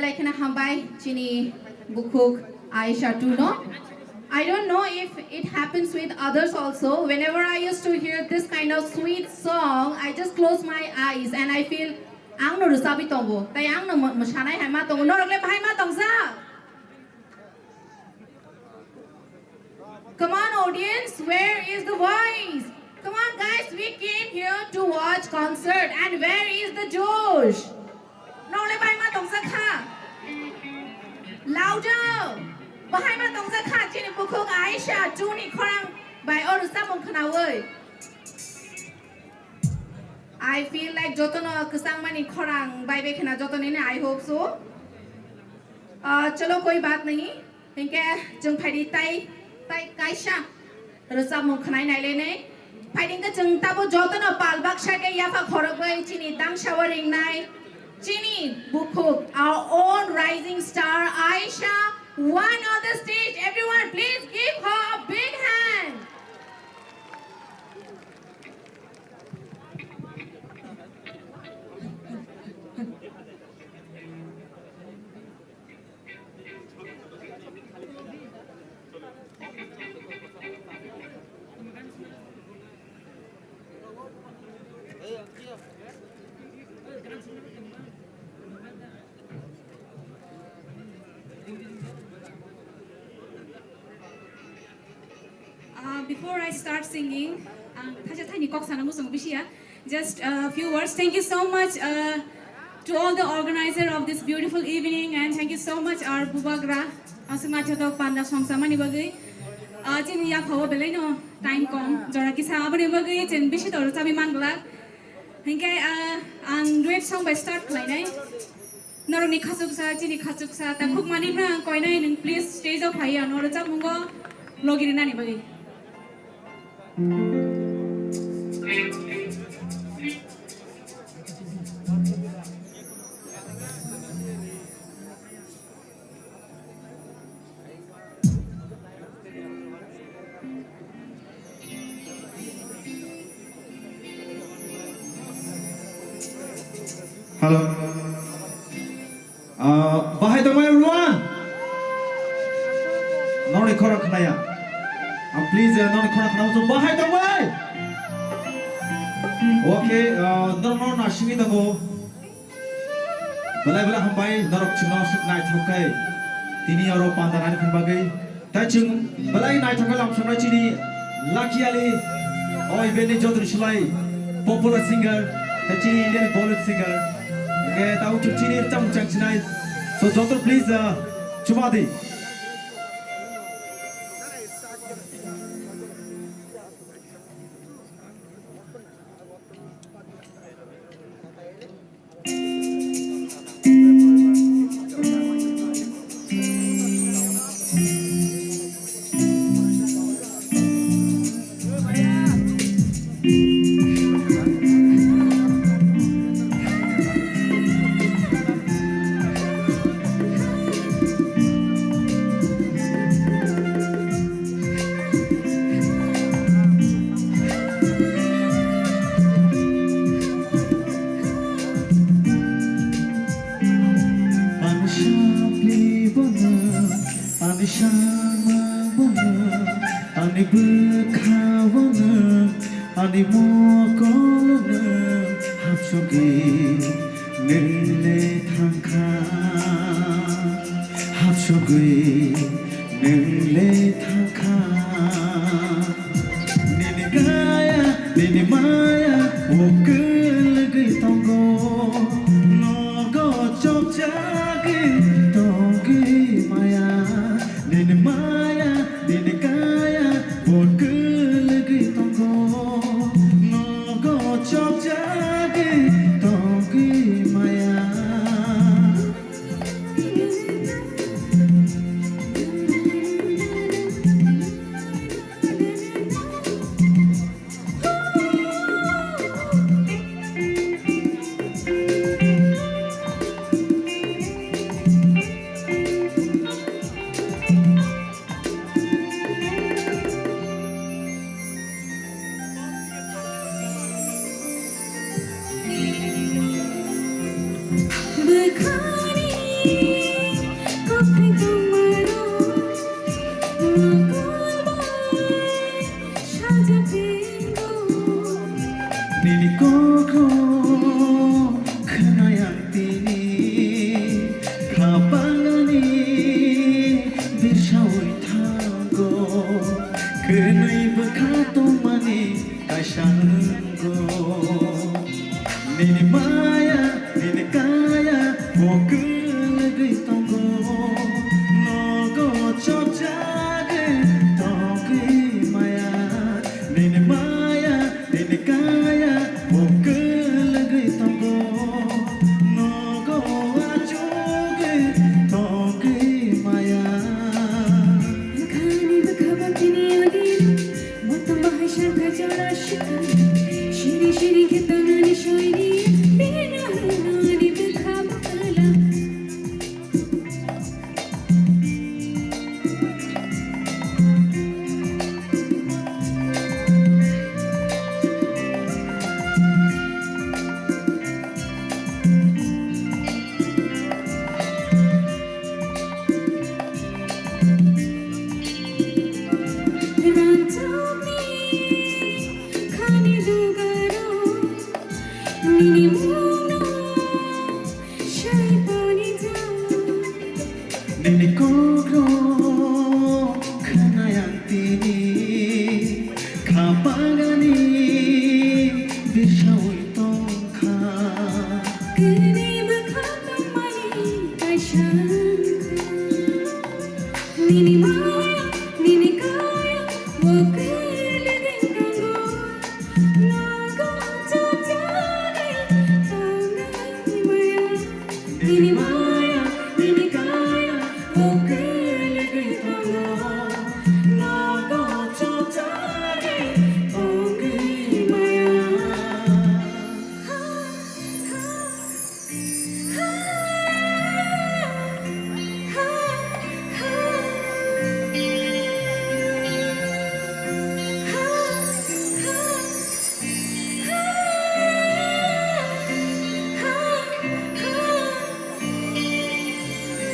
belai kena hambai chini bukuk Aisha too no. I don't know if it happens with others also. Whenever I used to hear this kind of sweet song, I just close my eyes and I feel ang no rusabi tongo. Tai ang no mashanai hai ma tongo no ragle bhai ma tongsa. Come on audience, where is the voice? Come on guys, we came here to watch concert and where is the Josh? No ragle bhai ma tongsa kha. Louder. Bahai ma tong sa kha chini bukuk Aisha Juni khorang by or samong khana woi. I feel like jotono kusang mani khorang by be khana jotone ne I hope so. चलो कोई बात नहीं. इनके जंग फाइडी ताई काइशा रसामong khana nai le ne. Finding के जंग Tabo jotono palbak shake yafa khorok bai chini dang showering nai. Chini bukuk our own rising star Aisha. One on the stage, everyone please give her a big hand. Before I start singing, just a few words. Thank you so much to all the organizer of this beautiful evening, and thank you so much our Bubagra, Asumachoto Panda Songsamani Bagi. Jin ya phawa belai no time kom jora kisa abani bagi jen bishi toru chabi mangla. Hingkai ang duet song by start play nai. Naroni khasuksa jini khasuksa ta khuk mani pra koi nai ning please stage of high noro chap mungo logiri nani bagi. Hello. Bahai tong everyone. Nori korak naya. Please nori korak naya. So bahai tong mai. Okay. Nor nashimi dago. Balai balai hambai norok chino suk night hokai. Tini oro pandaran kan bagai. Tachung balai night hokai lam sunai chini. Lucky Ali. Oh event jodhri shulai. Popular singer. Tachini Indian Bollywood singer. Okay, tahu cuci ni macam cakap so jodoh please cuma di. Ani mo kolona hapsogi nile thangkha hapsogi nile thangkha nini gaya nini maya okul gai tongo nogo chokjagi tongi maya nini maya nini gaya okul gai tongo Nini kogro khanayantini khapagani bishawi tongkha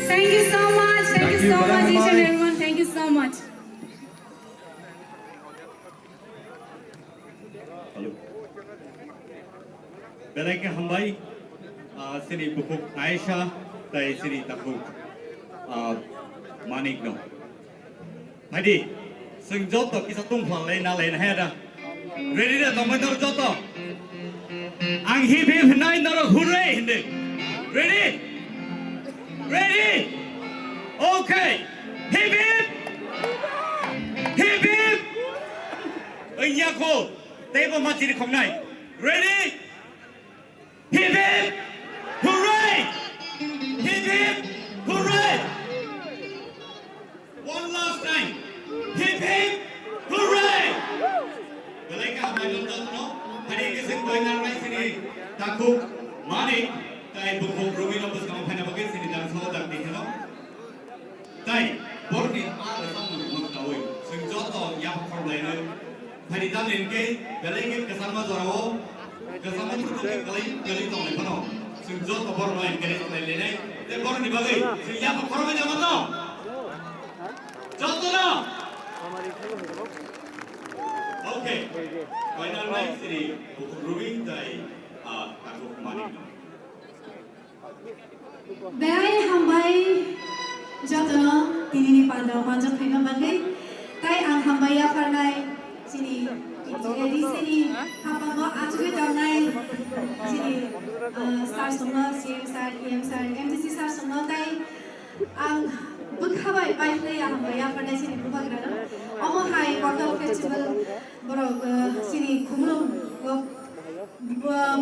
Thank you so much. Thank you so much, each and Bye-bye. everyone. Thank you so much. Hello. Belai ke hambai sini bukuk Aisyah dari sini takuk manik no. Hadi, sing joto kita tumpang lain na lain hera. Ready dah tomai nor joto. Ang hip hip nai nor hooray hindi. Ready? Ready? Okay. Hip hip. Hip hip. Anh nhạc hồ. Tế vào mặt chỉ không này. Ready? Hip hip. Hooray. Hip hip. Hooray. One last time. Hip hip. Hooray. Belai ka hamai nonton no. Hari ke sing toy ngan rai sini. Takuk manik. Tai bukuk rumi no bus kamu phana bagai sini dan so dak di hello. Tai borni ala sang mun kawai. Sing joto yang khom lai ne. Hari dan ke belai ke kesama zorao. Kesama tu kali tong lai phano. Sing joto bor lai ke lai le. Te borni bagai. Sing yang khom mai jaman no. Joto no. Okay. Final rai sini bukuk rumi tai takuk manik no. Belai hambai jotono tinini pandau manjat phena bagai tai ang hambai ya parnai sini edi sini hapago ajue damnai sini star songna cm star em star mtc star songna tai ang bukhabai baile ya hambai ya parnai sini bubagrana omo hai bottle festival borok sini khumro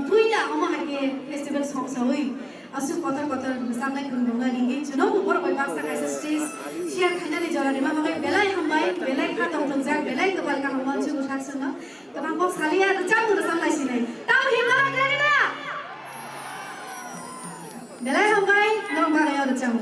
puida omo hai festival songsawi asuk kotor sampai kundungan ini cuma bubur koi paksa kaisa stage siar khana ni jara dima magai belai hambai belai khatong tungjak belai kebal ka hamon chu uthak sanga tabang kok salia ta chang udah sampai sini tahu himna ready na belai hambai norong bagai udah chang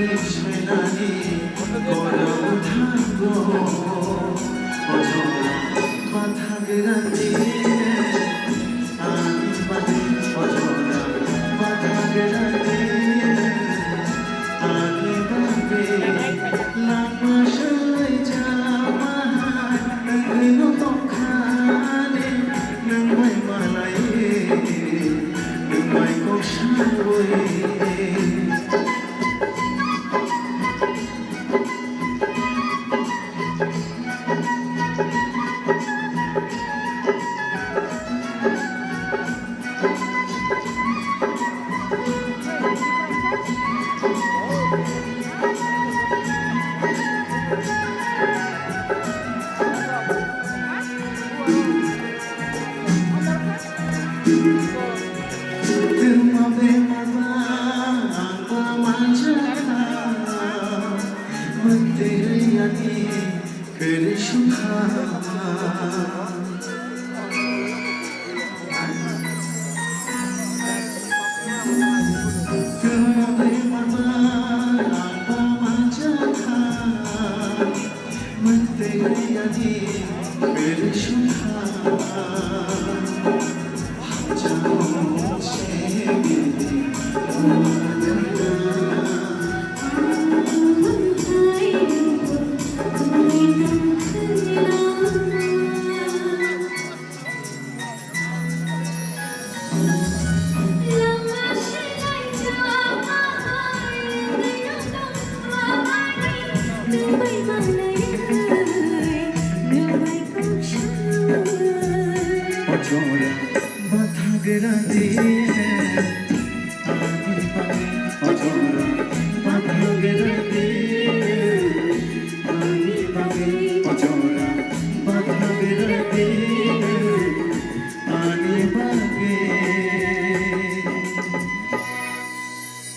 বিছানানি গরম থাকবো অঝরা মাথা গেরানি আমি বাদে অঝরা মাথা গেরানি আমি বাদে লামা সাই জামাহার ইনো তখানে নংমাই মালাই নংমাই কৌশাবই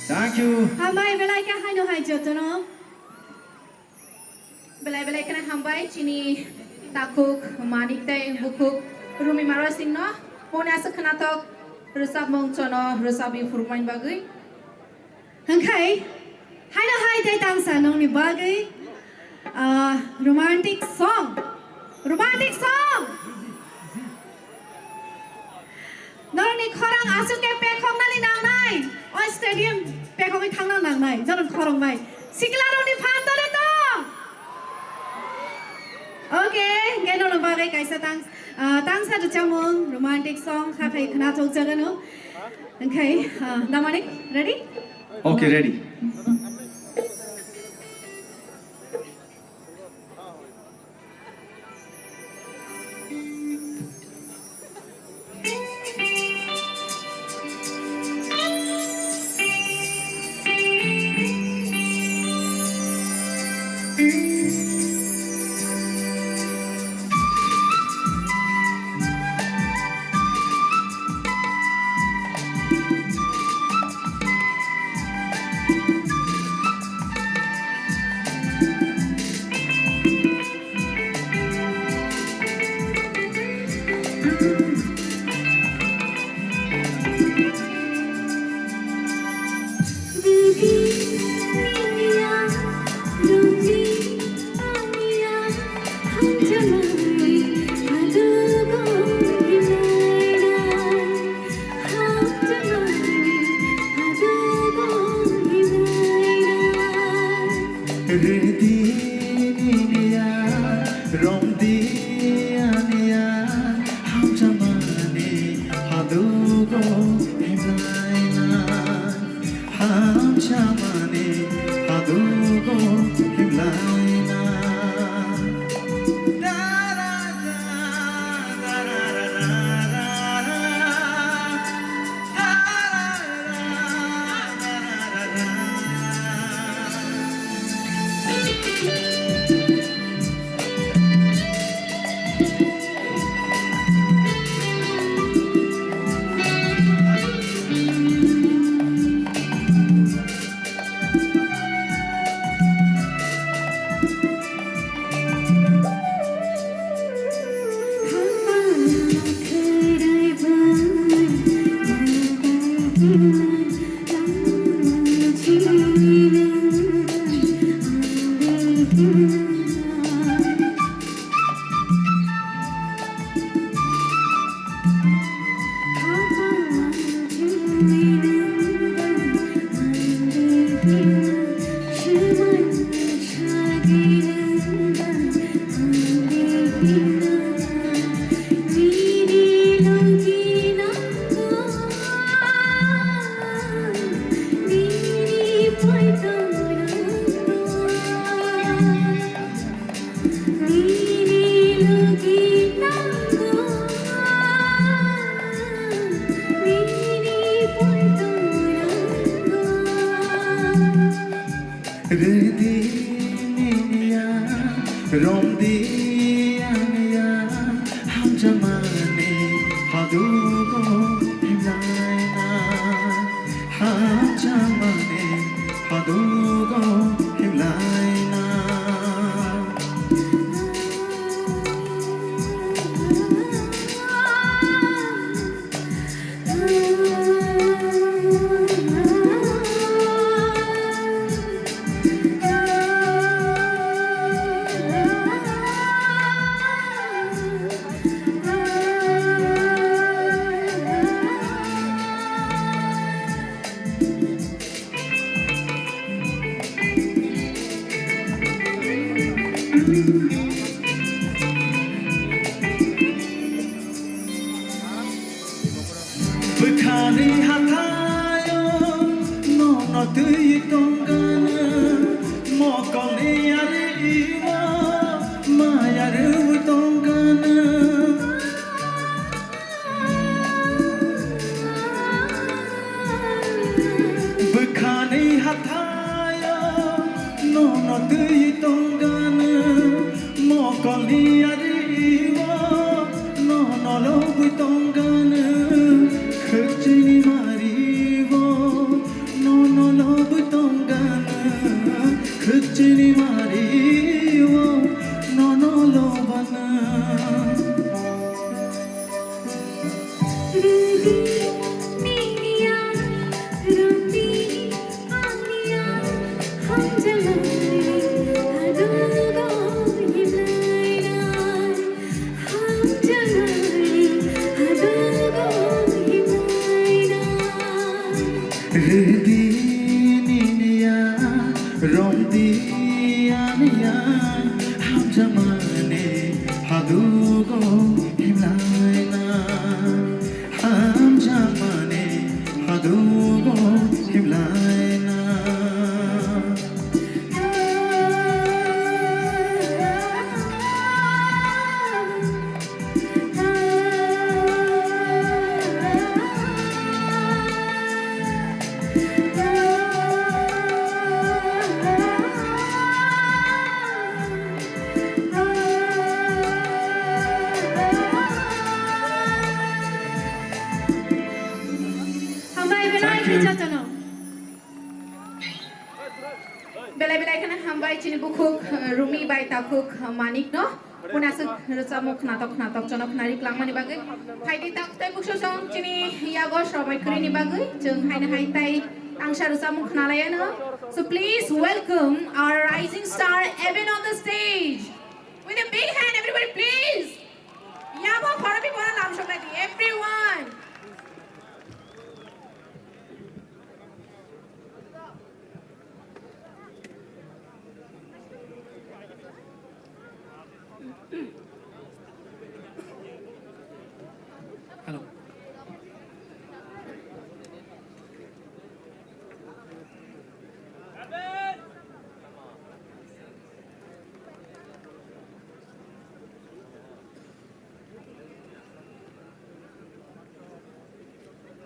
Thank you. Hambai belai ka haino hai jotono. Belai-belai kena hambai cini takuk manik tay bukuk rumi maro sing no pone asa kena tok rusab mongcono rusabi furmain bagui Hangkai haino hai dai tangsa nong ni bagai romantic song. Romantic song. Nong ni khorang asu ke pekhong nani nang nai. Oi stadium pekhong thang nang nai. Jalan khorong mai. Sikla nong ni phan to le to. Okay, geno no bagai kaisa tangsa de chamung romantic song khakai khana thok jagano. Okay, Damanik ready? Okay, ready. Rediniya Romdiya Ham jamane hadugo himlaina Ham jamane hadugo himlaina Bukhari hatayo no no tui tongana mo kone yare iwa maya ru tongana Bukhari hatayo no no tui tongana mo kone yare iwa no no lo tongana Khachini marivo no no no butongana Khachini marivo no no lo bana Rediniya Romdiya Ham jamane hadugo himlaina Ham jamane hadugo Rediniya Romdiya Ham jamane hadugo himlaina Ham jamane hadugo himlaina Hambai belai jatono Belai-belai kana hambai chini bukhuk Rumi bai takuk manik no punasuk recamuk natok jonok narik langmani bagai haidi tak tai bukso song chini yago sabai krini bagai jeng haina haitai angsa recamuk nalayana so please welcome our rising star Evan on the stage with a big hand everybody please yago pharabi bora lam sokai everyone Hello.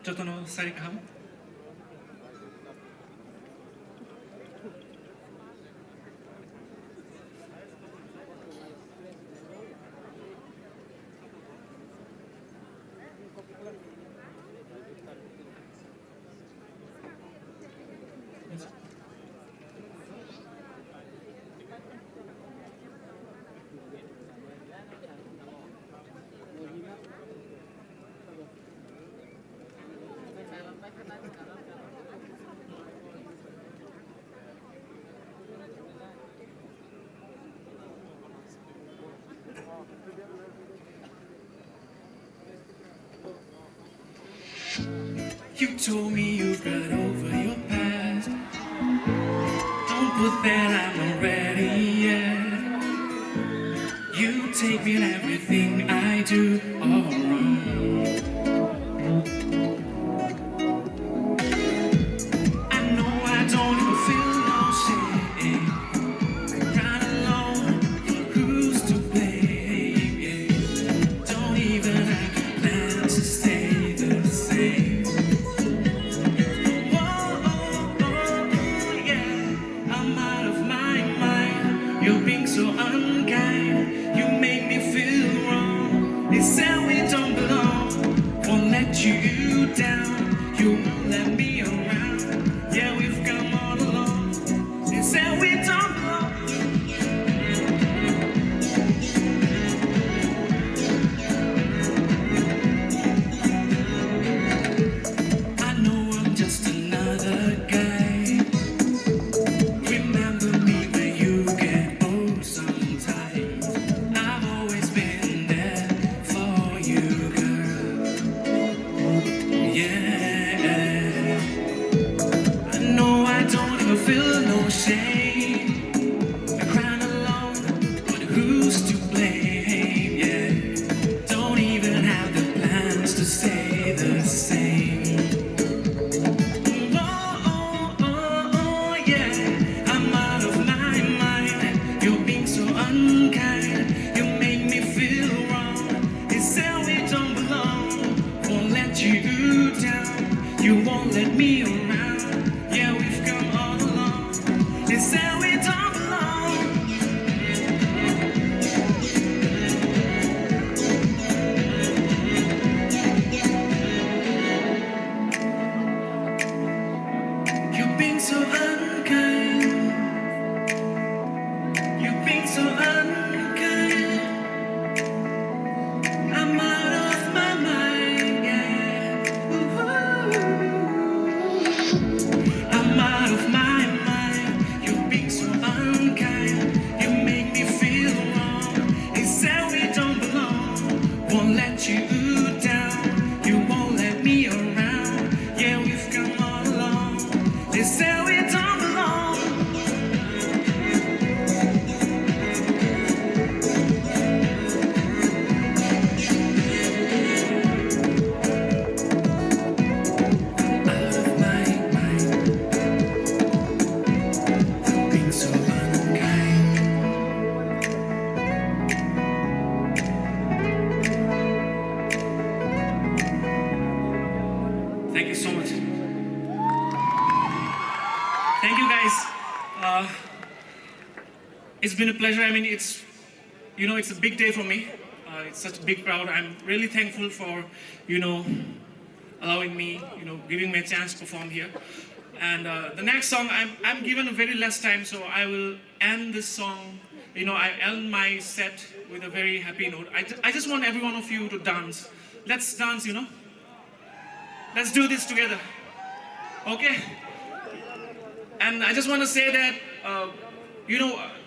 Jotono Sarikam. You told me you've got over your past. Don't put that I'm not ready yet. You take me in everything I do all wrong. I know I don't even feel no shame. Run alone, who's to blame? Don't even have plans to stay the same. I'm out Uh, it's been a pleasure. I mean, it's a big day for me. It's such a big crowd. I'm really thankful for, allowing me, giving me a chance to perform here. And the next song, I'm given a very less time, so I will end this song. I end my set with a very happy note. I just want every one of you to dance. Let's dance, Let's do this together. Okay? And I just want to say that,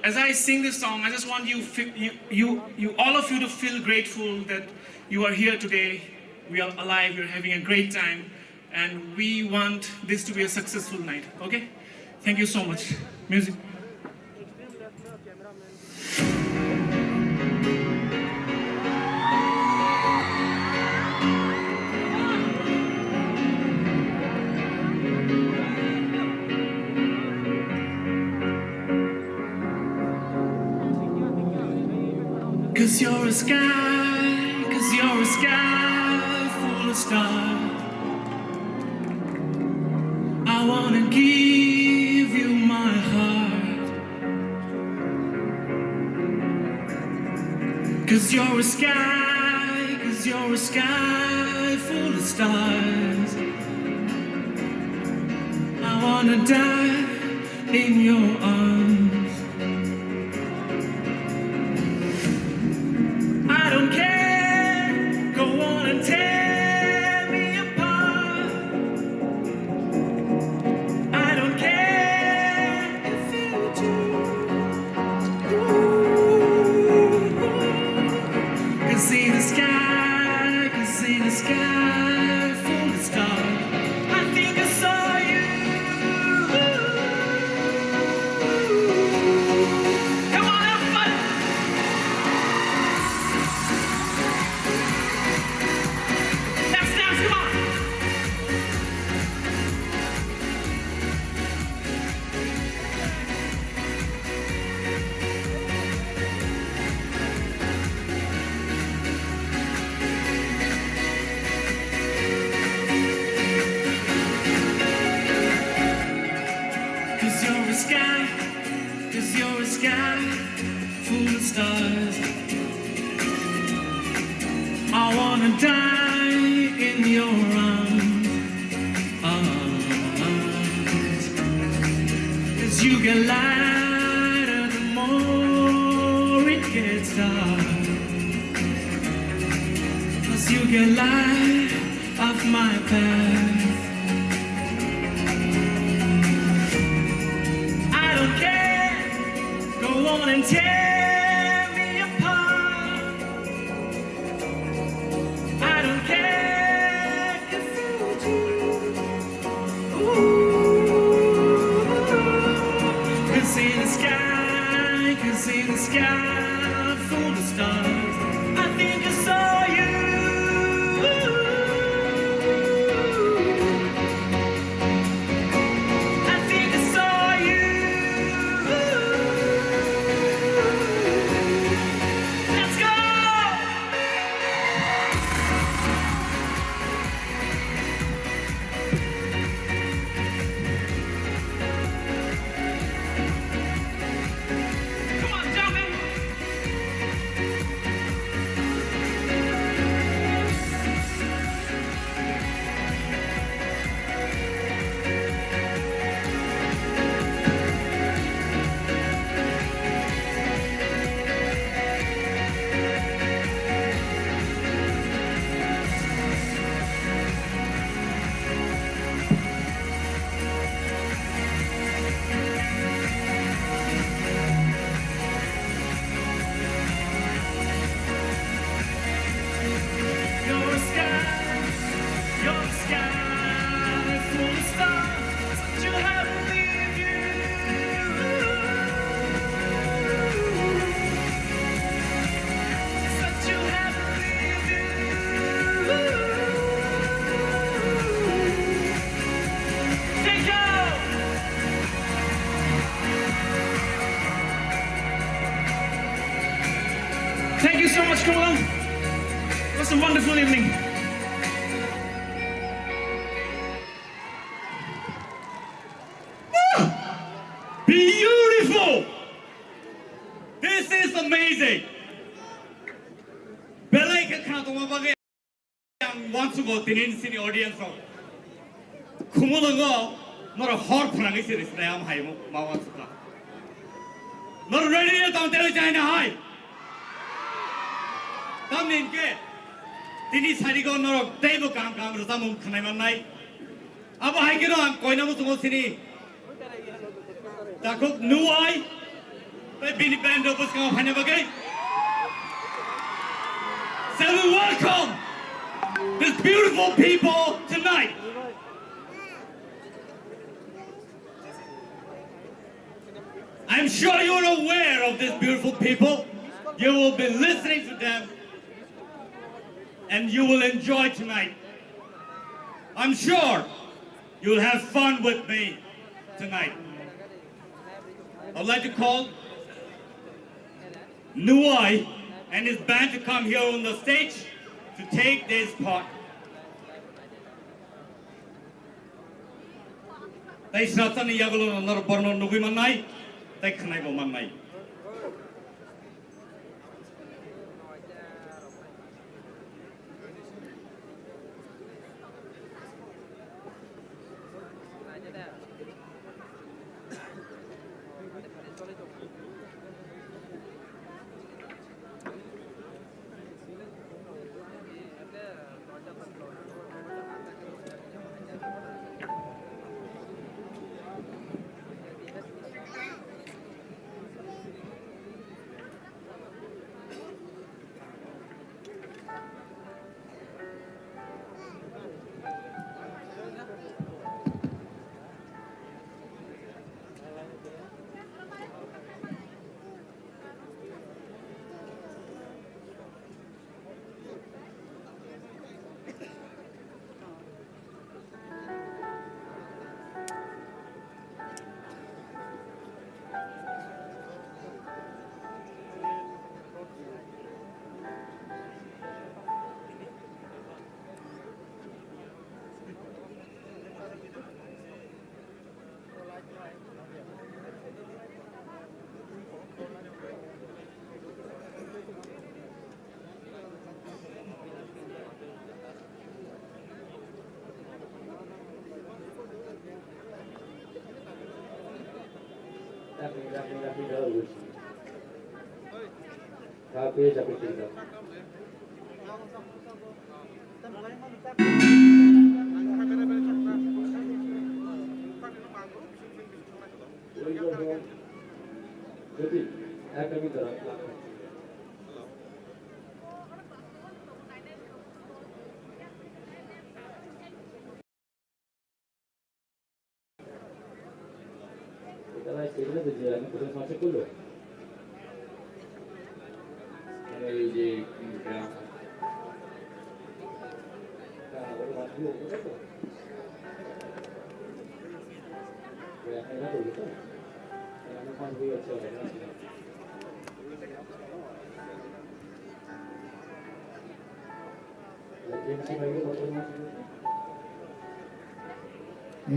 as I sing this song, I just want all of you to feel grateful that you are here today. We are alive, we're having a great time, and we want this to be a successful night, okay? Thank you so much. Music. Cause you're a sky full of stars. I wanna give you my heart. Cause you're a sky full of stars. I wanna die in your arms. I don't care, go on and tear me apart. I don't care if you do. Cause in the sky full of stars, I think I saw you. Come on, have fun. Let's dance, come on. Cause you're a sky full of stars. I wanna die in your arms. Cause you get lighter the more it gets dark. Cause you get light off my path. Go on and tear me apart. I don't care if you do. Cause in the sky full of stars, I think I saw you. I think I saw you. Let's go! Come on, jump in! You're a sky full of stars. Such a happy view. Such a happy view. Take go. Thank you so much, Kola. It was a wonderful evening. Beautiful! beautiful. This is amazing. Belai ka khatong bagay ang once ago tinin sini audience of. Kumulango nora hor prangi sini srayam hai mo mawan suka. Nora ready na tam tere China hai. Tam ninke tini sari ko nora tebo kam rasa mum khanai man nai. Aba hai kino ang koina mo tungo sini. Takok nuai. They bini band of us come hanya bagay. So we welcome these beautiful people tonight. I'm sure you're aware of these beautiful people. You will be listening to them and you will enjoy tonight. I'm sure you'll have fun with me tonight. I'd like to call Nuai and his band to come here on the stage to take this part. They satan ni yagalo nar barno nugi manai, they khanai bo manai.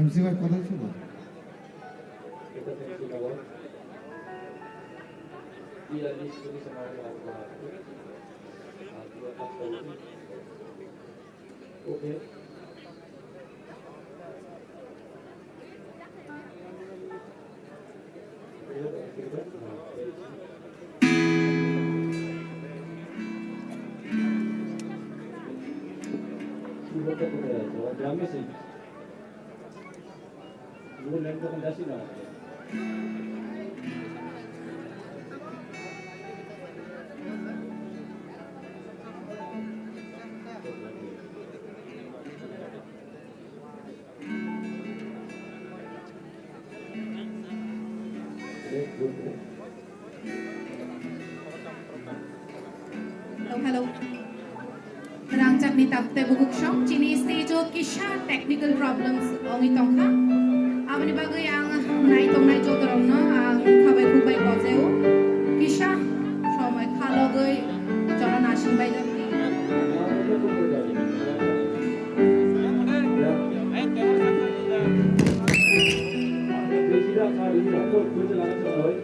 MC ভাই কথা ছিল Okay. গ্রামে সেই land তখন যাচ্ছি না Hello. Rangchak ni tapte buguk shop chini stage o kisha technical problems ongi tongkha. Abani bagai ang nai tong nai jo torong no ang khabai khubai bojeo. Kisha সময় khalo goi jora nasing bai jam. বেশিরভাগ আর এই রকম খুঁজে লাগাতে হয়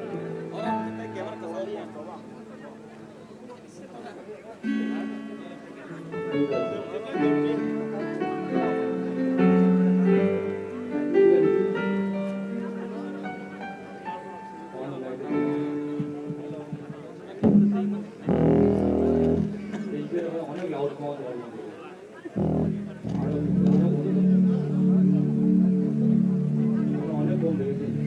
나와서 가는 거예요. 어느 건 되겠지.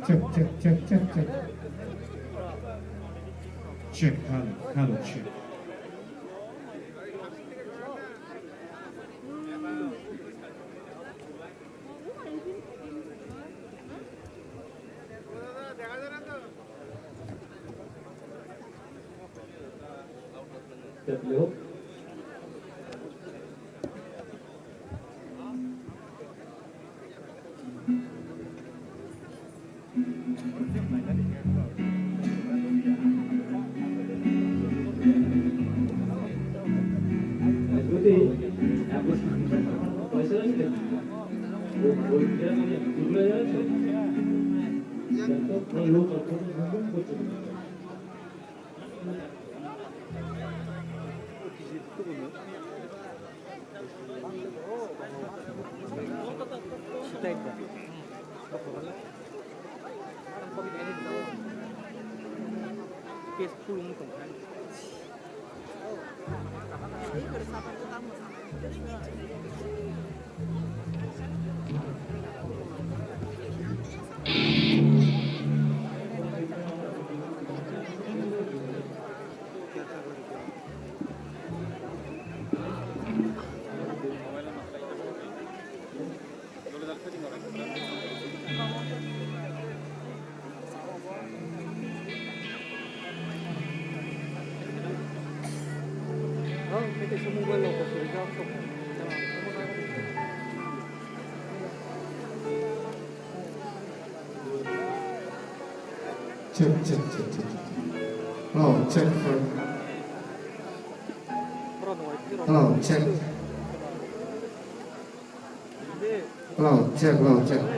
check. Check, hello, check. 됐고요. Check. Hello, check for. Hello, check. Hello, check.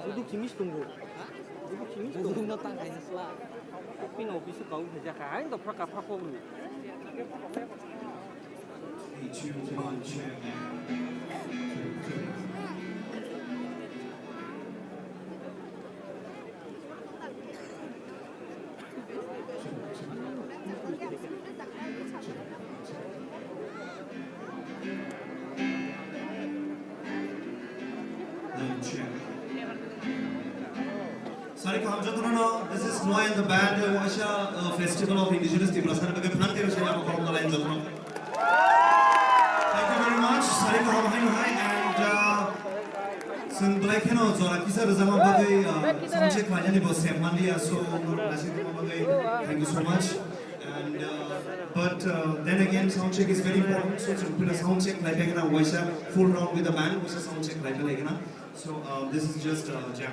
duduk sini tunggu. Duduk sini tunggu. Datang kain selah. Tapi no bisa kau saja kain tak prakap apa dulu. Sorry, this is Noah and the band. Washa Festival of Indigenous People. Thank you very much. Sorry, and sing black Kisa Razama Bagay, soundcheck Majani was Mandia, so thank you so much. And but then again, soundcheck is very important. So to put a soundcheck like Agana, Washa full round with the band, Washa soundcheck like Agana. So this is just a jam.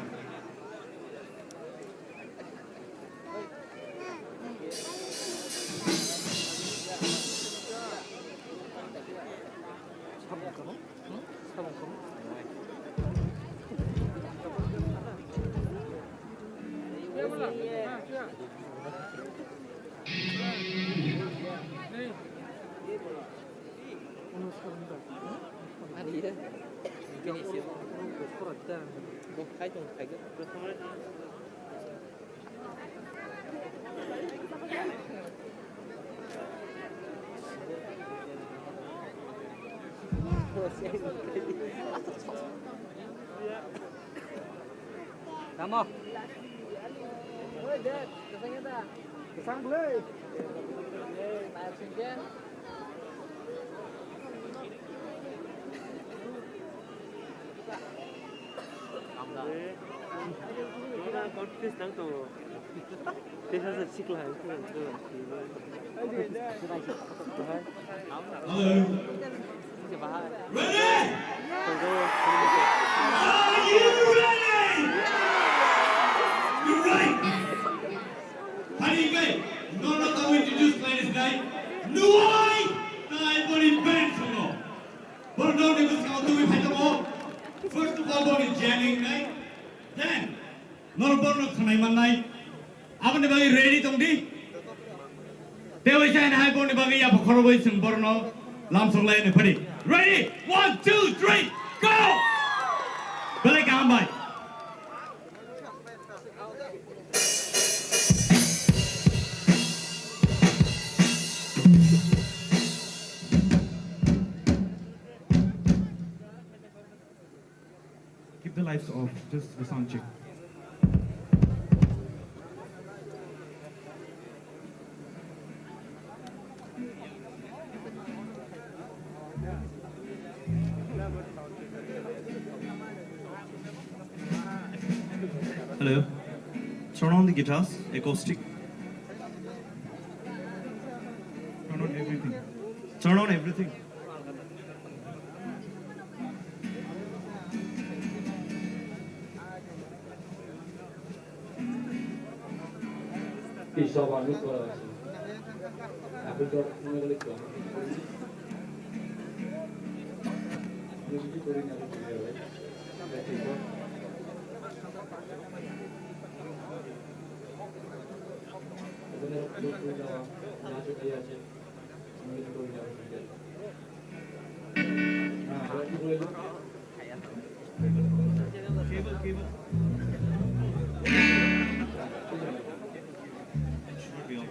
Tama. Oi, Dad, kesana dah. Kesana boleh. Bayar sini. Kita konflik nang tu. Desa siklah itu. Hello. Ready? Are you ready? You're right. Hari no tahu introduce players tonight. Nuai, naik body band semua. Baru ni bersama tu kita mau. First of all, body jamming night. Then, baru kenai mana? Apa ni bagi ready tong di? Dewa saya nak body bagi apa kalau bagi sembarno langsung lain ni padi. Ready? 1, 2, 3, go! Balik ambai. Keep the lights off, just the sound check. Hello. Turn on the guitars, acoustic. Turn on everything. Turn on everything. 이 서버 안 놓고 와야지. 앞을 좀 보내버릴까? 여기 돌리냐고 그래요. 네, 이거. 이번에 그거 돌려와. 나중에 해야지. 여기 돌리냐고 그래요. 아, 여기 돌려. Cable. Should be on.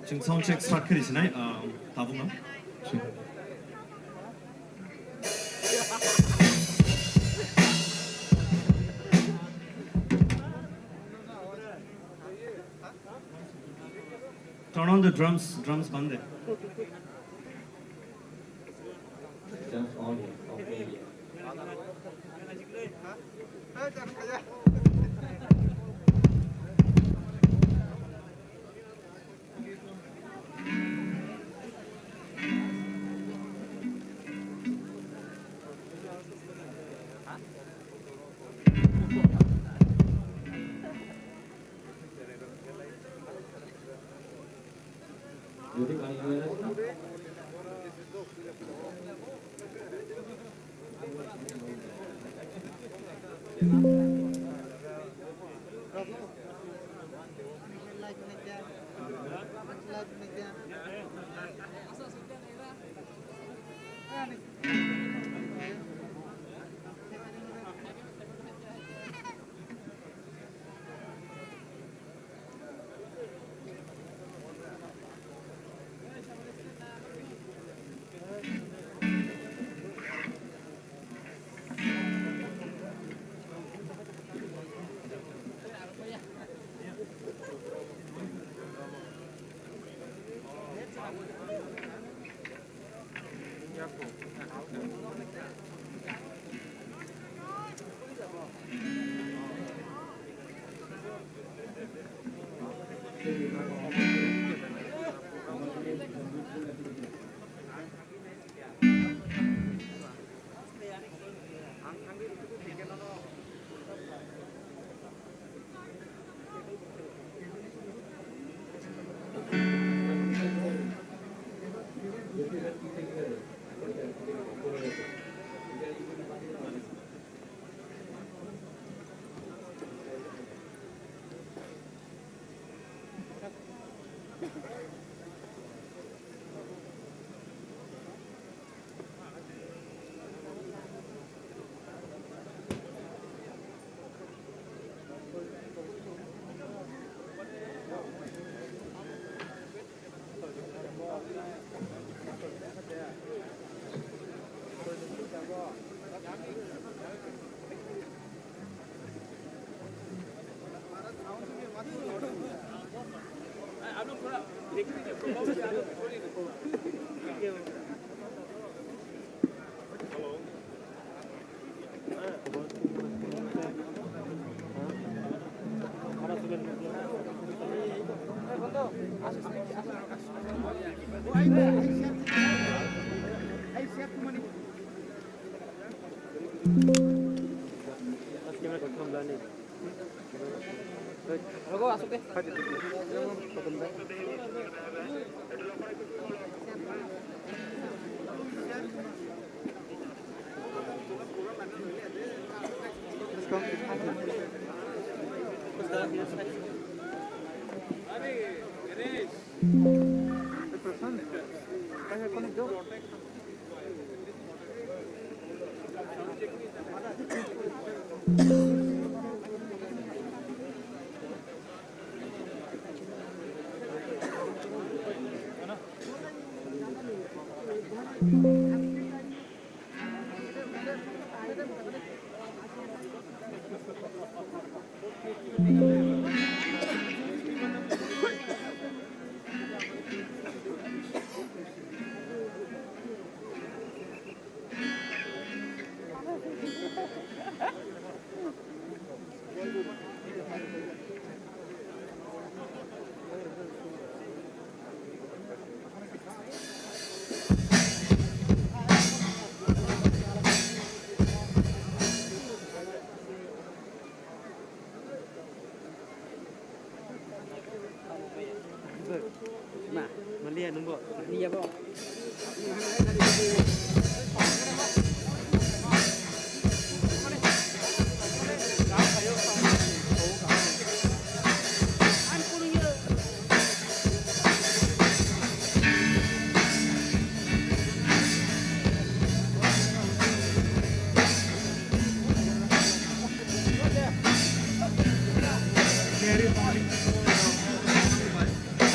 지금 사운드 체크 스타트 되시나요? 다분가? Turn on the drums बंद है. Just on it. Okay. Jadi kali ini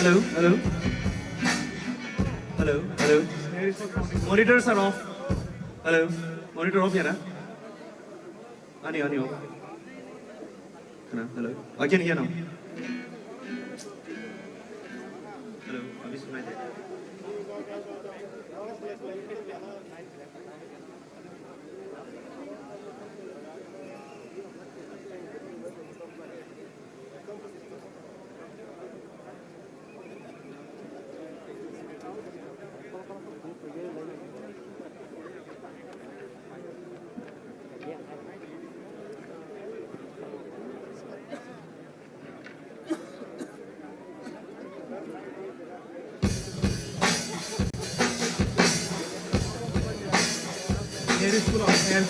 Hello, hello. Hello, hello. Monitors are off. Hello. Monitor off, yeah? Ani off. Hello. I can hear now. Hello. Abhi sunai de. Air is full of air.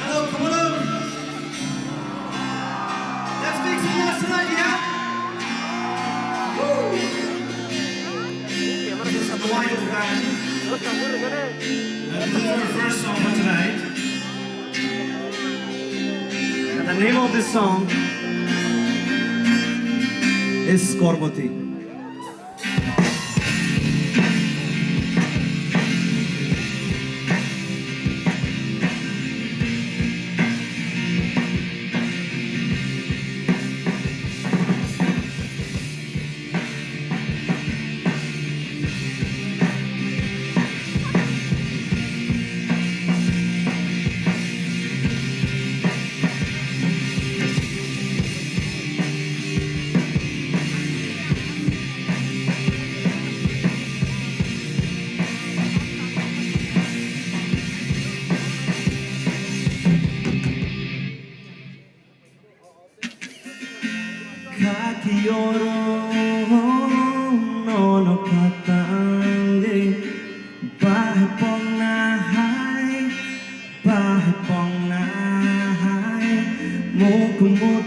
Hello, come on. Let's make some noise tonight, yeah? Woo! This is the Lion Band. And this is our first song for tonight. And the name of this song is Korbati.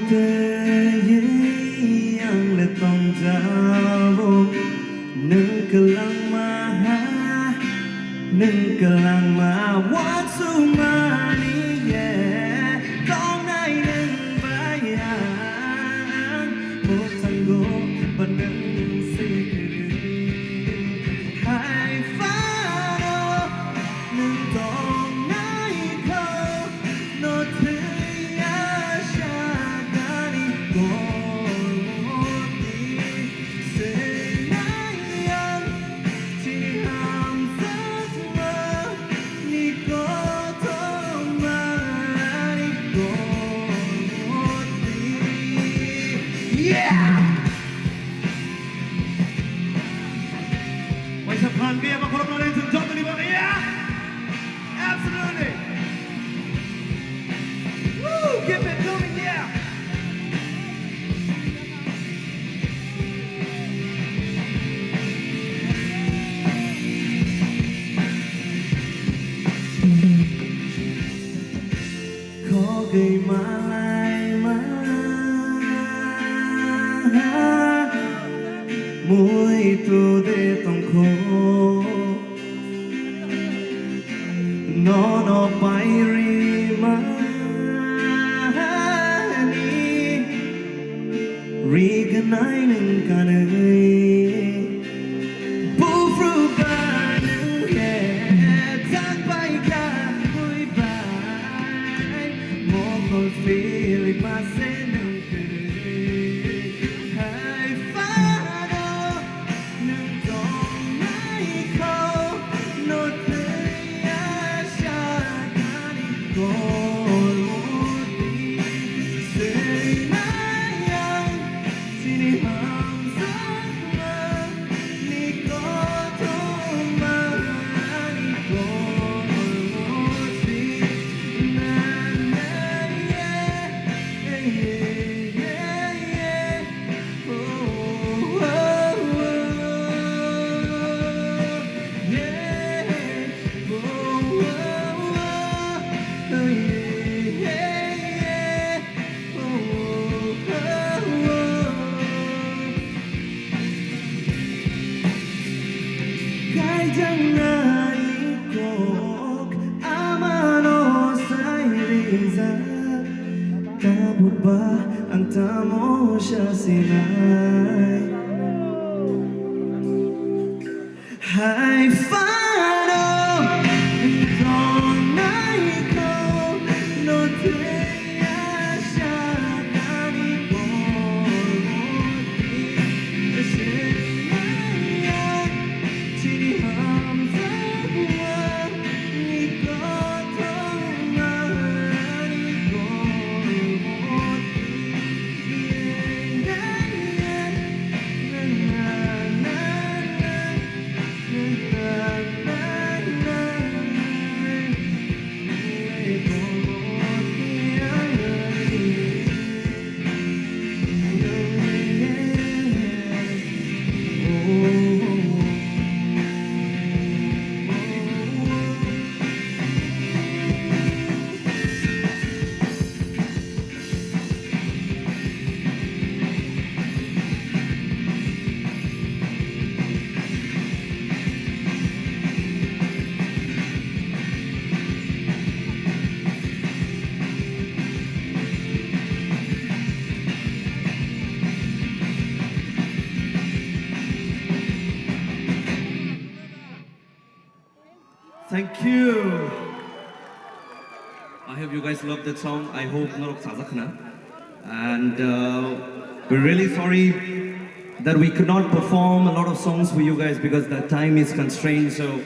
te yang le tong jabo nung kelang maha nung kelang ma wat su mani ye tong nai nung bayang mo tango bandang si hai fa nung tong nai ko no te Absolutely. Woo! Keep it going, yeah. Có gây mà lại mà mùi tu để tông khô nó bay ri mà ni ri cái nai nâng cả đời bu fru cả nâng kẻ tan bay cả mùi bay một con phi lịch mà sẽ nâng cười hai phá đó nâng con nai khâu nốt hai phá đâu còn nai câu nó thế sa đi còn một sẽ chỉ đi ham giấc mơ đi có thông mà đi còn một Thank you. I hope you guys love that song. I hope Norok Sazakhna. And we're really sorry that we could not perform a lot of songs for you guys because the time is constrained. So,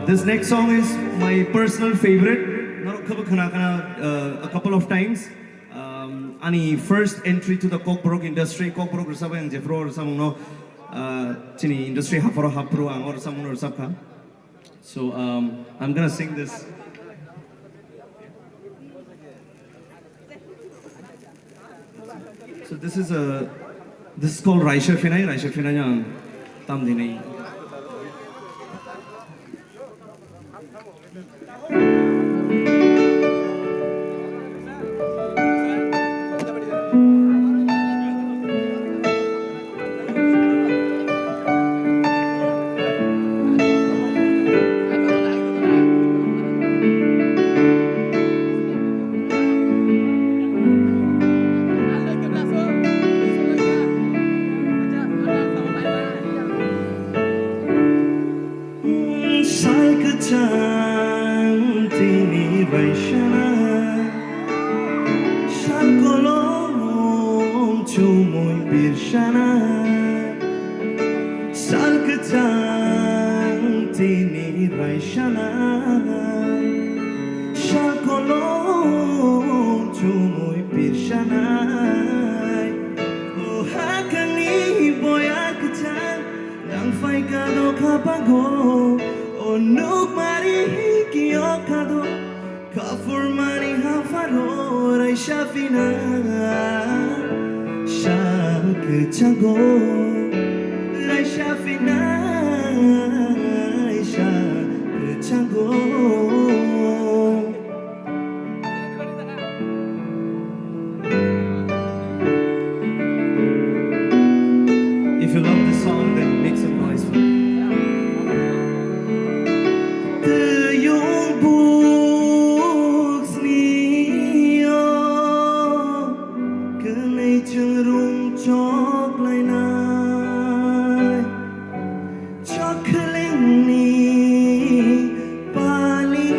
this next song is my personal favorite. A couple of times. Ani first entry to the Cockbrook industry. Cockbrook Rusaba and Jeffro Rusamno Chini industry Hapro Hapro or Samun or Sapka. So I'm gonna sing this. So this is called Raisha Finai. Raisha Finai yang tam dinai. Salkatang tini raishana Shakolong chumoy pirshanay Oh hakani boyat kacang Nang fay kado kapago Oh nuk mari kiyokado Kafurmani hafaro raisha fina Shalkachago Raisha fina Shalkachago If you love this song, then make some noise for it. The young books niyo Kanay chung rung chok lai nai Chok ling ni pali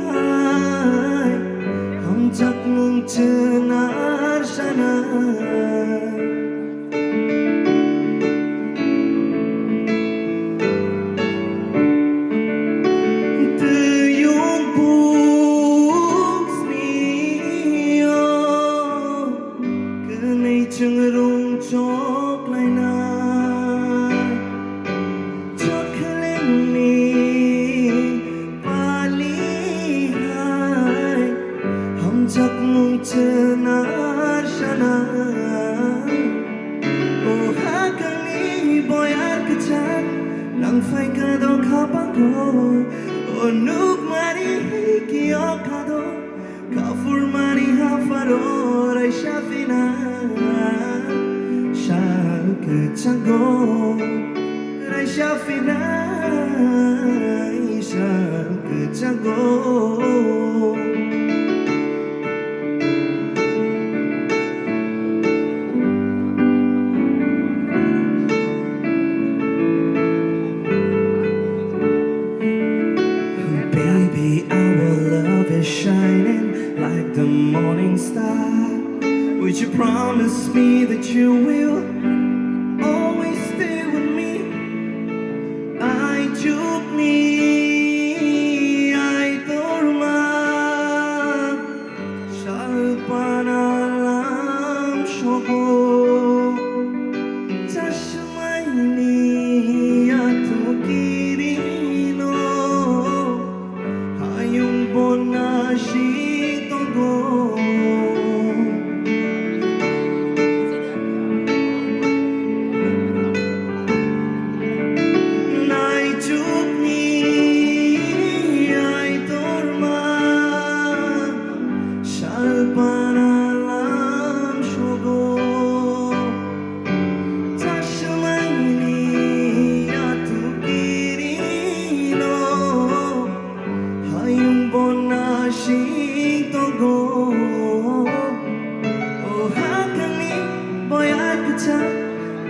hai Hum chak mung chenar shanai chok lai na chok leng ni pali hai hum chak mung chenar shana oh hakani boyar kachan nang fai kado kapago oh nuk mari kiyokado kafur mari hafaro raisha fina Shalkachago Raisha fina Shalkachago Baby, our love is shining like the morning star Would you promise me that you will always stay with me? I took me, I dorma, shalpanalam shogo, tashmaini atukirino, hayung bonashi togo.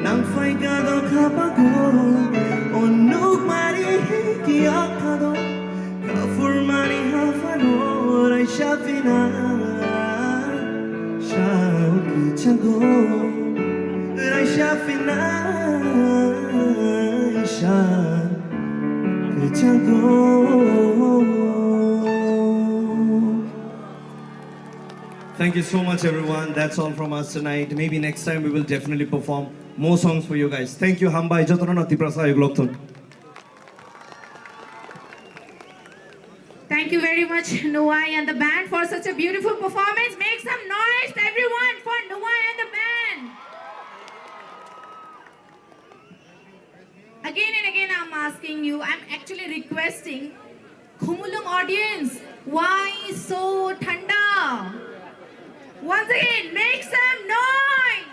Nang fay kado kapago O nuk mari kiyokado Kafur mari hafano Raisha fina Shalkachago Raisha fina Shalkachago Thank you so much, everyone. That's all from us tonight. Maybe next time we will definitely perform more songs for you guys. Thank you, Hambai. Thank you very much, Nuai and the band, for such a beautiful performance. Make some noise, everyone, for Nuai and the band. Again and again, I'm asking you, I'm actually requesting, Khumulung audience, why so thanda? Once again, make some noise.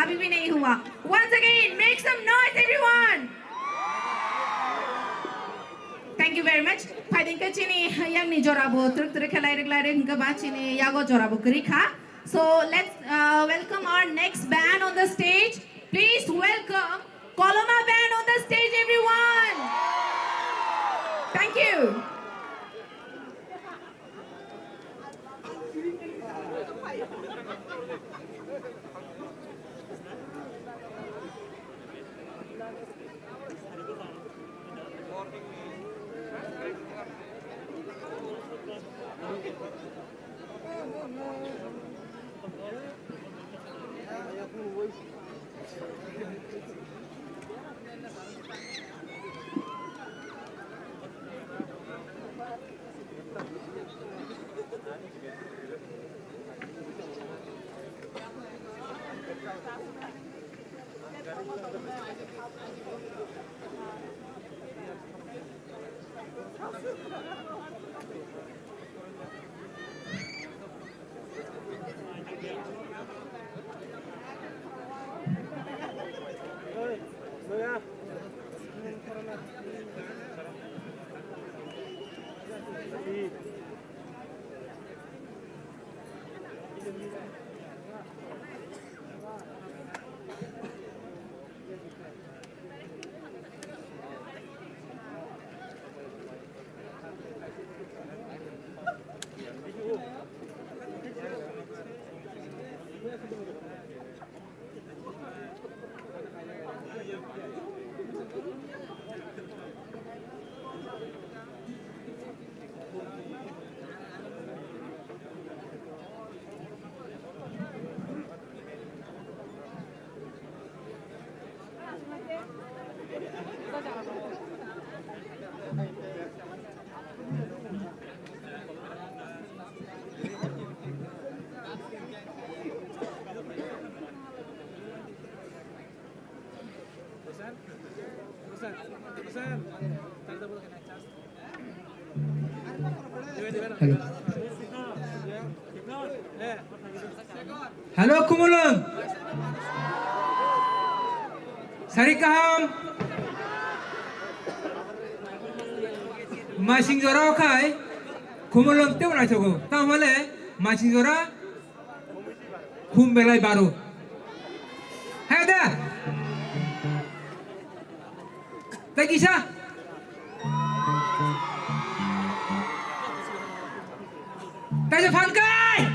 अभी भी नहीं हुआ. Once again, make some noise, everyone. Thank you very much. Paidinka chini yang ni jorabo truk truk kelai hingga ba chini yago jorabo kerika. So let's welcome our next band on the stage. Please welcome Koloma band on the stage, everyone. Thank you. Halo Kumulung. Sari kaham. Masing jora kai. Kumulung te mana chogo. Tamale masing jora. Kum belai baru. Hada. Tagisa. Taja Fankai!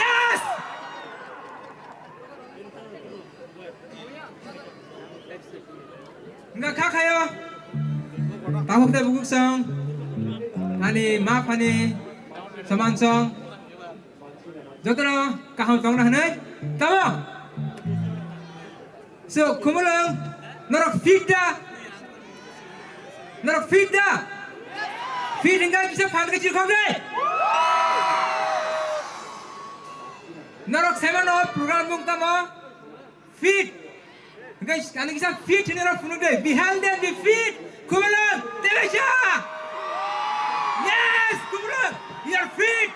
Yes! Nga kakayo. Tahok tayo buguk song. Ani map ani saman song. Jotono kaham tong na hanay. Tama. So kumulong norok fitda. Norok fitda. Fit enggak bisa fan kecil kau deh. Norok seven of program mung tamo fit. Guys, kali kita fit ini norok punuk deh. Behind them the fit. Kumulong, Tevesha. Yes, kumulong, you are fit.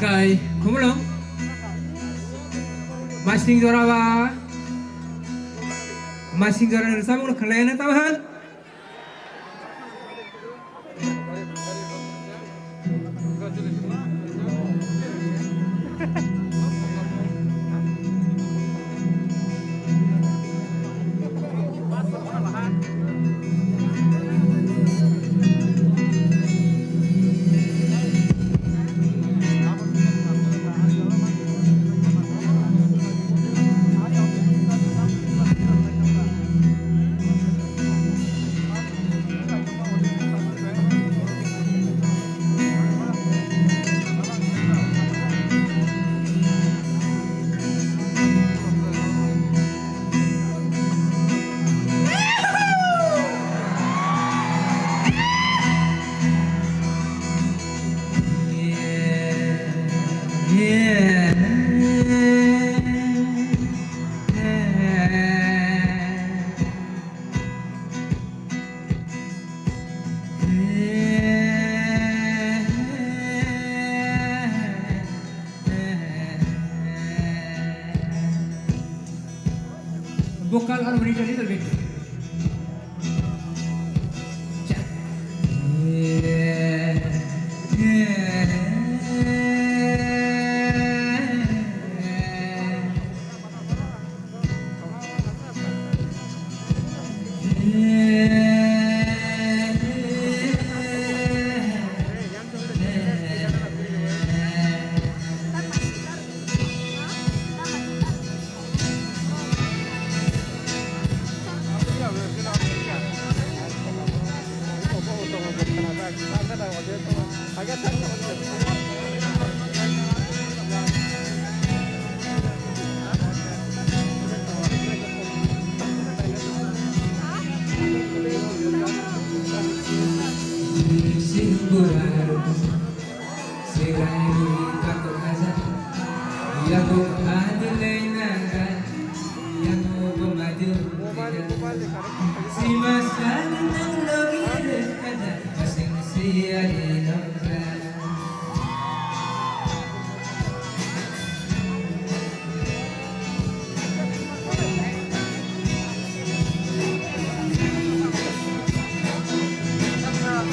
Angkai kumulong. Masing dorawa. Masing dorawa bersama kalian tahan. Vocal harmony a little bit.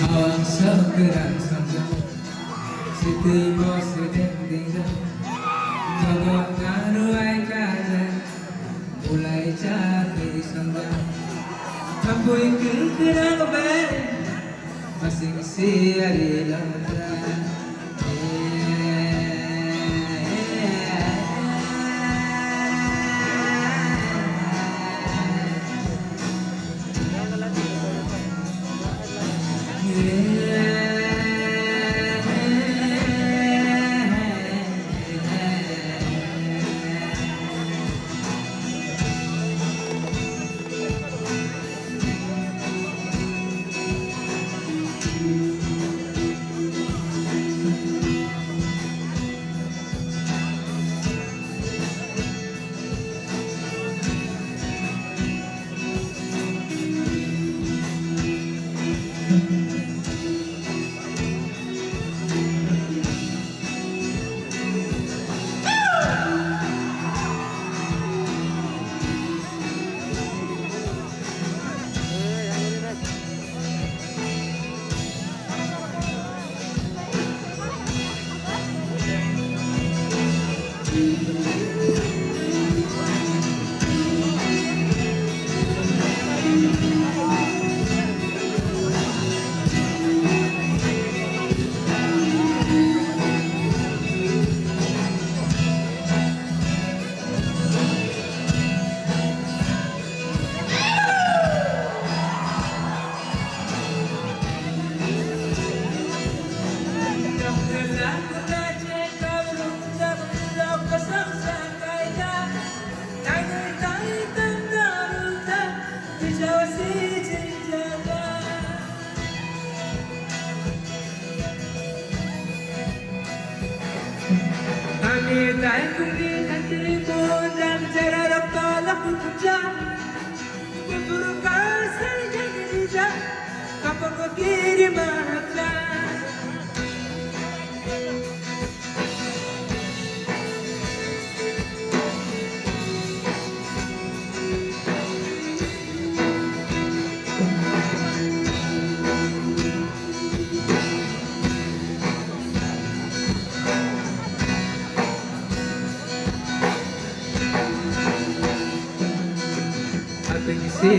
Awang segerang sanggang Setibo sedang tinggal Kau naruai kanan Mulai jatuh sanggang Kampui kekerang ber Masing siari lamran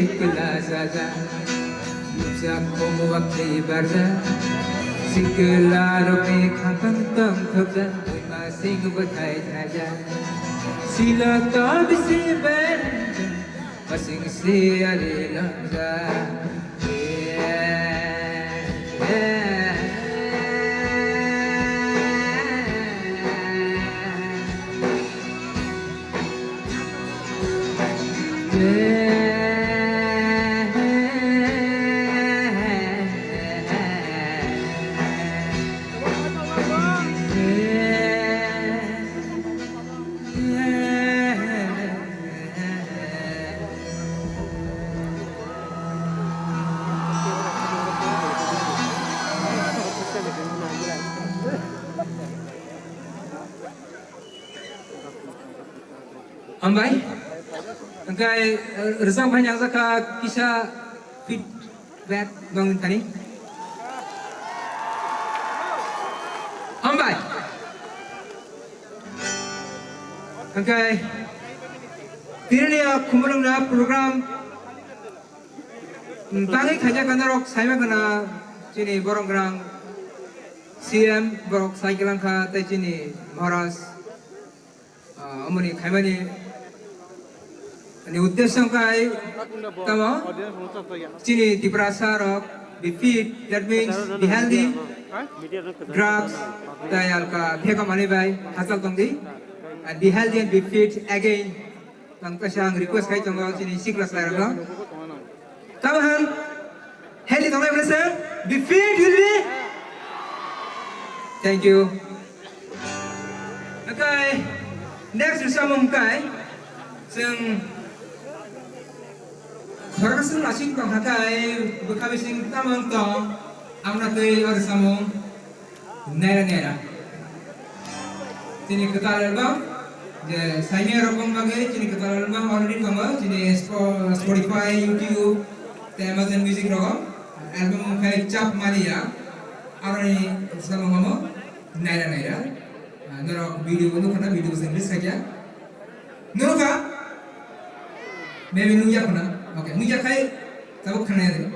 kelas saja Bisa komo waktu barda Sikelar me kapang tang kerja Masing berkait aja Sila tak bisa berja Masing siari langza Ambai, engkai resam banyak zaka kisah feedback bang tani. Ambai, engkai tirania kumulung na program tangi kaja kanarok saima kana cini borong gerang CM borok saikilang ka tay cini Maharaj अमनी खाइमानी अनि उद्देश्य काय तम चिनी तिप्रासा रक be fit that means be healthy drugs tayal ka pheka mani bai hasal tongdi and be healthy and be fit again tang kasang request kai tong chini siklas la ra tama han healthy tong lai sir be fit will be thank you okay next is samong kai sing Harusnya nasib kang hakai bekami sing tamang tong amna tei or samong nera Sini ketalan bang je saime rokom bagai sini ketalan bang already tama sini Spotify YouTube Amazon Music rokom album kai cap malia arani samong mamo nera nero video nu kana video English saja nu ka maybe nu ya kana okay nu ya kai sabuk kana ya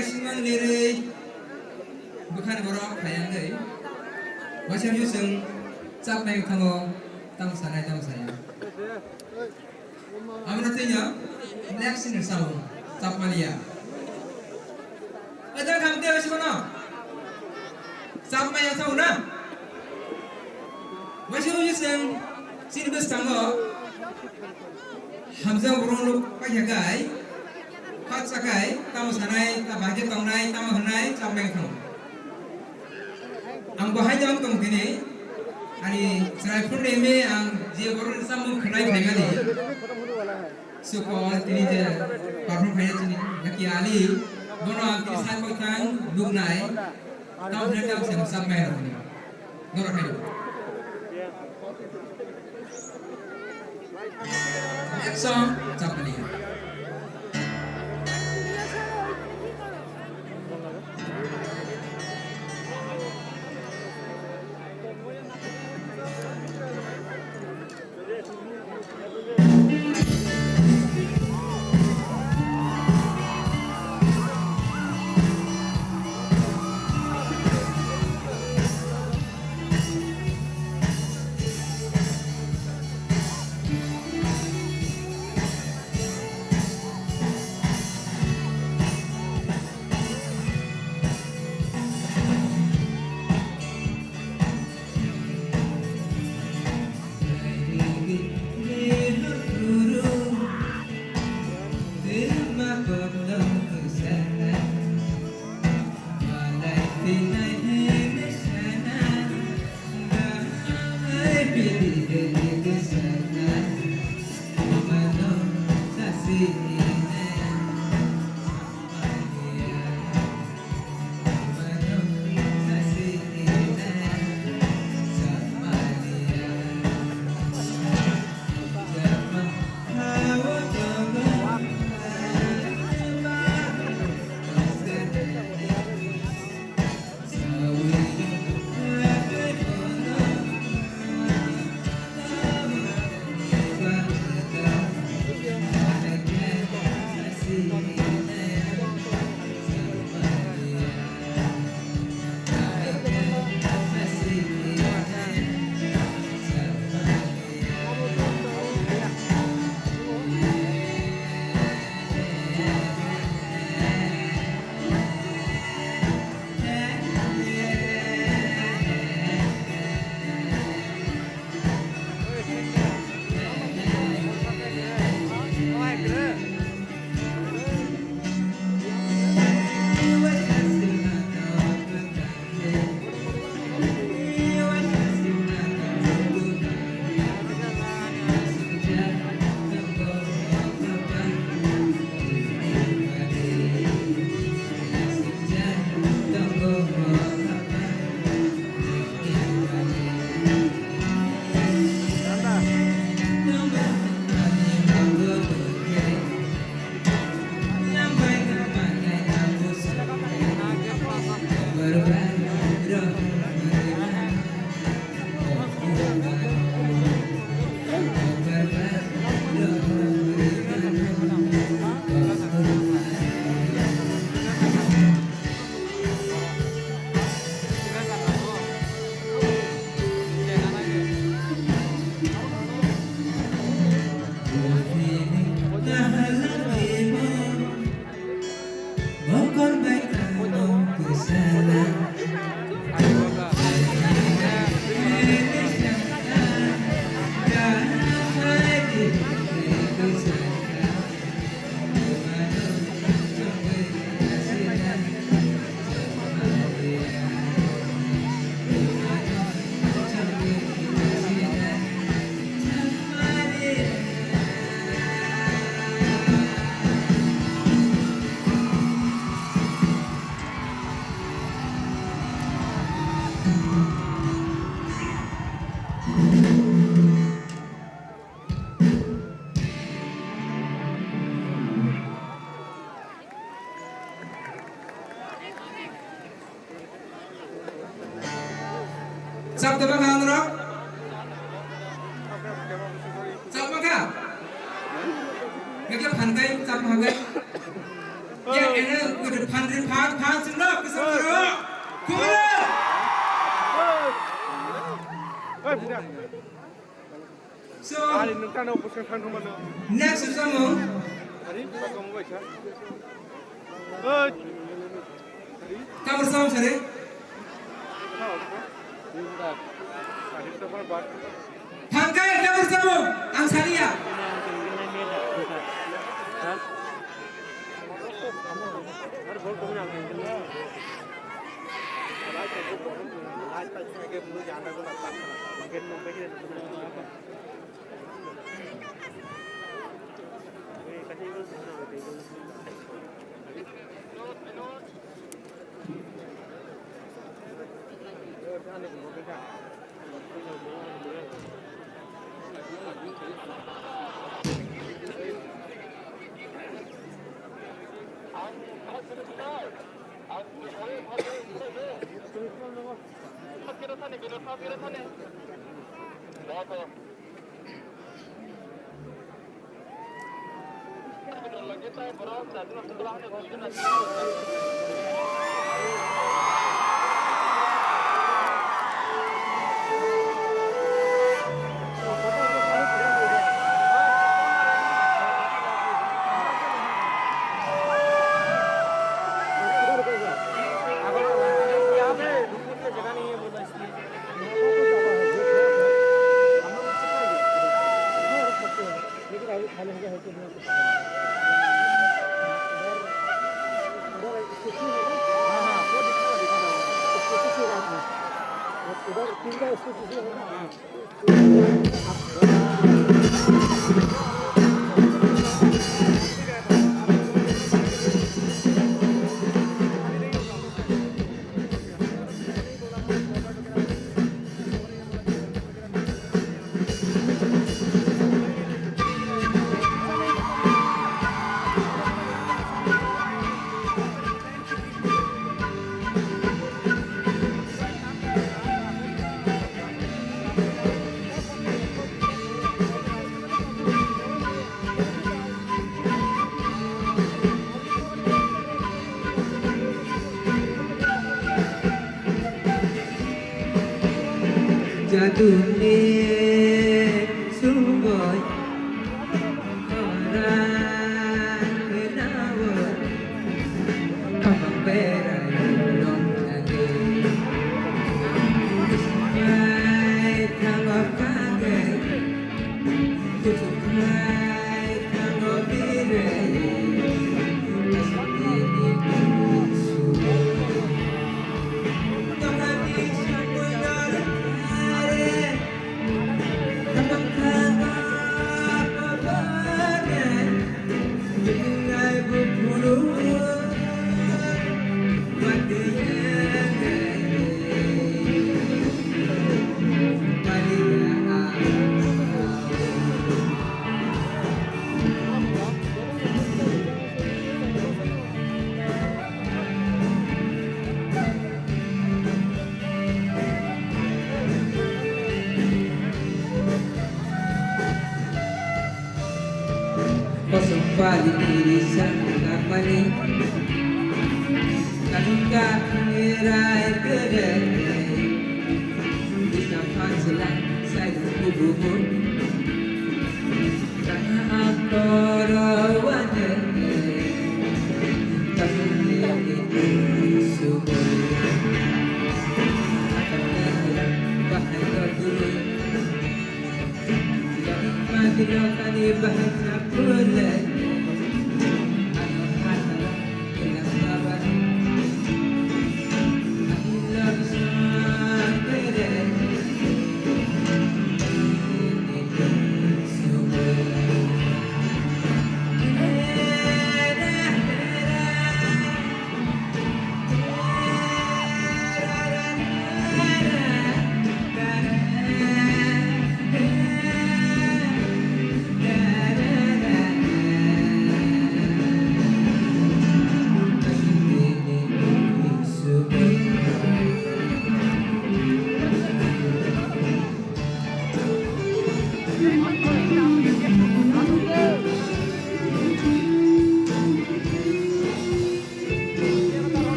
Nasimang lirik bukan borok kayang deh. Macam Yusung cap main kamu tamu saya. Amanatnya next ini saung cap Malia. Ada kamu dia macam mana? Cap main saung na? Macam Yusung sini berstanggo. Hamzah burung lu pakai gay. Pat sakai, tamu sanai, tabagi tongnai, tamu henai, capek kamu. Ang bahaya jam tong kini, ani serai pun demi ang dia baru samu kenai kali. Suko ini je, parfum kaya sini, laki ali, bono ang kini sai potang, dugnai, tamu henai tamu sem sampai hari. Nora kaya. Next song, capek dia. Sắp tới bác hàng đó. Sắp bác hàng. Nghe cái phản cây, sắp hàng cây. Ya, ini udah pandai pan sendak kesemua. Kula. So, next song. Kamu bersama saya. Pangkai kamu bersama. Angsaria. Jatuhnya sungguh orang kenawar kapal berayun lagi Kusukai tanggap kaget Kusukai tanggap birai Kasih ini kusukai Pali irisan kapani Kaduka ngerai kedai Bisa panselan saya kubur Karena aktor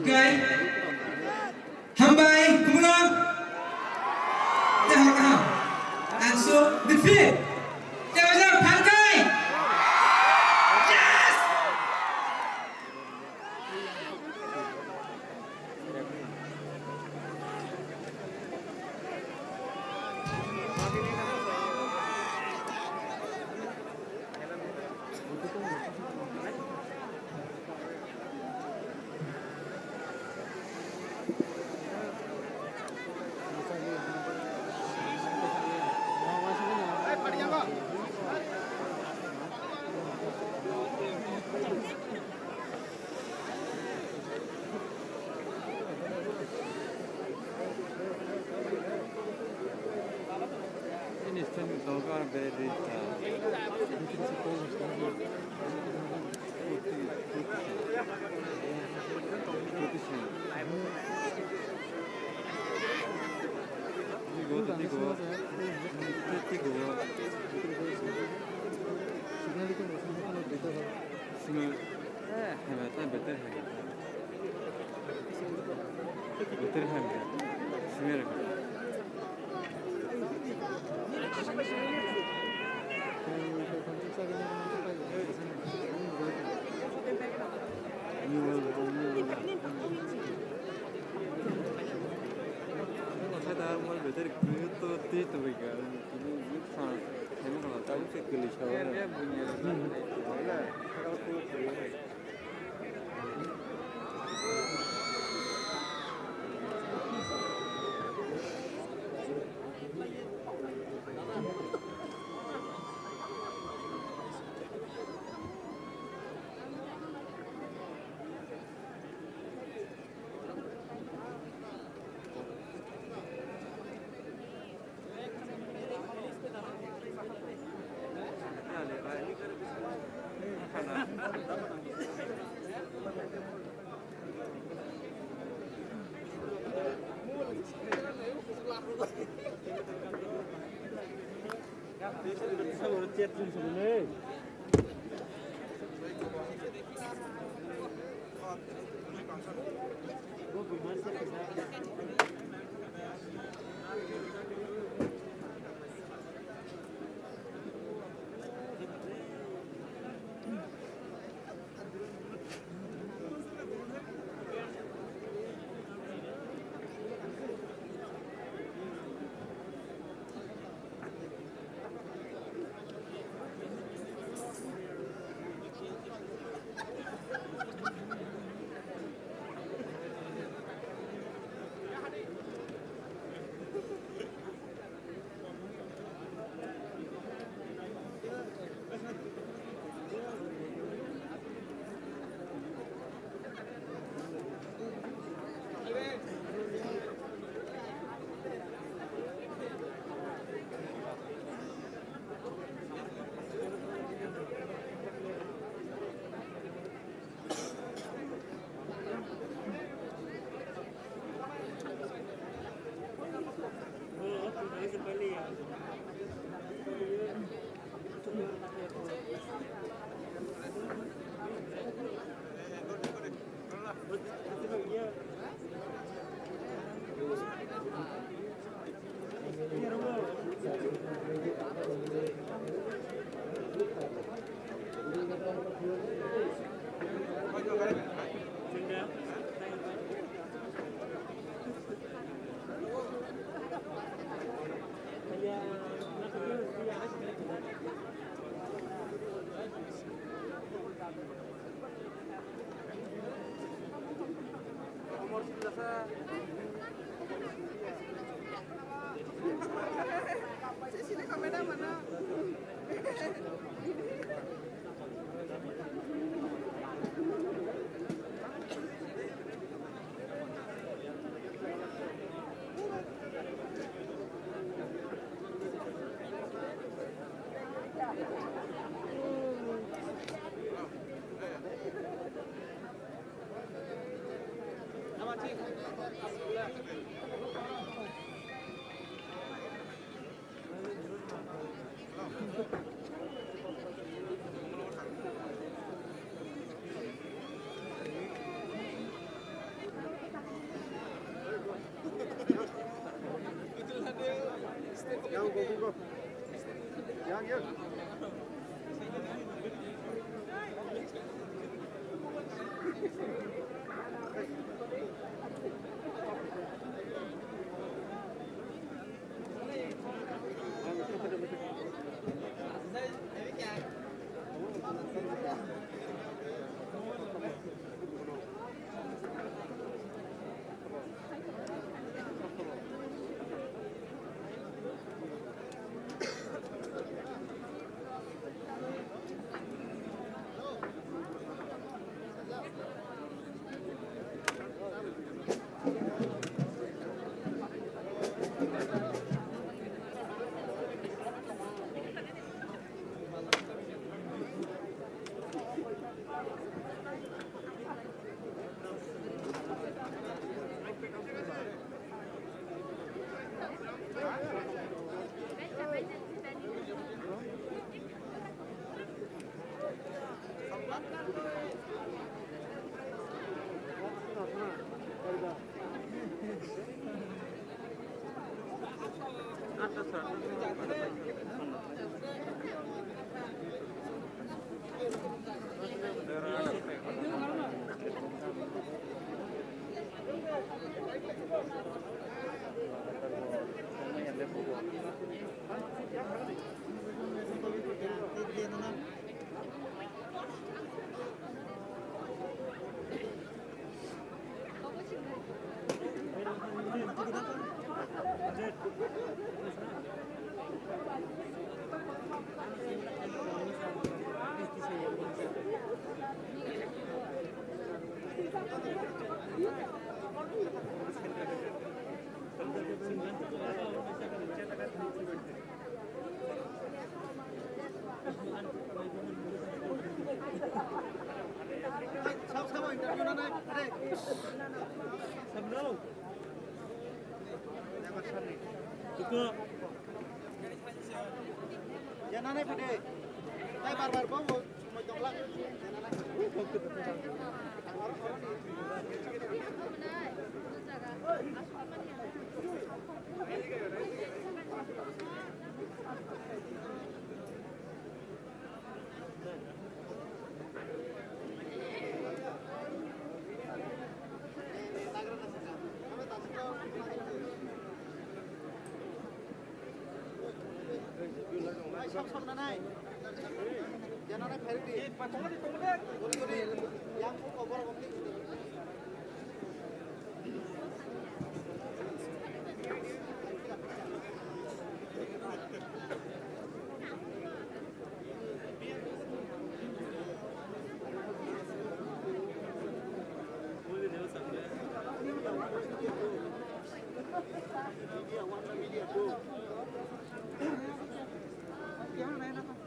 Okay. Hambai, kumulong. Tahan ka. And so, defeat. Jawa Pantai. Yes!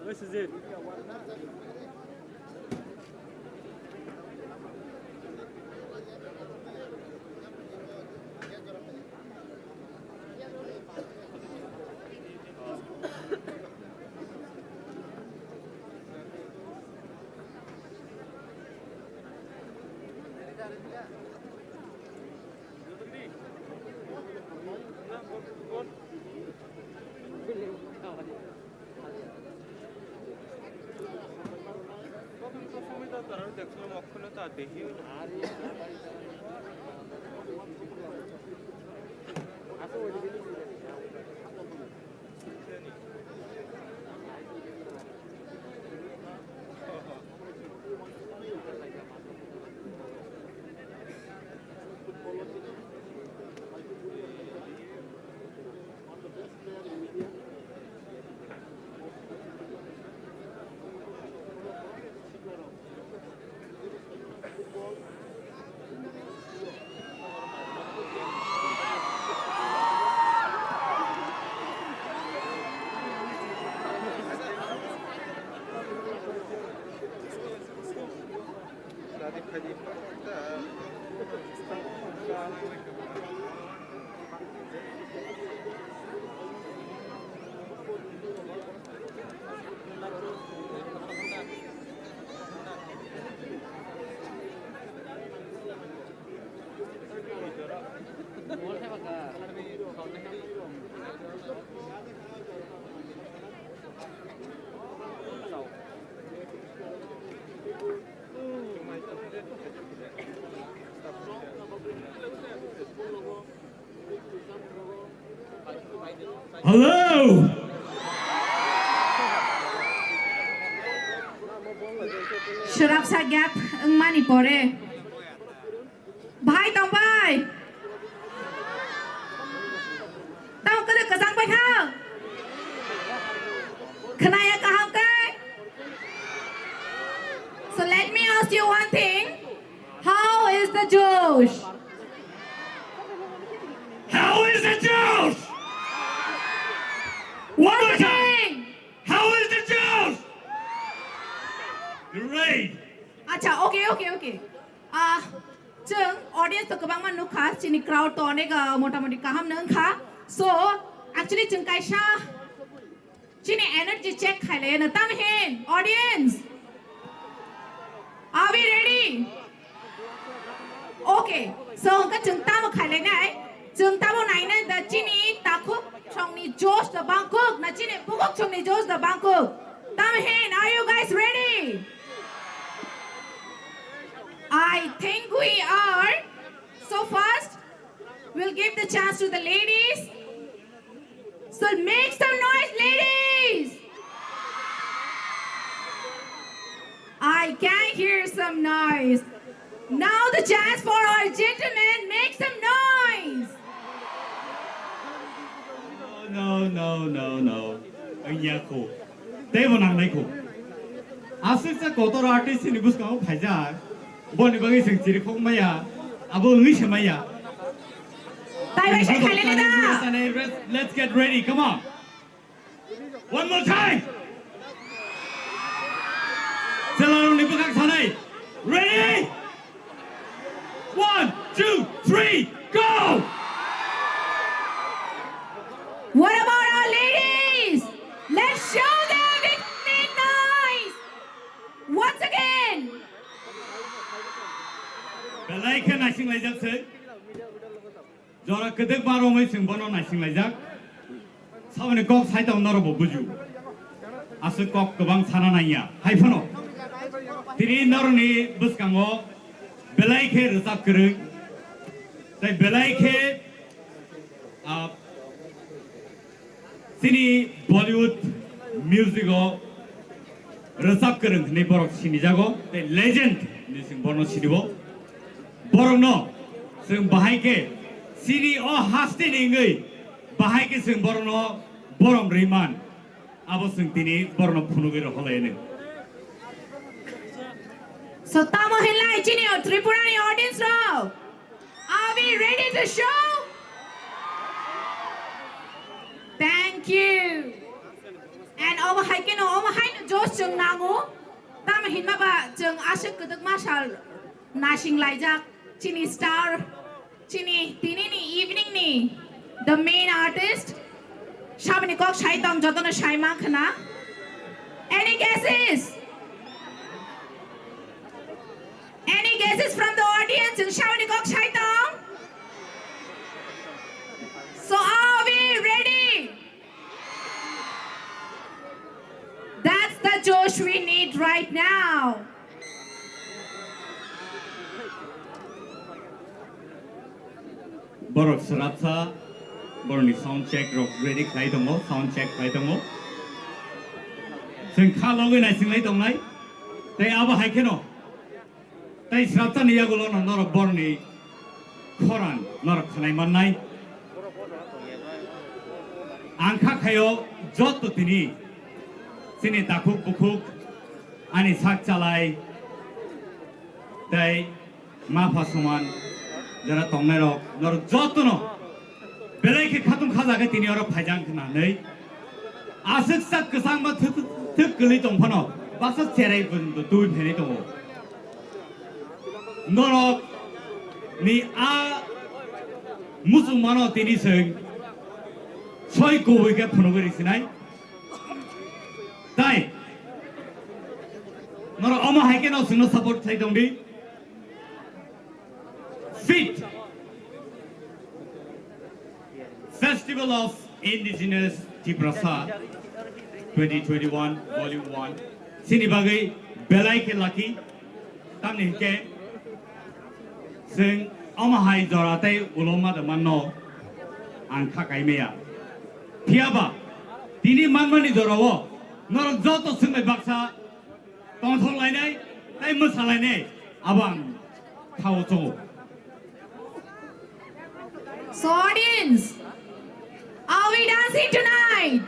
This is it. দেখছিলাম অক্ষণতা দেখি Hello. Sharap sa gap ang mani pore. Bhai tong bhai. Tao ka được kasang bhai không? Khanaya kaham kai? So let me ask you one thing. How is the Josh? How is the Josh? One more time. Thing. How is the Josh? Great. Acha, okay. Jeng audience to kabang man nukha chini crowd to onega mota-moti kaham nang kha. So actually jeng kaisa chini energy check khaile na tam hen audience. Are we ready? Okay. So ka jeng tam khaile nai. Jeng tam nai na da chini takuk chong ni Josh the Bangkok na chini pukok chong ni Josh the Bangkok. Tam hen, are you guys ready? I think we are. So first, we'll give the chance to the ladies. So make some noise, ladies. I can hear some noise. Now the chance for our gentlemen. Make some noise. No. Anh nhà cô. Thế mà nàng này cô. Asik sa kotor artist ni bus kau phaja. Bon bagi sing ciri khong maya. Abo ngi semaya. Tai bai sai khai le da. Let's get ready. Come on. One more time. Selarong ni bukak sanai. Ready? 1, 2, 3, go! What about our ladies? Let's show them with big noise. Once again. Belai ke nasing lajak se. Jora kedek baro mai sing bono nasing lajak. Sabane kok sai ta noro bo buju. Asu kok kebang sana naya. Hai phono. Tiri noro ni buskango belai ke resap kereng. Tai belai ke sini Bollywood music o resap kereng ni borok sini jago. Tai legend ni sing bono sini bo. Borok no sing bahai ke sini o haste ningai bahai ke sing borok no borom riman. Abo sing tini borok no phunugir holai ne. So tamo hilai chini o Tripurani audience ro. Are we ready to show? Thank you. And over hiking over hike Josh jeng nangu. Tam hinma ba jeng asik kedek masal nashing laijak chini star chini tini ni evening ni the main artist. Shabani kok shai tong jotona shai ma khana. Any guesses? Any guesses from the audience? Shabani kok shai tong. So are we ready? That's the Josh we need right now. Borok serapsa borok ni sound check rok ready khai tongo sound check khai tongo. Sing khaloge nai sing lai tong nai. Tai aba hai keno. Tai serapsa ni yagulo no noro borok ni khoran noro khanai man nai. Angka khayo jot to tini sini takuk bukuk ani sak chalai tai ma pasuman jara tongnai rok nor jotono belai ke khatum khaja ke tini oro phajang khna nei asik sak ksang ma thuk kli tong phano basa cherai bun dui pheni tong norok ni a musumano tini seng soi kowe ke phonogeri sinai tai nor oma haike no sino support thai dongdi Fit Festival of Indigenous Tiprasa 2021 Volume 1 Sini bagai belai ke laki tam ni ke sing oma hai jora tai uloma de manno angkha kai meya थियाबा दिनै मानमानि जराव नरक जत सोंनाय बाक्सा तंथलायनाय ताइ मोसालायनाय आबां थाव चौ So audience, are we dancing tonight?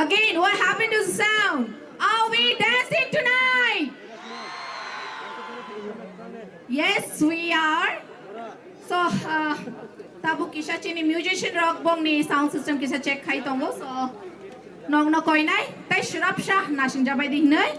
Again, what happened to the sound? Are we dancing tonight? Yes, we are. So, tabu kisah cini musician rock bong ni sound system kisah check khai tonggo. So, nong no koi nai, tai shrap shah nasin jabai ding nai.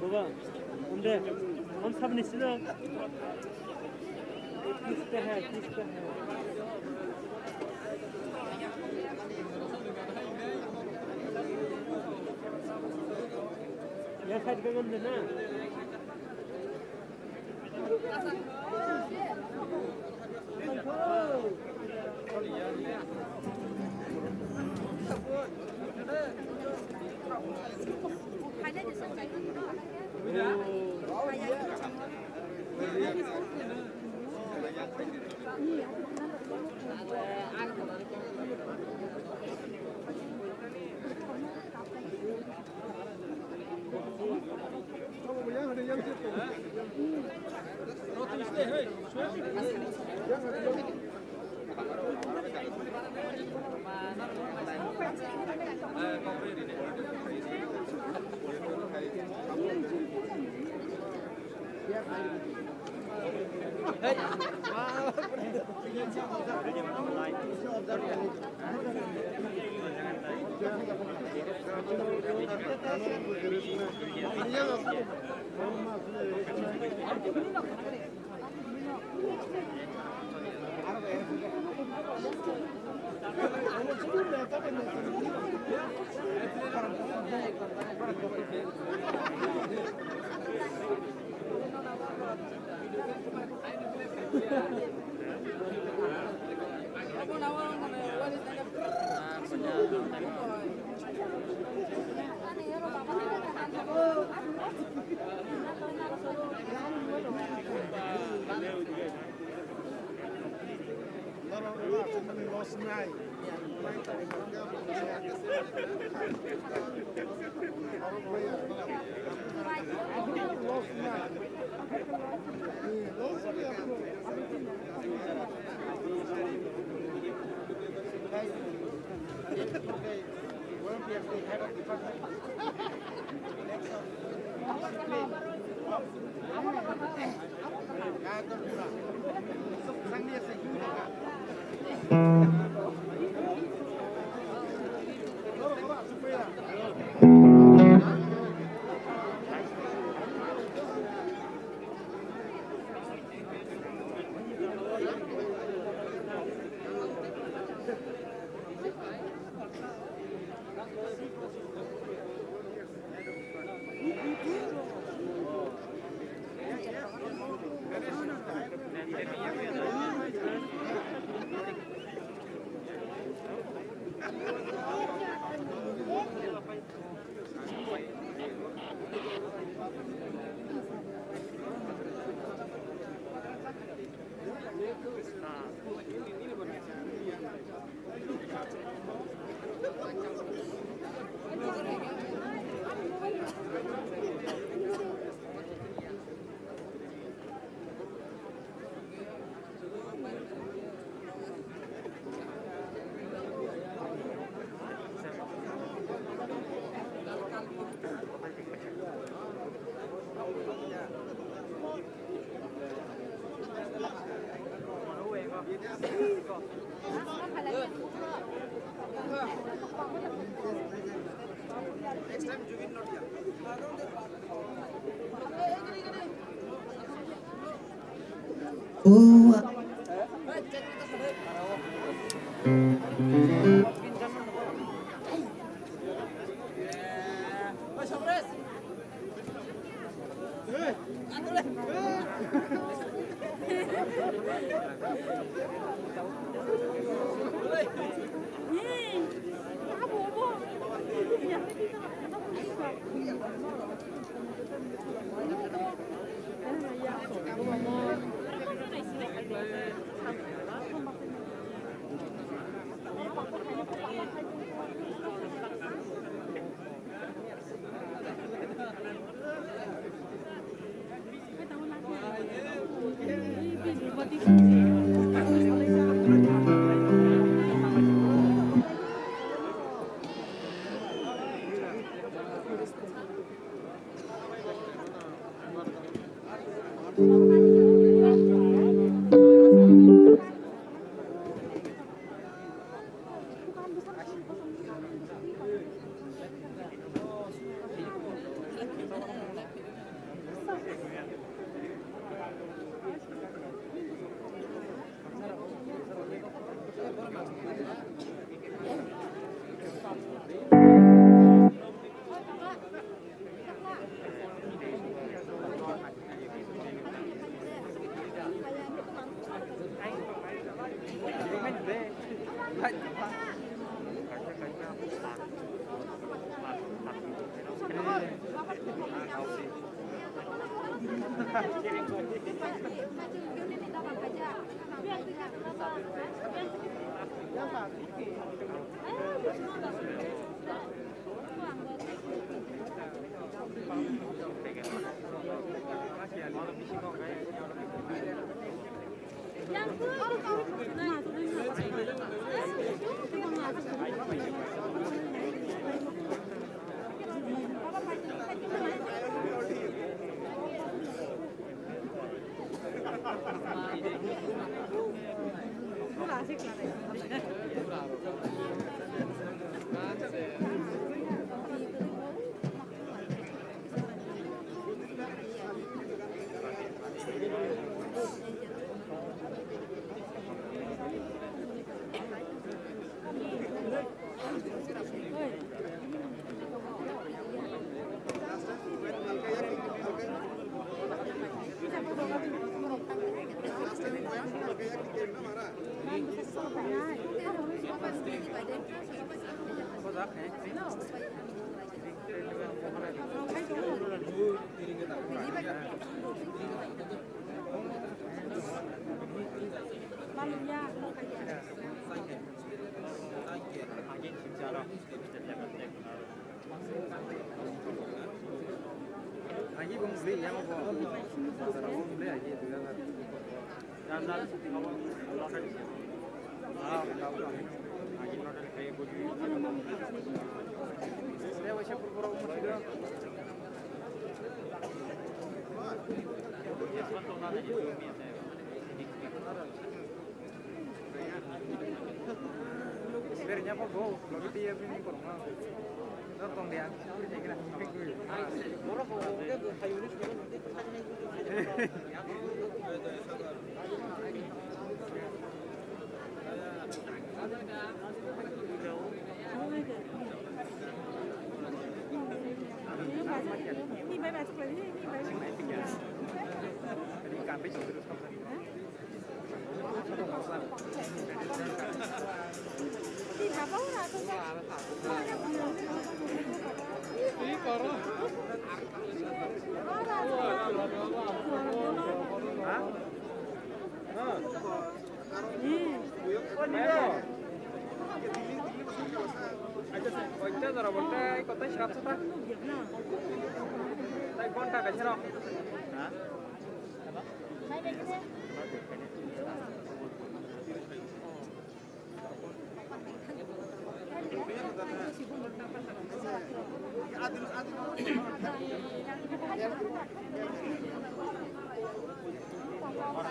बाबा हमदे हम सब निश्चित किसका है या side का गंदे ना Oh.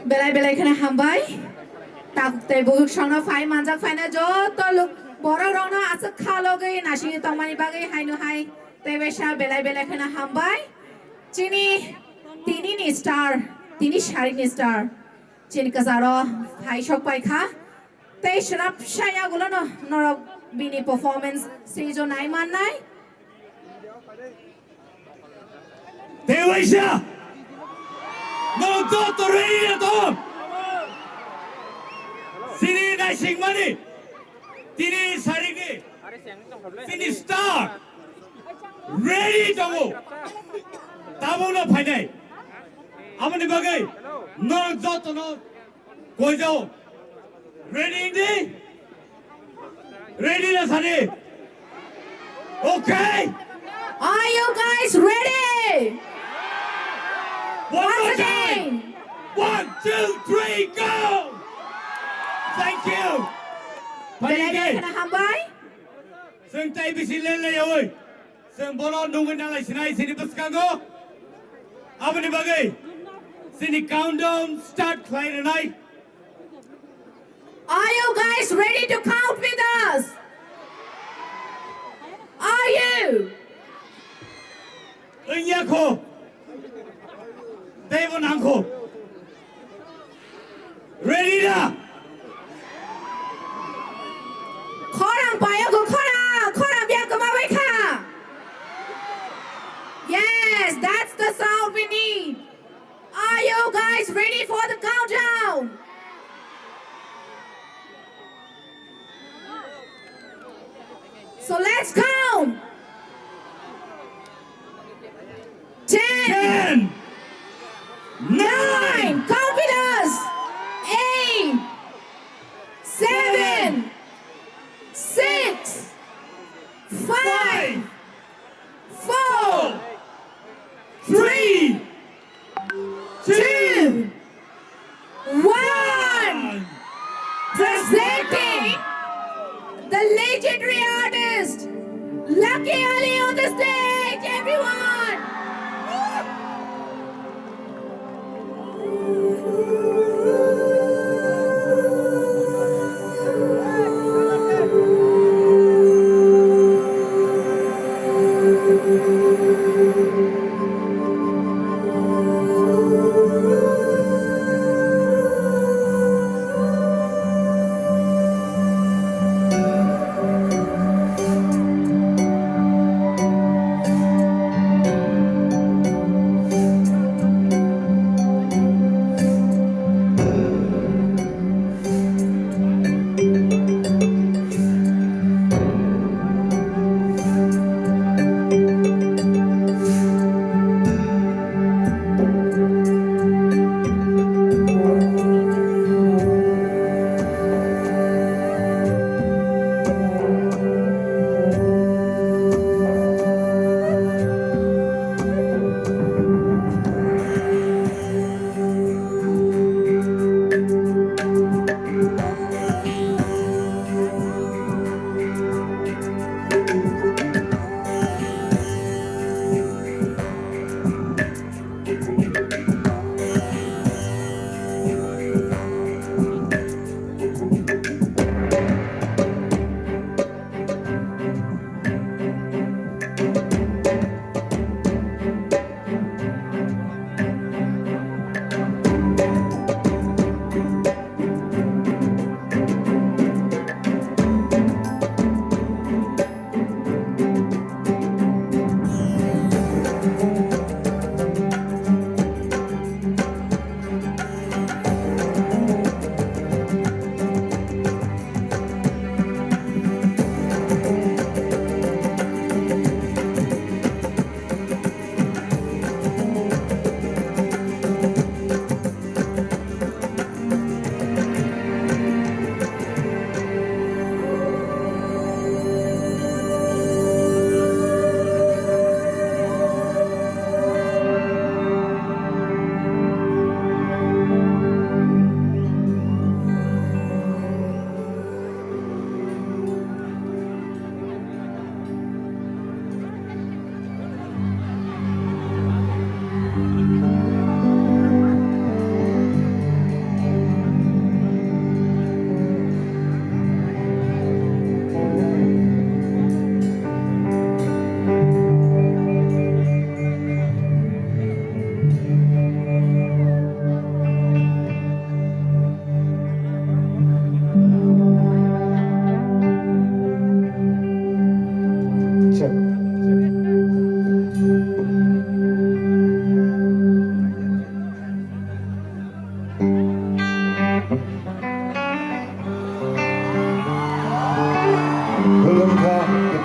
Belai-belai kena hambai, tak terbuk sana fai manjak fai na jo toluk borang rong na asal kalau gay nasi tomani bagai hai nu hai, Tebesha belai belai kena hambai. Cini tini ni star, tini shari ni star. Cini kasaro hai shok pai kha. Tei shrap shaya gulo no norok bini performance stage on nai man nai. Tebesha, no to ready na to. Sini nai sing mani. Tini shari ke. Sini star. Ready to go. Tabo na phai amani bagai no joto no koi jao. Ready di? Ready na sare? Okay. Are you guys ready? One more Once time. again. 1, 2, 3, go. Thank you. Belai belai Phai kena hambai. Sing tai bisi len le oi. Sing bono nungun nalai sinai sini paskango. Amani bagai. Sini countdown start klai tonight. Are you guys ready to count with us? Are you? Inyako. Devon Anko. Ready na? Korang payah go korang biar kemawai kah? Yes, that's the sound we need. Are you guys ready for the countdown? So let's count. 10, 10, 9, 9, count with us. 8, 7, 6, 5, 4, 3, 2, 1. Presenting the legendary artist, Lucky Ali on the stage, everyone.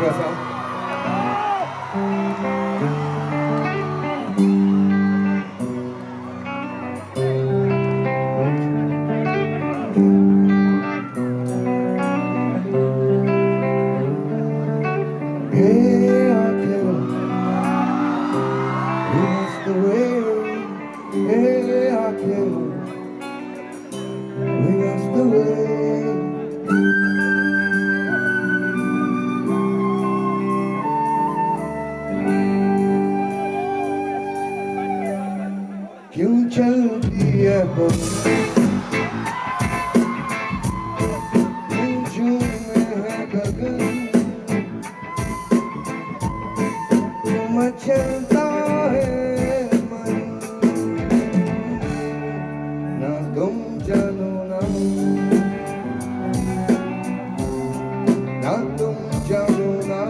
Grasa. Hey, I tell that's the way. Hey, I tell that's the way. क्यों चलती है बस ऊंचों में है गगन क्यों मचलता है मन ना तुम जानो ना तुम जानो ना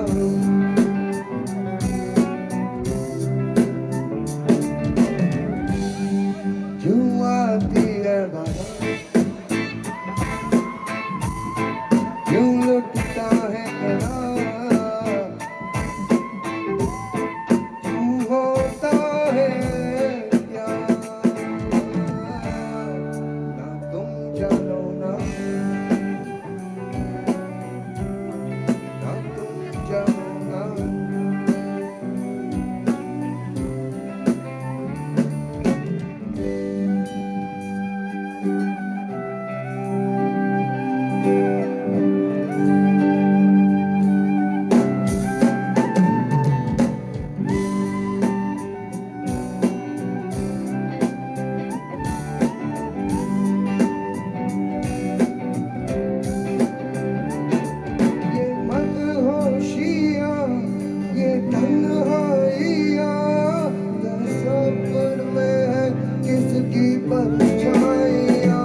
क्यों आती है बाधा क्यों लुटता है करार क्यों होता है प्यार ना तुम जानो ना तुम जानो ना ये मदहोशियाँ ये तन्हाइयाँ तसव्वुर में है किसकी परछाइयाँ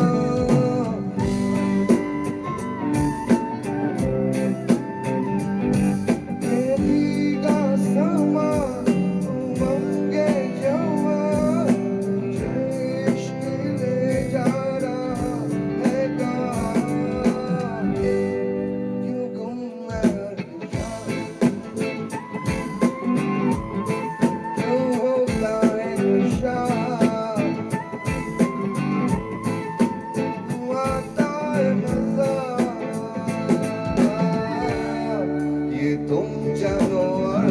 ये भीगा समा उमंगे जवां तुझे इश्क ले जा रहा है कहाँ क्यों गुम है हर दिशा क्यों होता है नशा क्यों आता है मजा ये तुम जानो और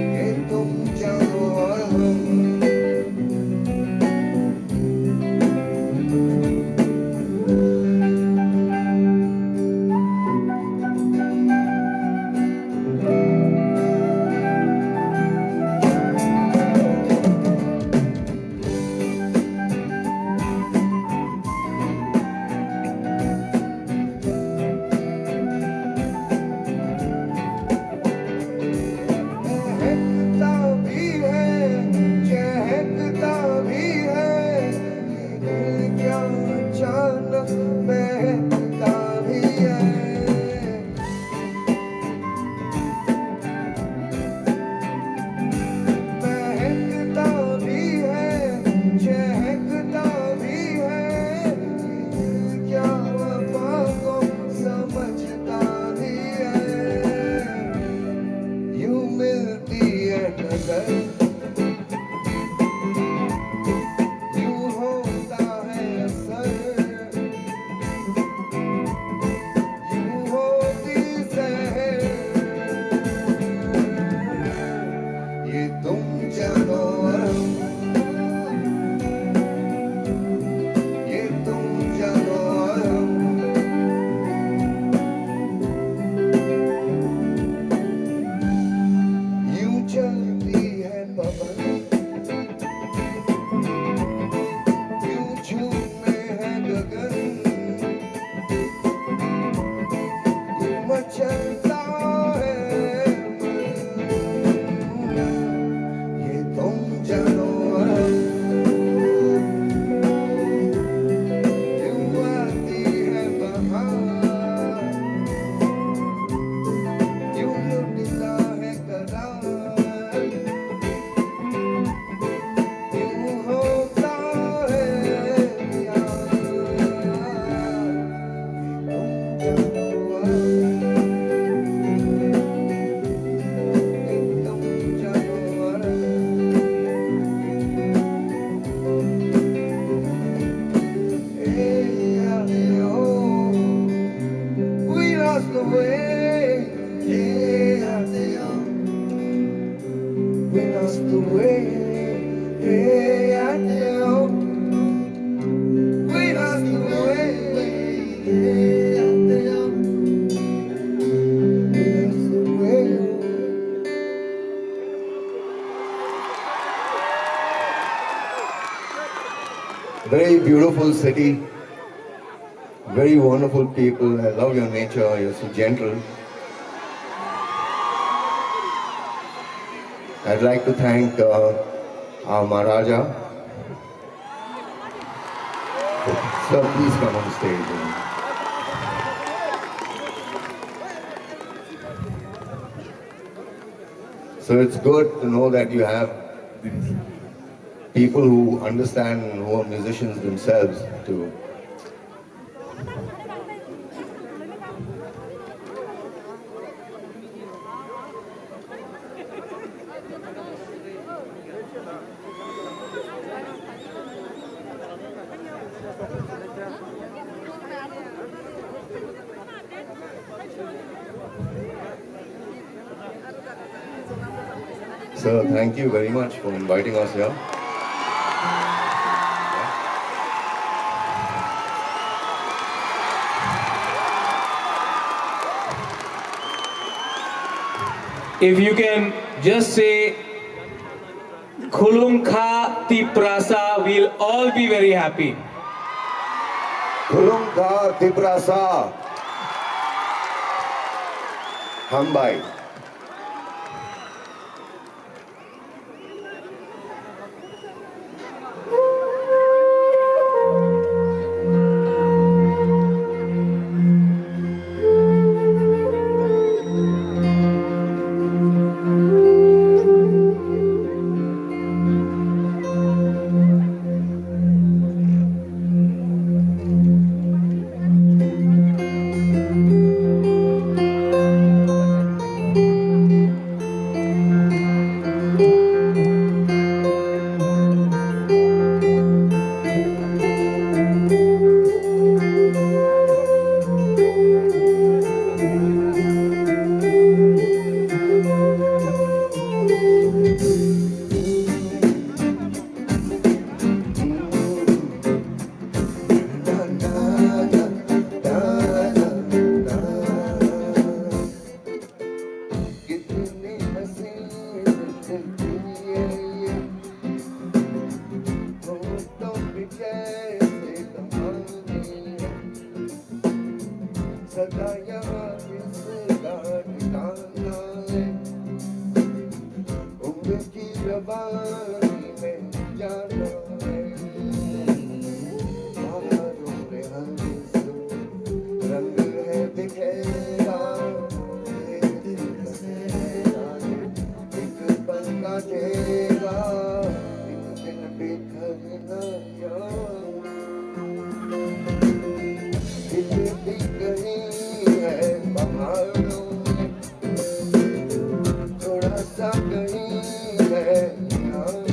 ये तुम जानो और महकता भी है चहकता भी है ये दिल क्या अचानक महकता भी है महकता भी है चहकता भी है ये दिल क्या वफा को समझता भी है यूं मिलती है नजर यूं होता है असर यूं होती सहर ये तुम जानो और ये तुम जानो और यूं चलती है पवन यूं झूमे है गगन यूं मचलता है मन ये तुम जानो और यूं आती है बहार यूं लुटता है करार यूं होता है प्यार ये तुम जानो way. Yeah, they are. We lost the way. Yeah, they are. We lost the way. Yeah, they are. We lost the way. Very beautiful city. Very wonderful people. I love your nature. You're so gentle. I'd like to thank our Maharaja. Sir, please come on stage. So it's good to know that you have people who understand and who are musicians themselves to So thank you very much for inviting us here. If you can just say Khulum Kha Tiprasa, we'll all be very happy. Khulum Kha Tiprasa Hambai. थोड़ा सा कहीं है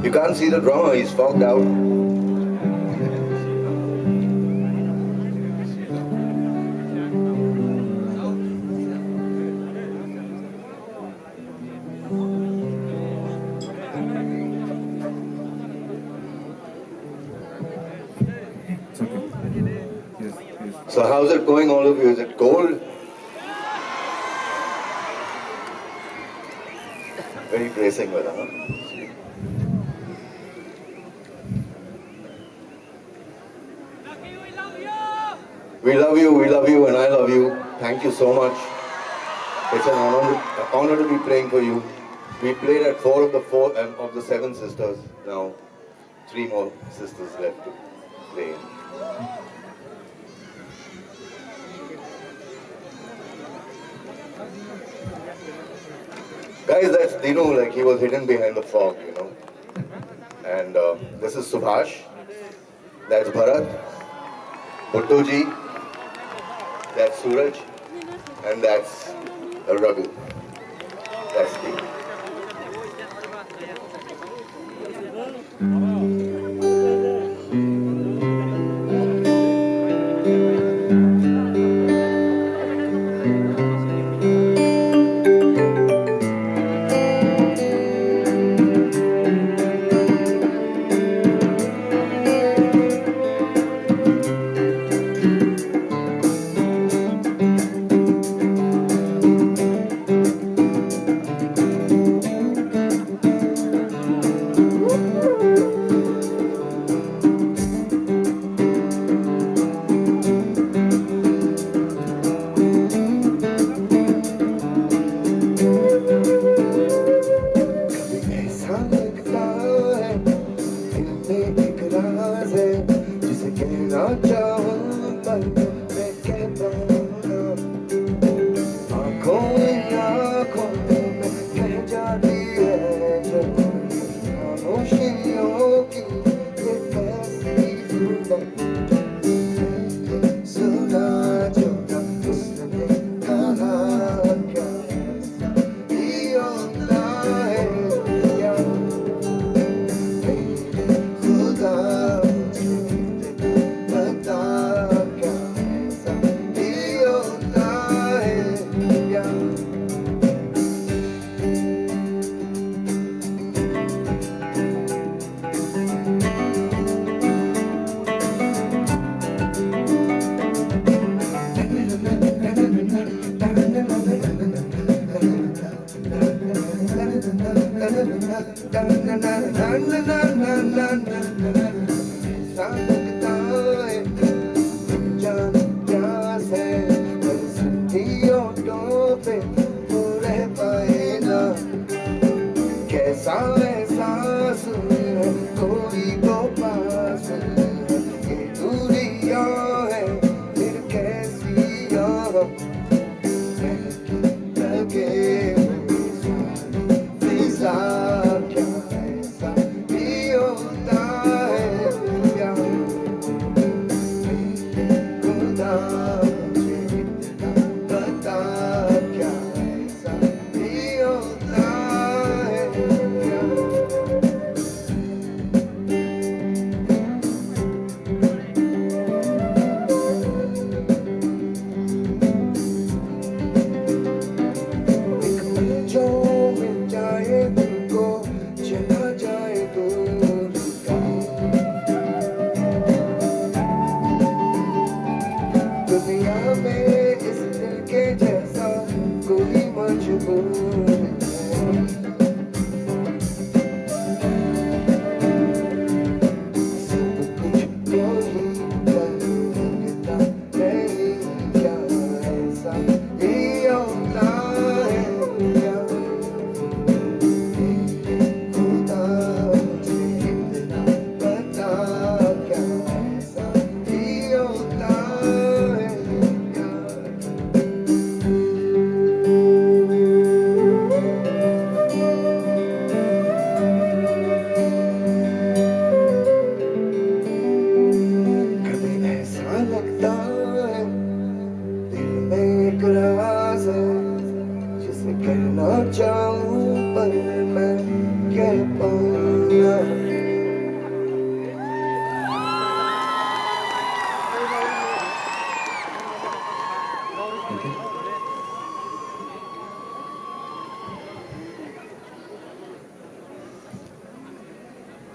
You can't see the drummer, he's fogged out. It's okay. Yes, yes. So how's it going, all of you? Is it cold? Very bracing weather, huh? We love you, and I love you. Thank you so much. It's an honor to be playing for you. We played at 4 of the 7 sisters. Now, 3 more sisters left to play. Guys, that's Dinu, like he was hidden behind the fog, you know. And this is Subhash. That's Bharat. Bhuttoji. That's Suraj. And that's Raghu. That's Steve.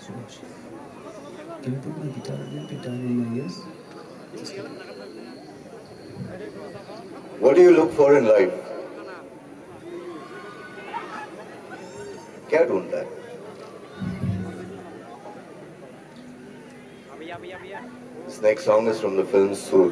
Subash, can you put my guitar again? Guitar in my ears. Just kidding. What do you look for in life? क्या ढूंढता है? This next song is from the film Sur.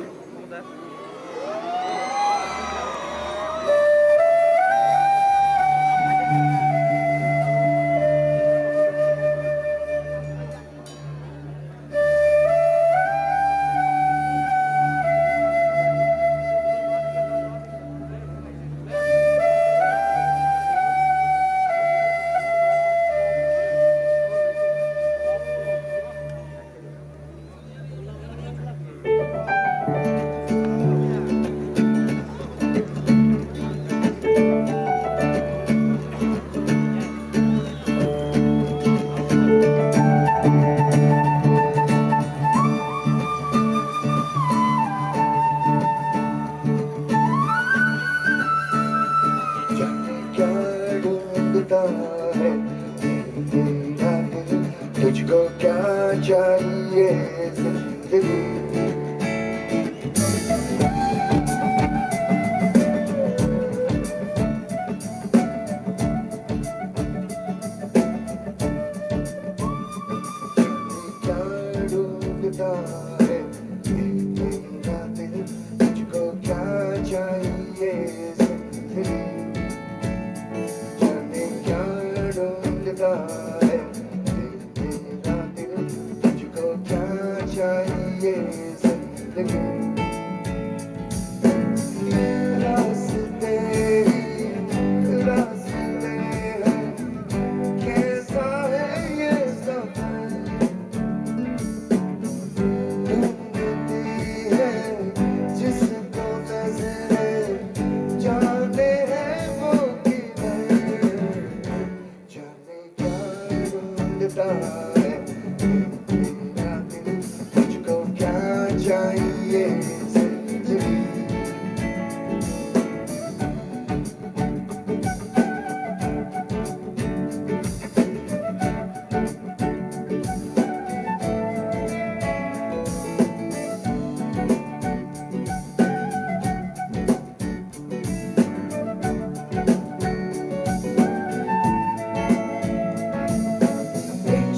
तुझको क्या चाहिए जिंदगी क्या ढूंढता है मेरा दिल तुझको क्या चाहिए जिंदगी जाने क्या ढूंढता है मेरा दिल तुझको क्या चाहिए जिंदगी रास्ते रास्ते हैं कैसा है ये सफर ढूंढती है जिसको नजरें जाने हैं वो किधर जाने क्या ढूंढता है मेरा दिल तुझको क्या चाहिए जिंदगी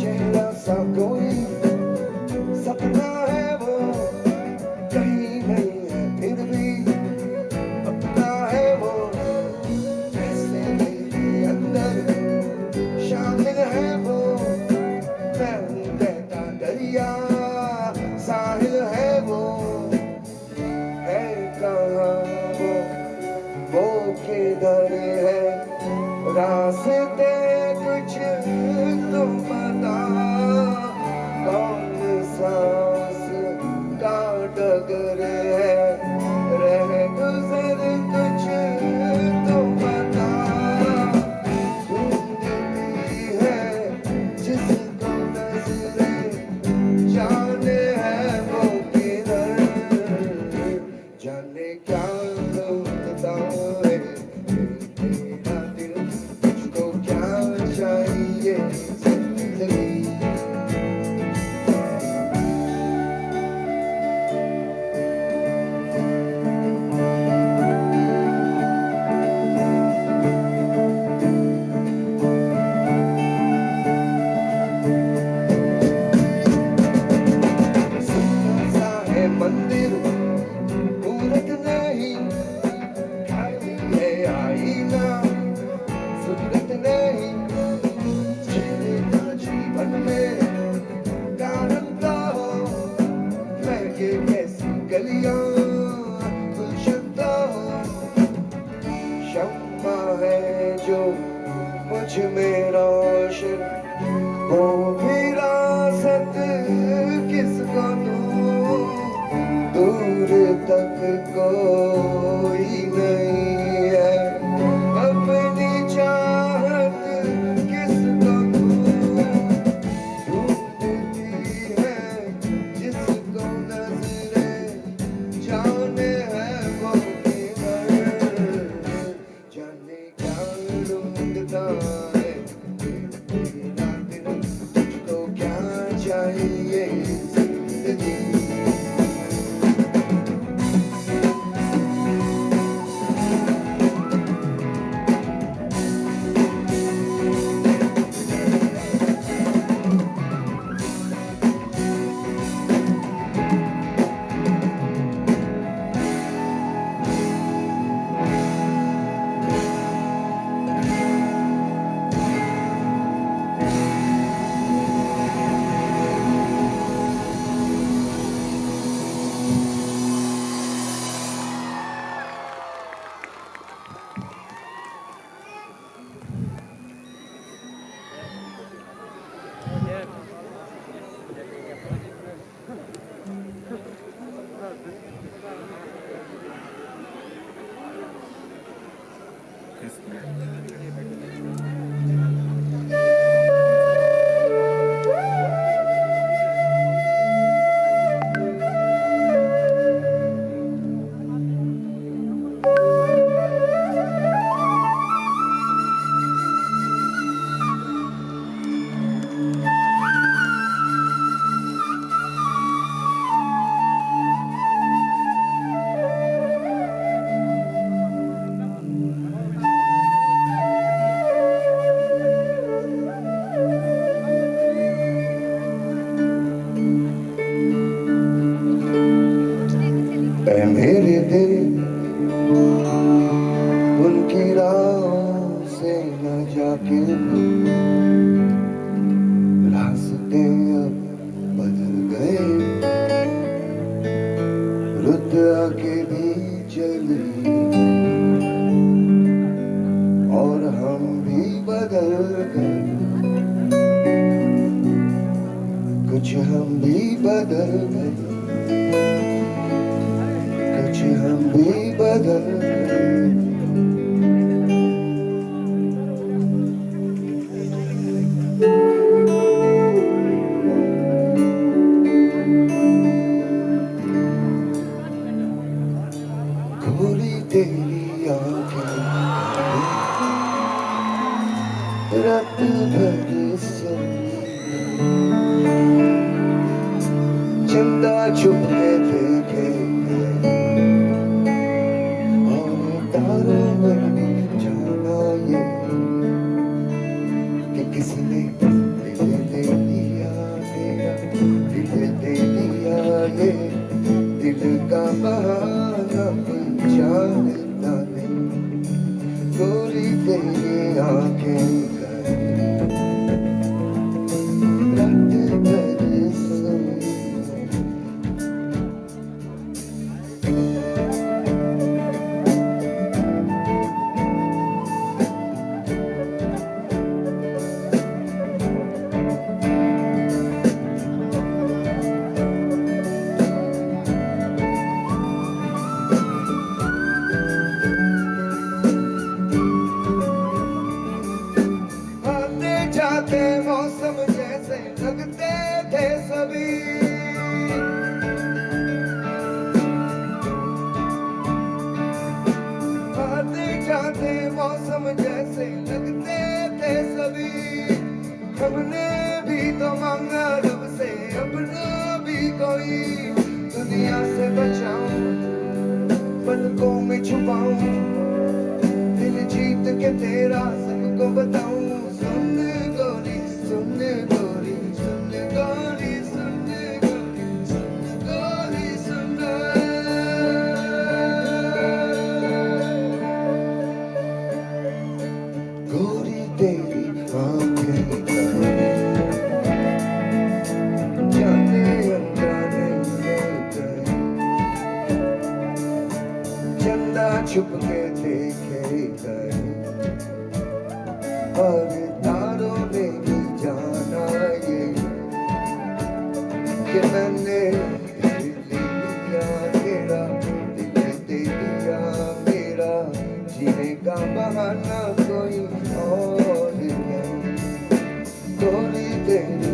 चेहरा सा कोई सपना है वो कहीं नहीं है फिर भी अपना है वो ऐसे मेरे अंदर शामिल है वो मैं हूँ बहता दरिया साहिल है वो है कहाँ वो किधर है रास्ते कुछ तो बता कौन सांस का डगर है रह गुजर कुछ तो बता ढूंढती है जिसको नजरें जाने है वो किधर जाने क्या ढूंढता है मेरा दिल तुझको क्या चाहिए जिंदगी सा है मंदिर मूरत नहीं खाली है आईना सूरत नहीं चेहरे का जीवन में कारण का हो मैं ये कैसी गलियां गुलशन का हो शम्मा है जो मुझ में रोशन वो भी रासत किसको दूं दूर तक कोई नहीं है अपनी चाहत किसको दूं ढूंढती है जिसको नजरें जाने है वो किधर जाने क्या ढूंढता है मेरा दिल तुझको क्या के रास्ते अब बदल गए रुत आके भी चली और हम भी बदल गए कुछ हम भी बदल गए कुछ हम भी बदल गए खोली तेरी आंखें रात भर चंदा छुप के देखे और तारों में भी जाना ये कि किसने दिल दे दिया तेरा दिल दे दिया ये दिल का बहाना पहचानता नहीं गोरी तेरी आंखें रात भर सोई आते जाते मौसम जैसे लगते थे सभी आते जाते मौसम जैसे लगते थे सभी हमने भी तो मांगा रब से अपना भी कोई दुनिया से बचाऊं पलकों में छुपाऊं दिल जीत के तेरा सबको बताऊं सुन गोरी सुन गोरी सुन गोरी सुन गोरी सुन गोरी सुन गोरी तेरी आंखें जाने अनजाने में गए चंदा छुप के देखे गए और तारों ने भी जाना ये कि मैंने दिल दे दिया तेरा दिल दे दिया मेरा जीने का बहाना कोई और नहीं गोरी तेरी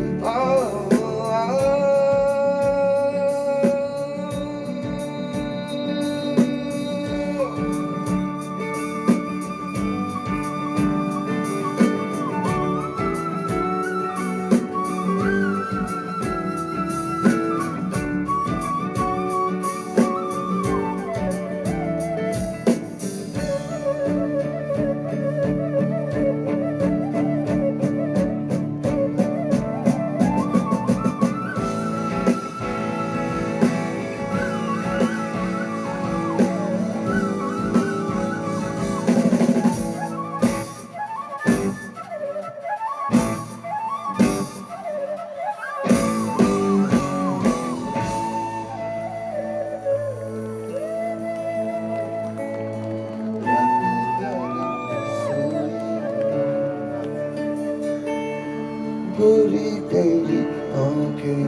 गोरी तेरी आंखें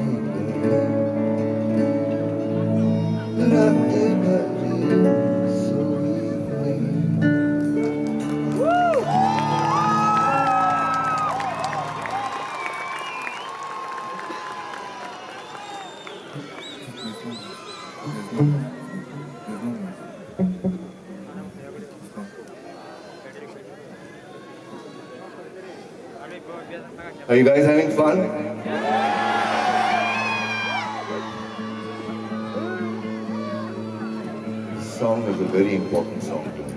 रात भर सोई Are you guys having fun? This song is a very important song to me.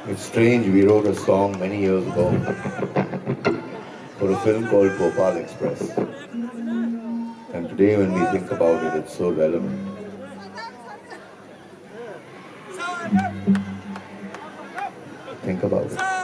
It's strange, we wrote a song many years ago for a film called Bhopal Express. And today when we think about it, it's so relevant. Think about it.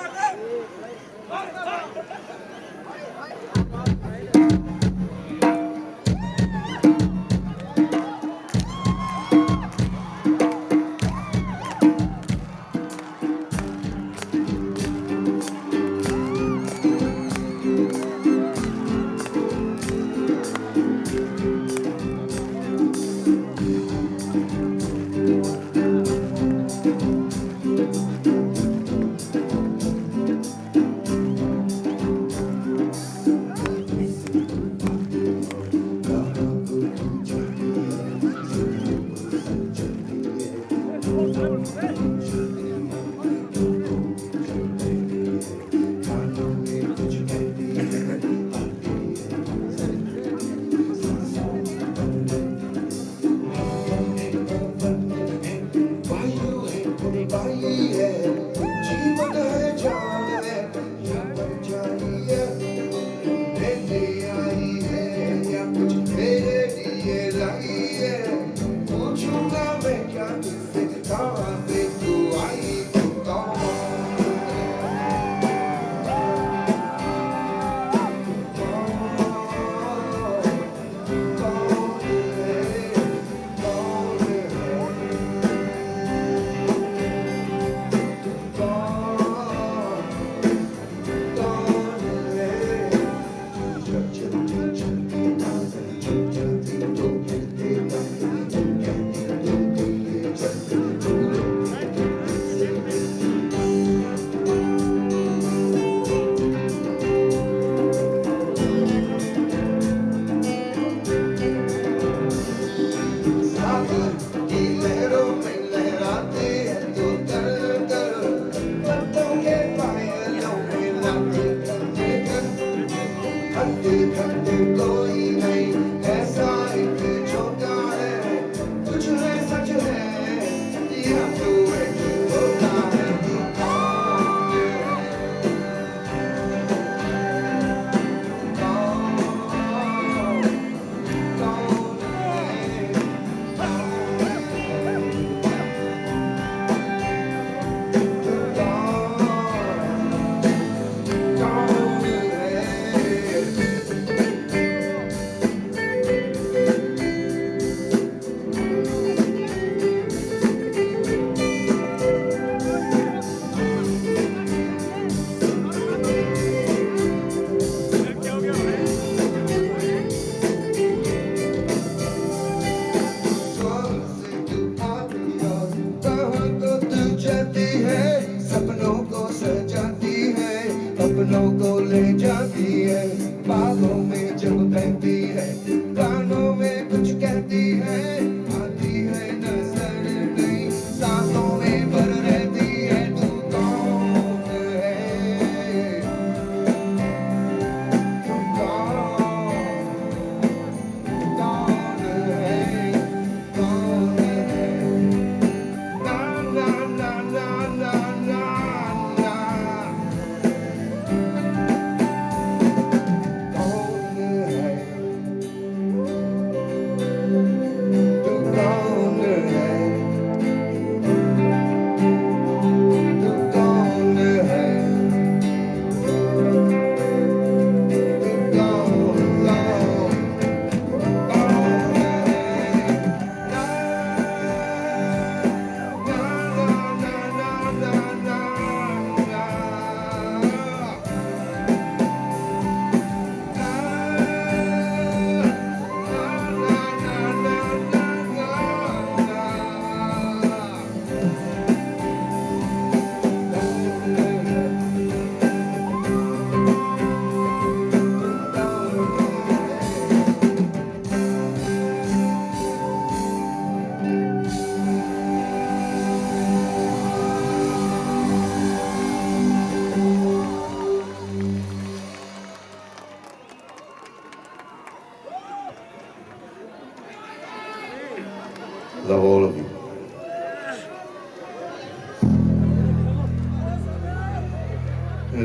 Love all of you.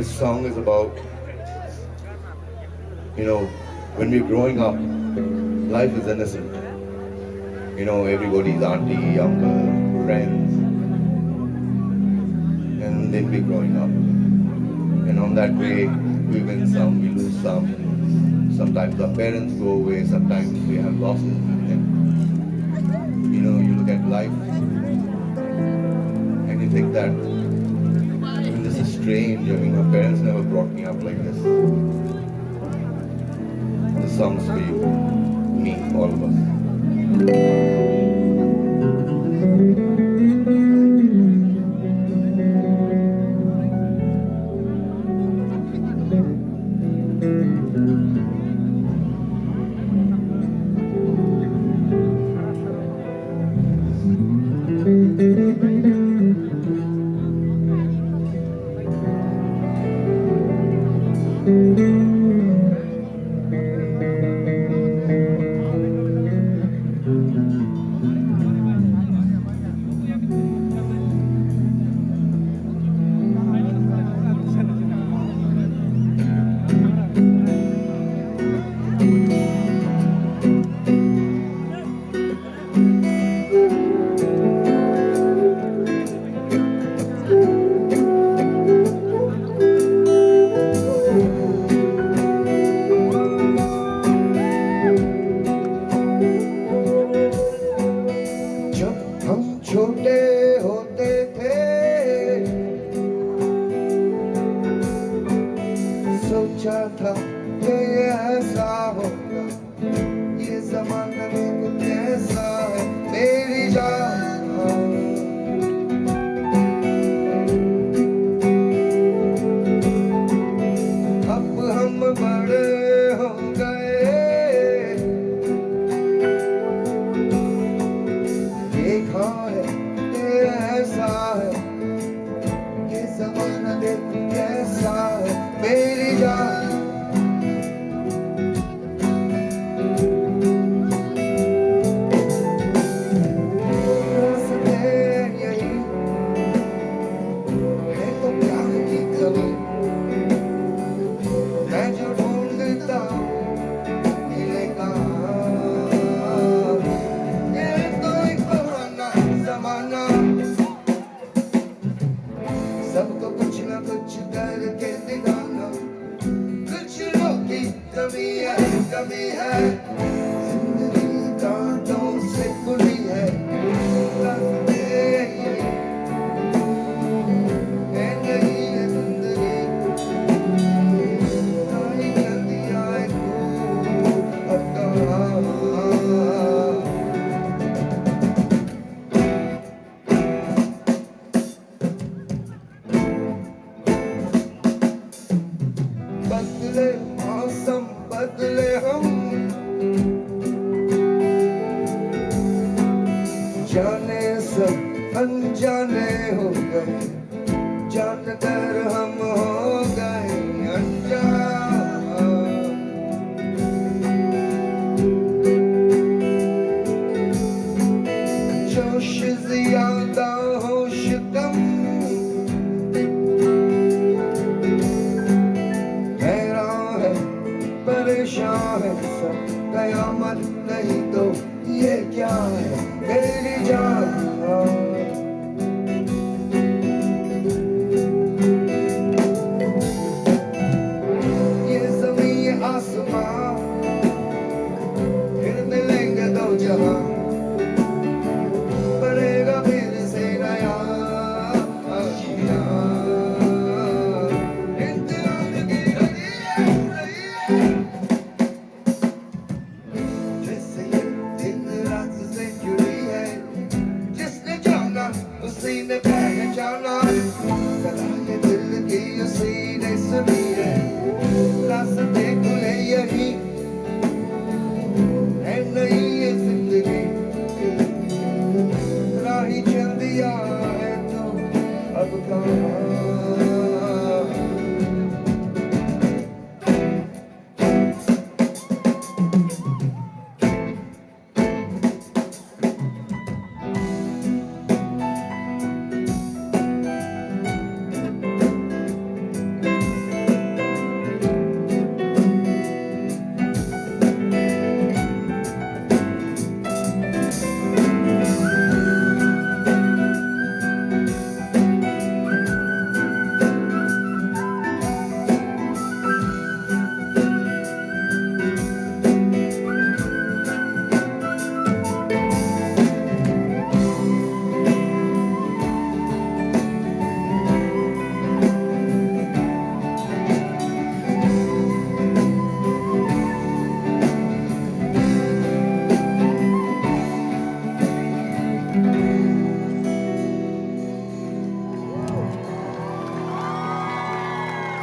this song is about, when we're growing up, life is innocent. Everybody's auntie, uncle, friends, and then we're growing up. And on that way, we win some, we lose some. Sometimes our parents go away, sometimes we have losses. And you look at life and you think that, this is strange. My parents never brought me up like this. This song's for you, me, all of us. छोटे होते थे सोचा था कि ये ऐसा होगा ये ज़माना देखो कैसा है मेरी जान अब हम बड़े हो गए देखा है ऐसा है ये ज़माना देखो कैसा है मेरी जान रास्ते यही है तो क्या की कमी मैं जो ढूंढता हूँ मिलेगा ये तो एक पुराना ज़माना सबको कुछ ना कुछ करके दिखाना कुछ लोग की कमी है जिंदगी कांटों से खुली है रास्ते यही है नहीं है जिंदगी आई जल्दी आए बदले मौसम बदले हम जाने सब अनजाने हो गए जानकर हम हो गए अनजान जोश ज़्यादा होश कम परेशान है सब कयामत नहीं तो ये क्या है मेरी जान ये ज़मीन ये आसमां फिर मिलेंगे दो जहां बनेगा फिर से नया आशिया इंतजार की रही है जैसे ये दिन रात से जुड़ी है जिसने जाना उसी ने पहचाना सदा ये दिल की उसी ने सुनी है रास्ते खुले यही है नहीं ये जिंदगी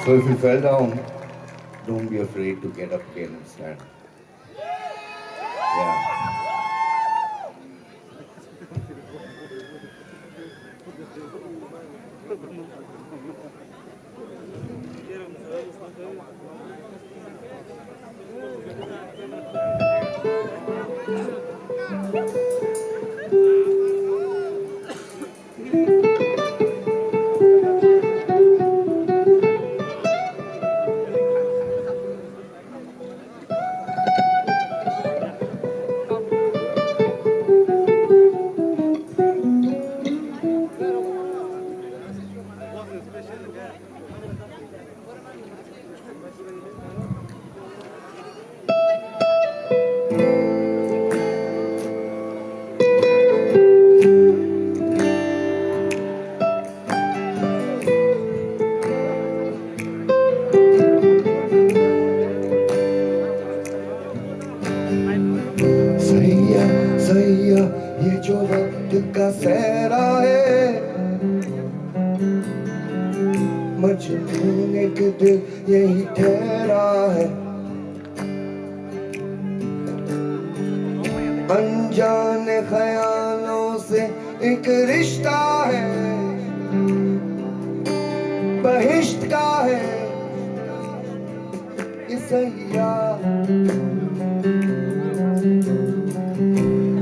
So if you fell down, don't be afraid to get up again and stand. Yeah. सैया ये जो वक्त का सहरा है मजनून एक दिल यही ठहरा है अनजाने ख्यालों से एक रिश्ता है बहिश्त का है ये सैया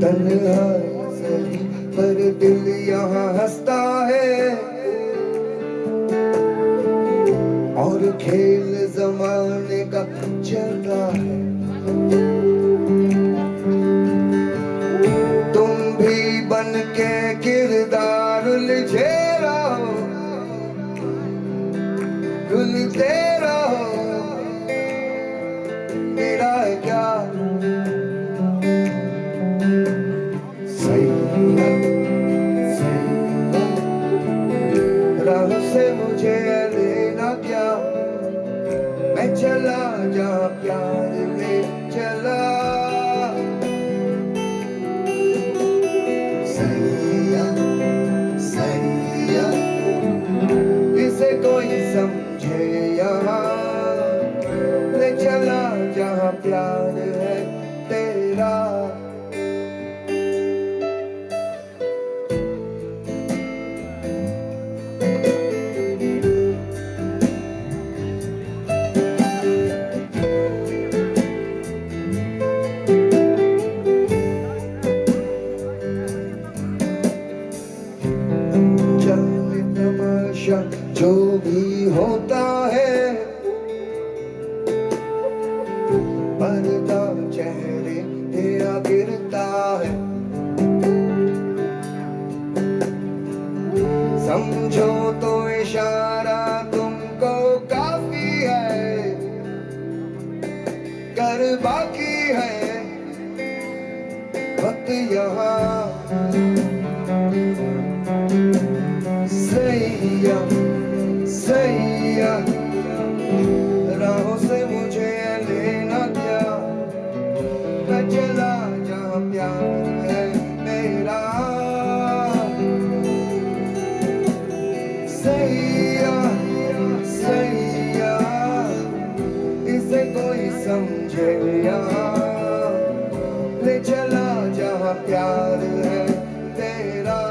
तन्हाई सही पर दिल यहाँ हंसता है और खेल जमाने का चलता है तुम भी बन के किरदार उलझे रहो डुलते रहो मेरा है क्या राह से मुझे लेना क्या मैं चला जहाँ प्यार ले चला सैया सैया इसे कोई समझे यहाँ ले चला जहाँ प्यार है तेरा जो भी होता है पर्दा चेहरे तेरा गिरता है समझो तो इशारा तुमको काफी है कर बाकी है वक्त यहाँ सैया सैया राहों से मुझे लेना क्या मैं चला जहाँ प्यार है मेरा सैया सैया इसे कोई समझे यहाँ ले चला जहाँ प्यार है तेरा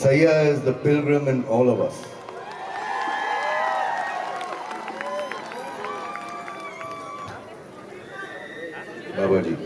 Saya is the pilgrim in all of us. Babaji.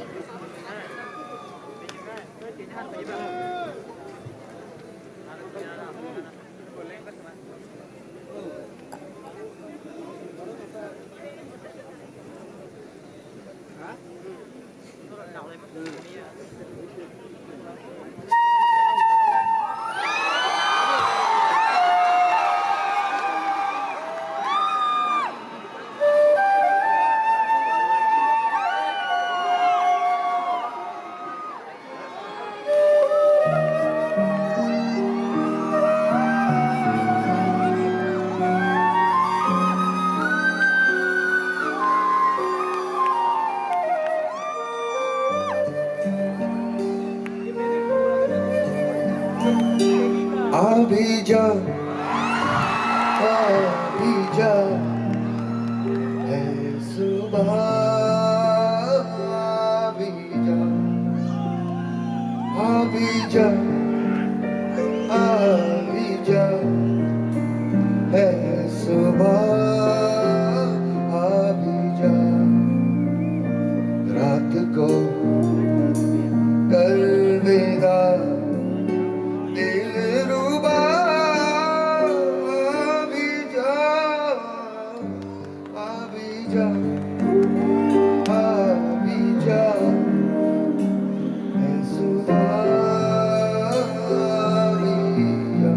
है सुबह अभी जा रात को कर विदा दिलरुबा अभी जा अभी जा अभी जा है सुबह अभी जा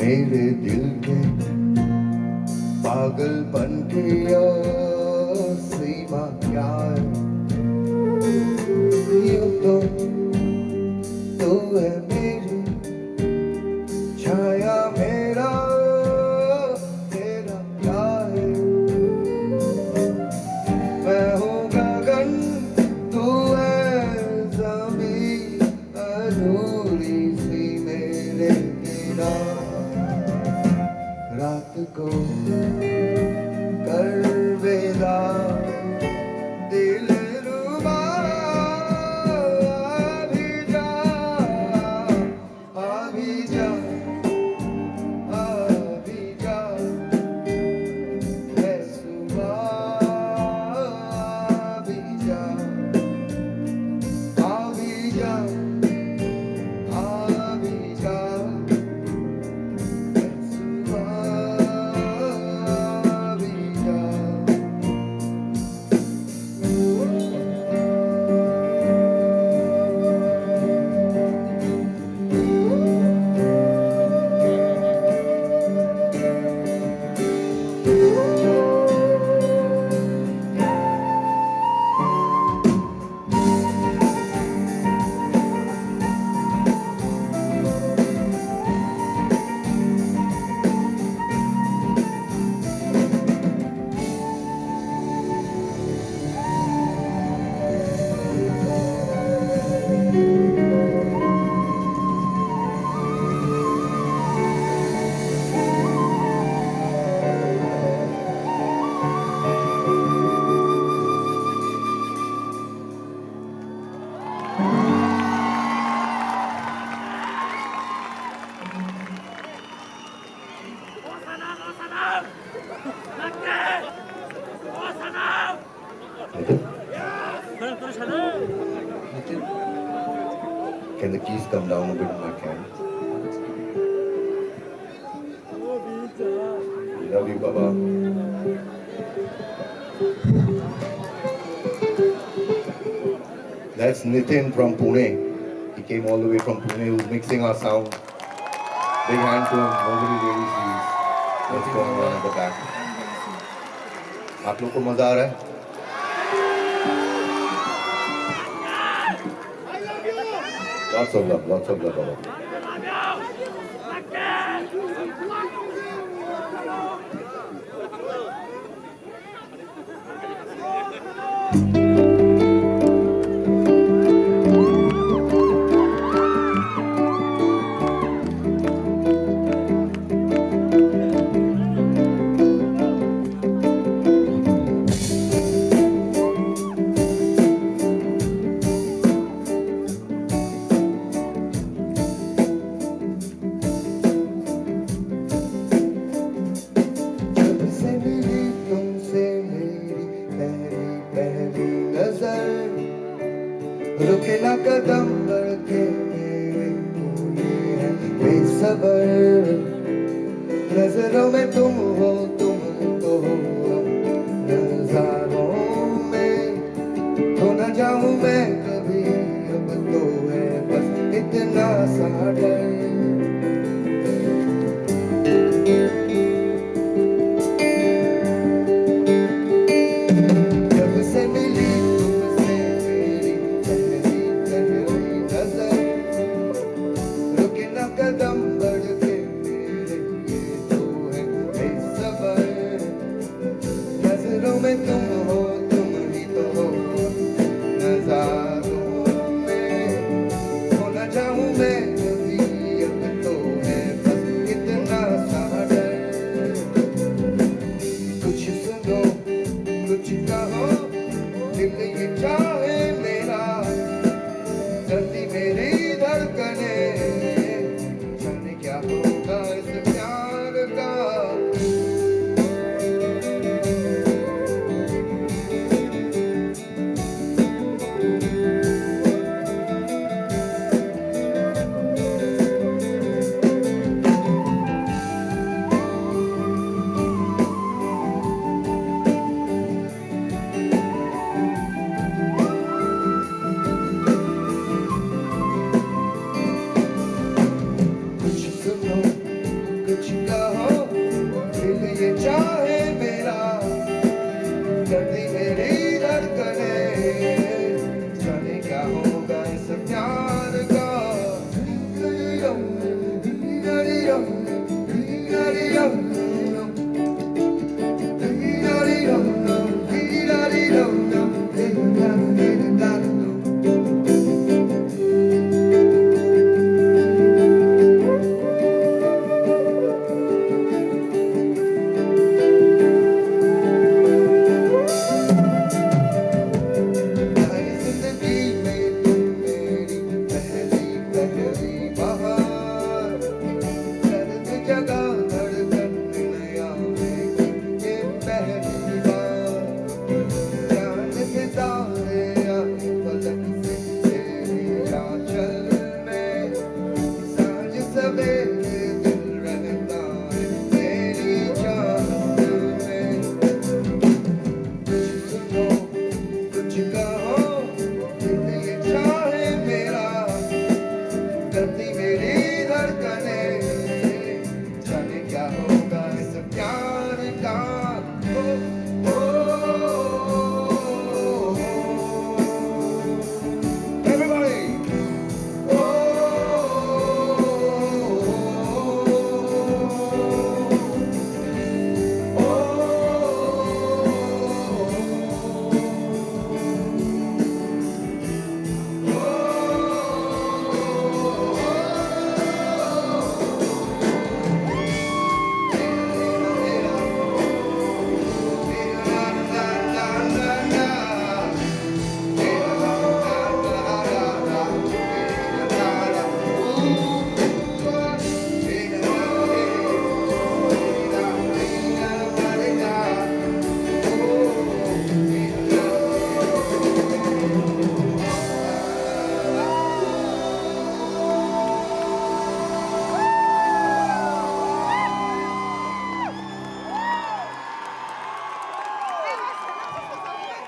मेरे दिल के पागलपन की सीमा क्या है यूं तो तू है मेरी छाया मेरा तेरा क्या है मैं हूँ गगन तू है ज़मीं अधूरी सी मेरे बिना रात को कर विदा दिलरुबा अभी जा अभी जा अभी जा है सुबह अभी जा अभी जा अभी जा Can the keys come down a bit in my can? Love you, Baba. That's Nitin from Pune. He came all the way from Pune. Who's mixing our sound. Big hand to him. Nobody really sees what's going on at the back. आप लोग को मजा आ रहा है? Lots of love, Baba. रुके ना कदम बढ़के मेरे तू ये है बेसबर नजरों में तुम हो तुम तो हो नजारों में तो न जाऊं मैं कभी अब तो है बस इतना सा डर जब से मिली तुमसे मेरी पहली नजर रुके ना कदम बढ़ के मेरे ये तो है बेसबर नजरों में तुम हो तुम ही तो हो नजारों में हो न जाऊं मैं कभी अब तो है बस इतना सा डर कुछ सुनो कुछ कहो दिल ये चाहे मेरा जल्दी मेरी धड़कने जाने क्या होगा इस प्यार का कुछ सुनो कुछ कहो दिल ये चाहे मेरा जल्दी मेरी धड़कने जाने क्या होगा इस प्यार का जिंदगी में तुम मेरी पहली बहार दर्द जगा धड़कन नया है ये पहली बार जान सितारे आए पलक से तेरी आंचल में सांझ सवेरे दिल रहता है तेरी चाहत में कुछ सुनो कुछ कहो दिल ये चाहे मेरा करती मेरी धड़कने जाने क्या होगा इस प्यार का ओ, Everybody!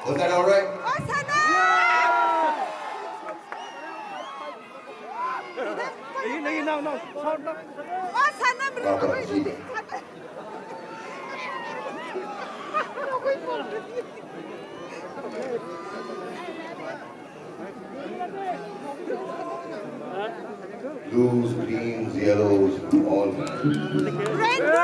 Was that all right? Papa, Gigi. Blues, greens, yellows, all man.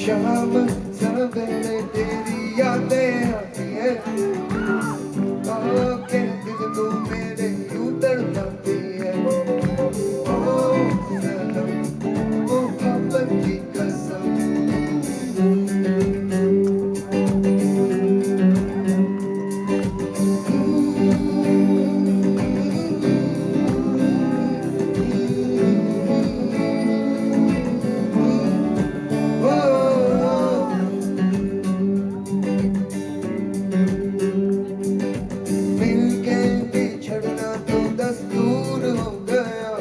शाम सवेरे तेरी यादें आती है के दिल को मेरे यूं तड़पाती है ओ सनम मोहब्बत की कसम मिलके बिछड़ना तो दस्तूर हो गया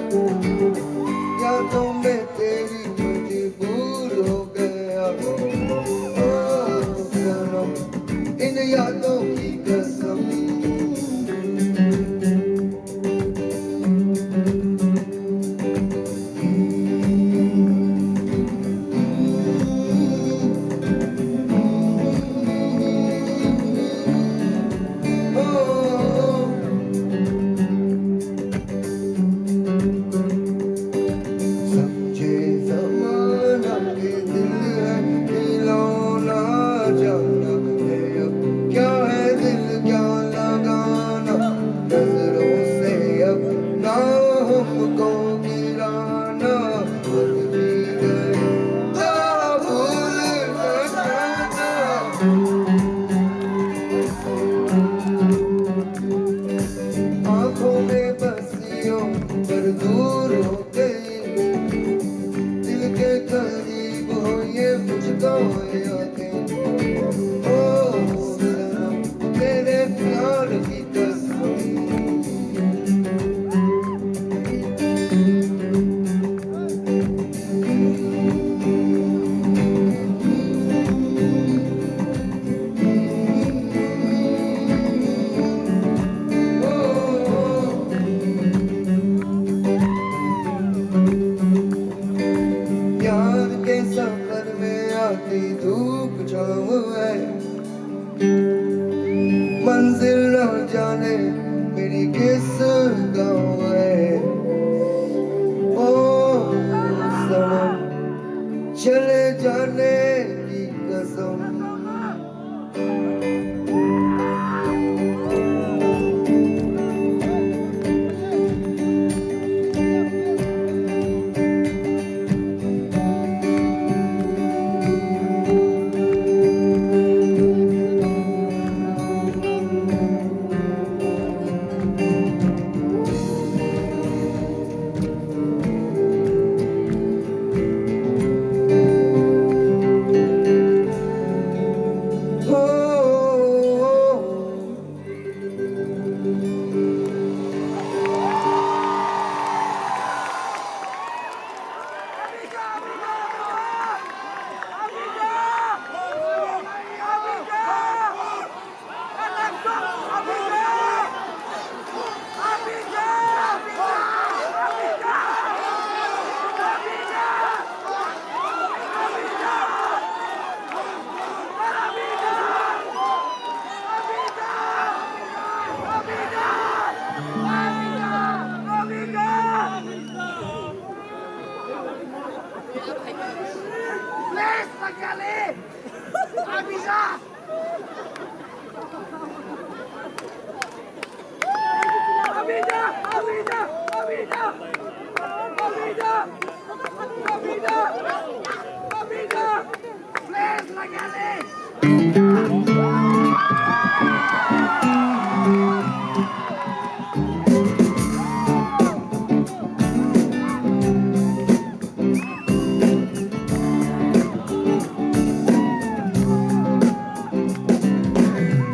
यादों में तेरी मजबूर हो गया ओ सनम इन यादों की कसम समझे ज़माना के दिल है खिलौना जाना है अब क्या है दिल क्या लगाना नजरों से अब ना हमको गिराना भूल भी गए तो भूल न जाना आँखों में बसियों पर दूर हो गई दिल के करीब हो ये मुझको यादें ओ सनम तेरे प्यार की कसम प्यार के सफर में आती धूप छाँव है मंजिल न जाने मेरी किस गाँव है ओ सनम चले जाने की कसम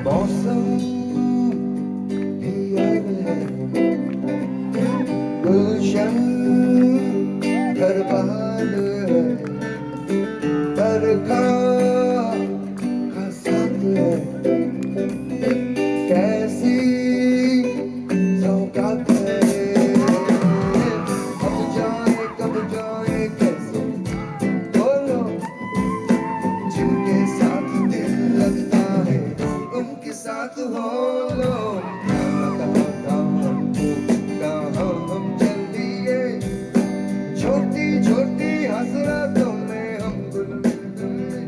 मौसम भी याद है गुलशन घर बहार है बरखा का साथ है कैसी सौगात है कब जाए कैसे बोलो जिनके साथ दिल लगता है उनके साथ हो लो कहाँ हम चल दिए छोटी छोटी हसरतों में हम गुल मिल गए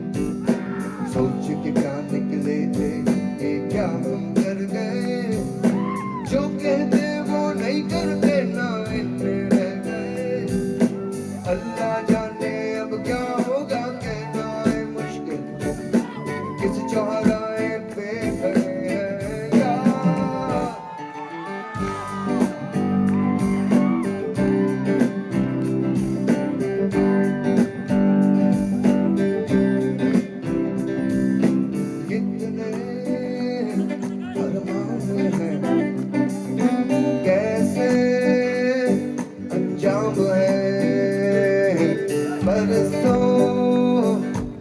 बरसों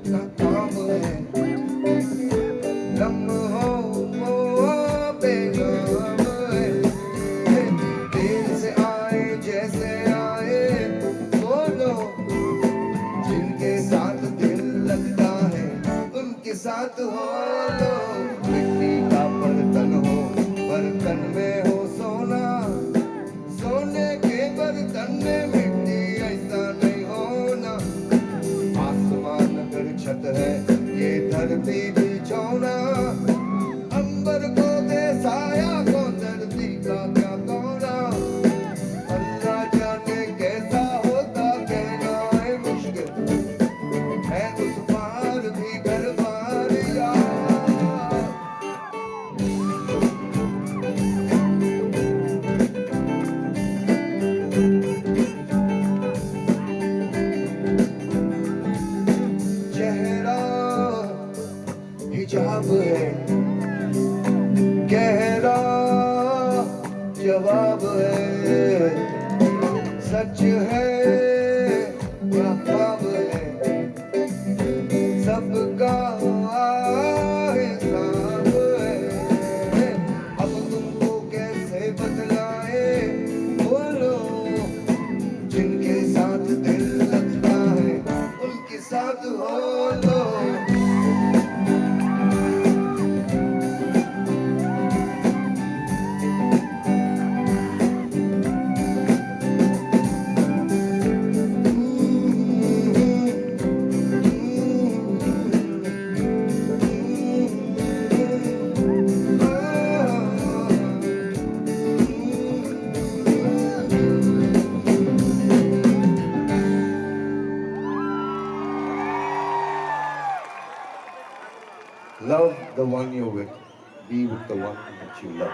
का काम है लम्हों पे नाम है देर से आए जैसे आए वो लोग जिनके साथ दिल लगता है उनके साथ हो लो मिट्टी का बर्तन हो बर्तन में हो सोना सोने के बर्तन में मिट्टी ऐसा नहीं होना आसमान अगर छत है ये धरती बिछौना अंबर को दे साया को धरती का क्या कोना अल्लाह जाने कैसा होता कहना है मुश्किल है उस पार भी घर पार यार चेहरा हिजाब है गहरा जवाब है सच है या ख्वाब है सबका हिसाब है अब तुमको कैसे बतलाए बोलो जिनके साथ दिल लगता है उनके साथ हो लो Love the one you're with. Be with the one that you love.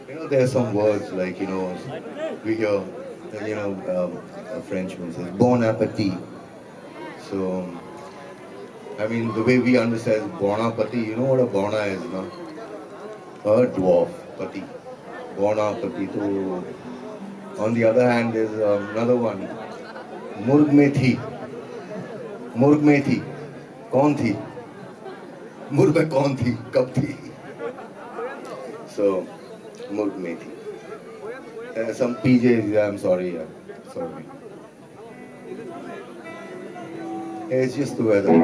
You know, there are some words like, we hear, a Frenchman says, bon appetit. So, I mean, the way we understand bon appetit, you know what a bona is, no? A dwarf, pati. Bon appetit. So, on the other hand, there's another one. Murg mein thi. Murg mein thi. Kaun thi? Murg mein kaun thi? Kab thi? So, Murg mein thi. Some PJs, I'm sorry, sorry. It's just the weather.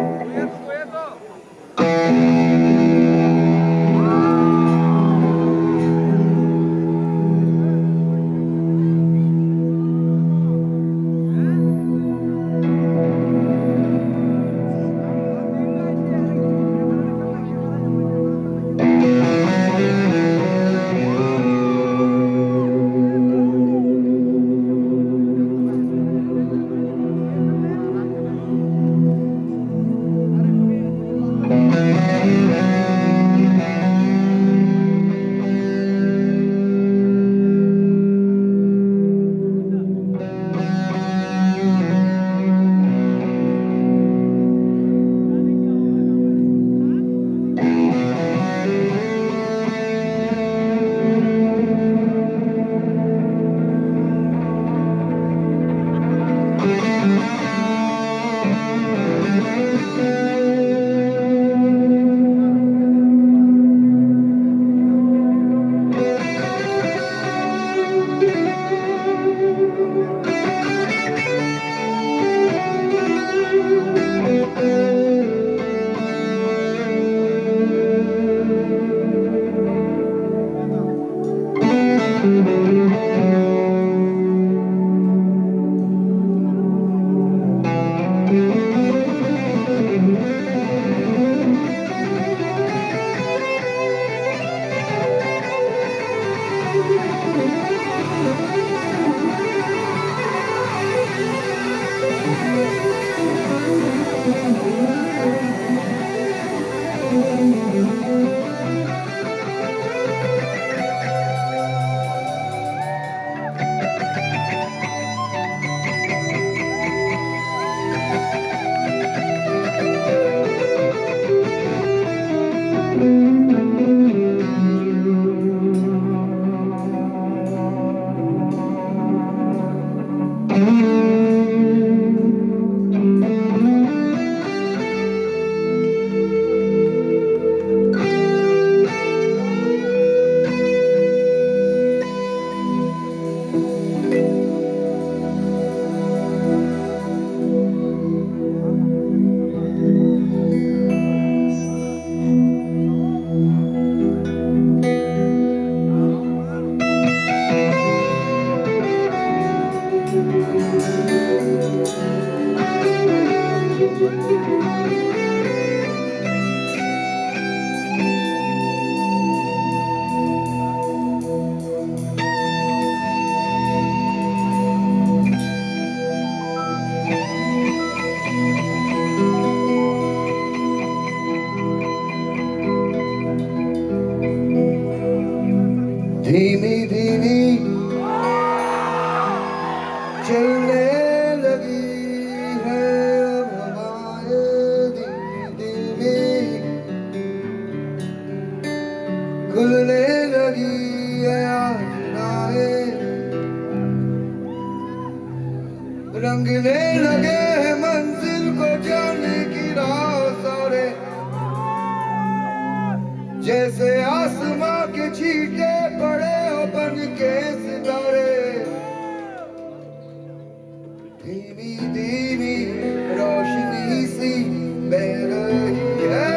लगने लगे हैं मंजिल को जाने की राह सारे, जैसे आसमां के छींटे पड़े हो बन के सितारे। धीमी धीमी रोशनी सी बह रही है,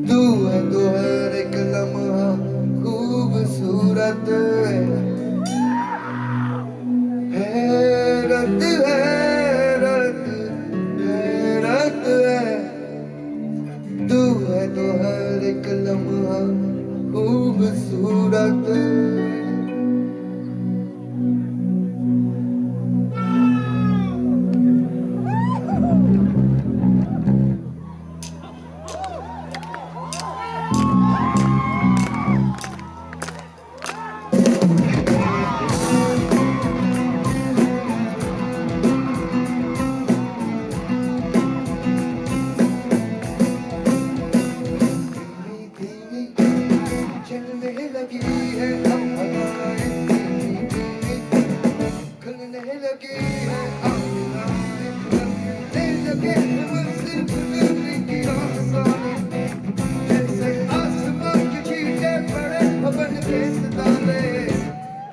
तू है तो हर एक लम्हा खूबसूरत हैरत हैरत हैरत है। तू है तो हर एक लम्हा खूबसूरत। चलने लगी है अब हवाएं, खुलने लगी है अब राहें, खुलने लगे हैं मंजिल गुजरने की राह सारे, जैसे आसमां के छींटे पड़े हो बन के सितारे।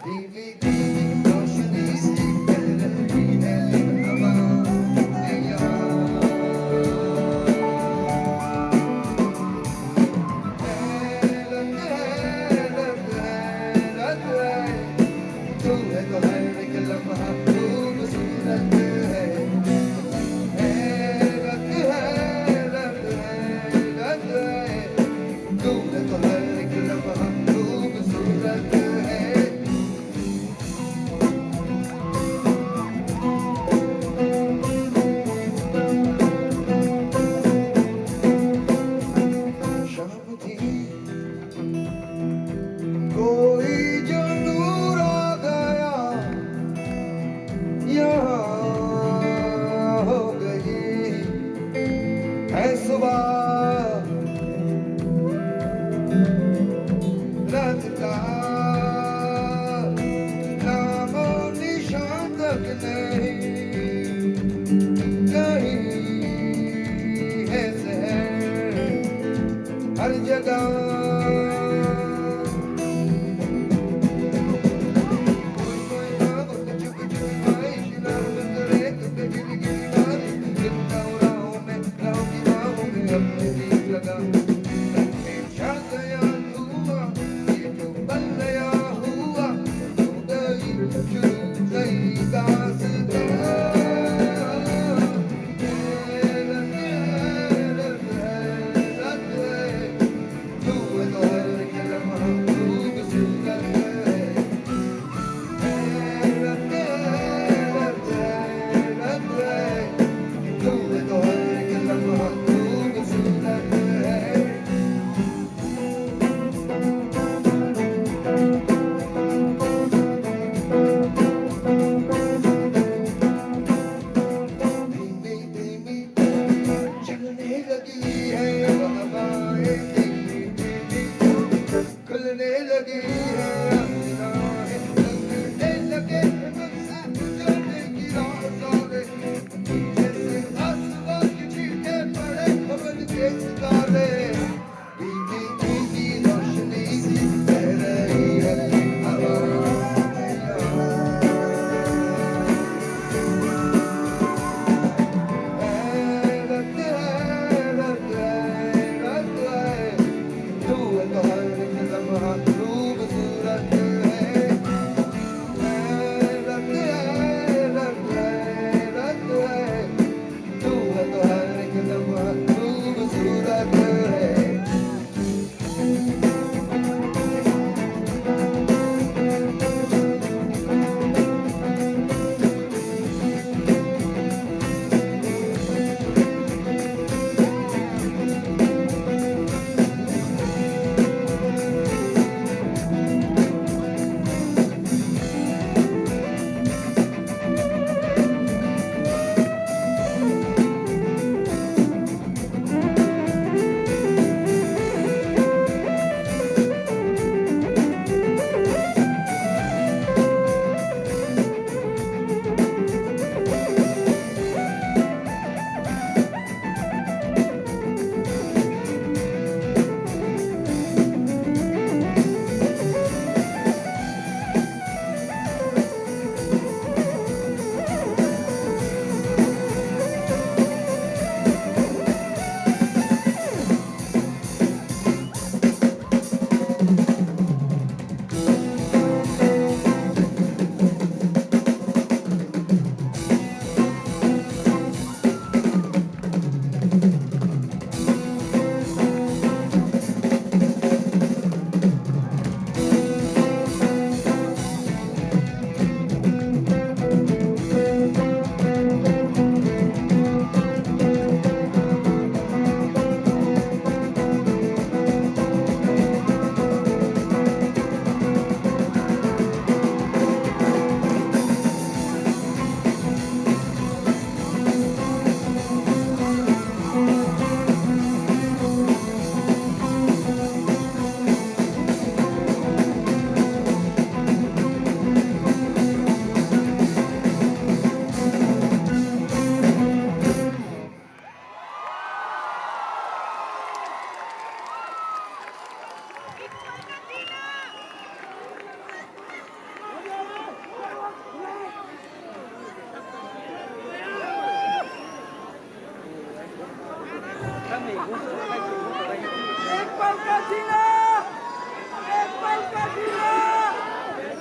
धीमी धीमी रोशनी सी बह रही है हवा में यार, तू है तो हर एक लम्हा खूबसूरत है, हैरत हैरत हैरत है। तू है तो हर एक लम्हा खूबसूरत है। शाम थी कोई जो नूर आ गया यहाँ,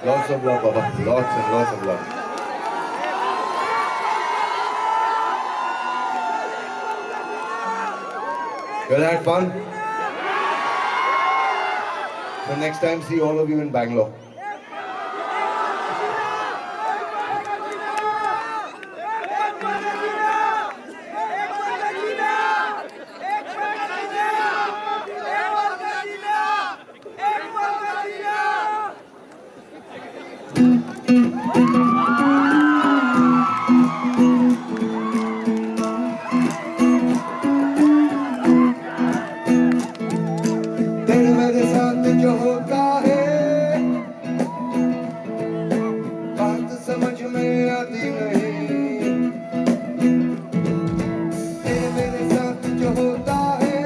Lots of love, Baba. Lots and lots of love. You all had fun? So next time, see all of you in Bangalore. तेरे मेरे साथ जो होता है बात समझ में आती नहीं तेरे मेरे साथ जो होता है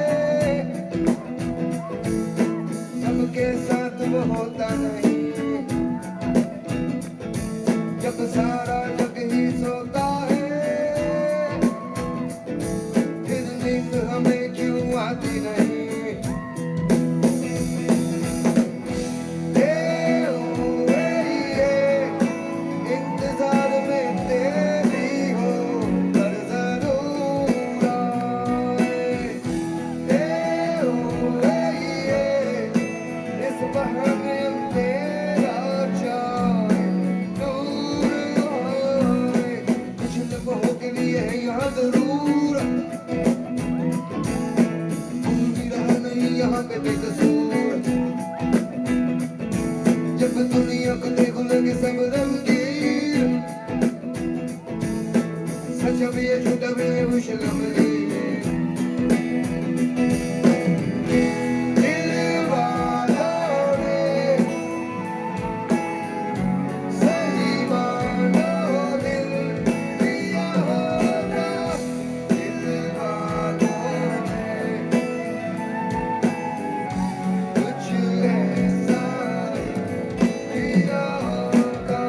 सबके साथ वो होता नहीं जब सारा जग ही सोता है फिर नींद हमें क्यों आती नहीं इंतजार में तेरी हो हर जरूर आए इस बहाने तेरा चाहे दूर होए कुछ लम्हों के लिए यहाँ जरूर पूरी राह नहीं यहाँ पे बेकसूर जब दुनिया को देखो लगे सब रंगीन सच भी है झूठा भी है मुश्किल भी है दिल वालों ने सही मानो दिल दिया होगा दिल वालों ने कुछ ऐसा किया होगा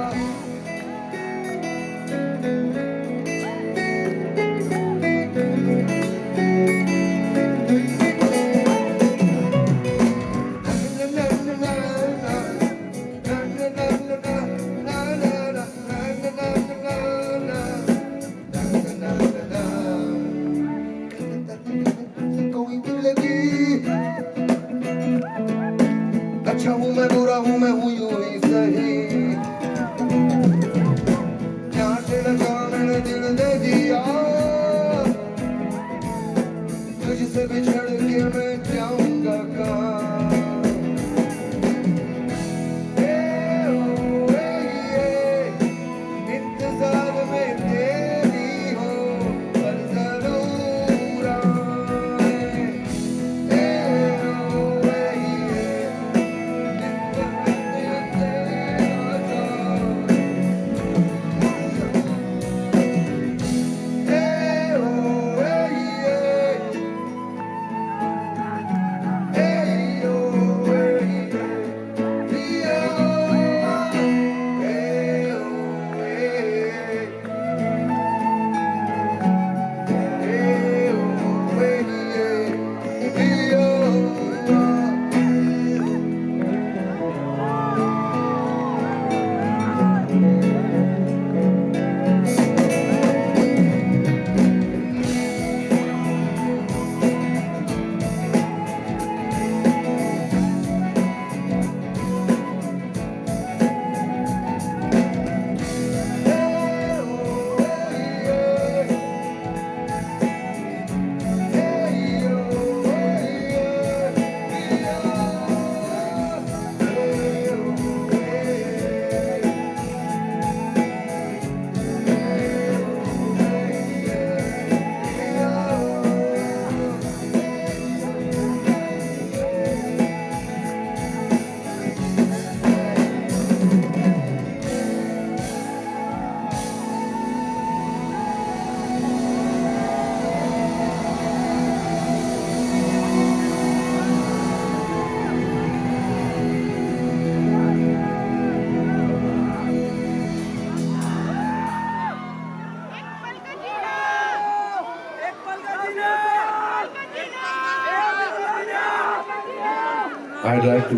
I'd like to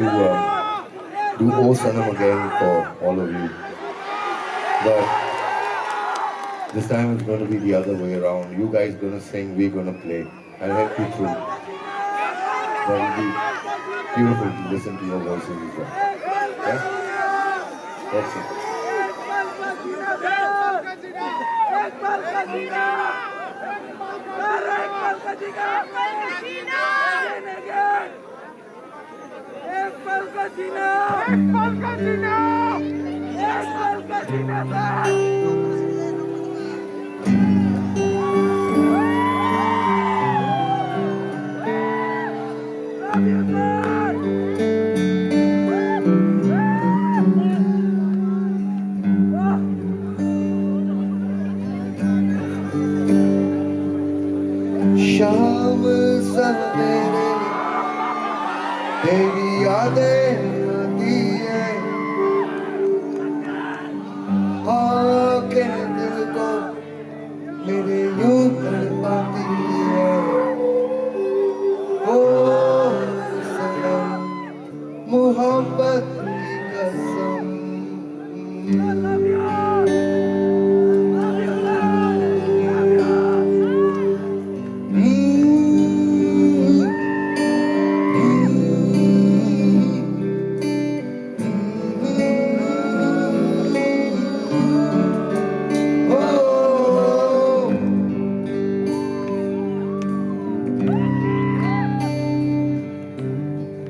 do O Sanam again for all of you. But this time it's going to be the other way around. You guys going to sing, we're going to play. I'll help you through. That will be beautiful to listen to your voices as well. Yeah? That's it. शाम सवेरे तेरी यादें आती है आके दिल को मेरे यूं तड़पाती है ओ सनम मोहब्बत की कसम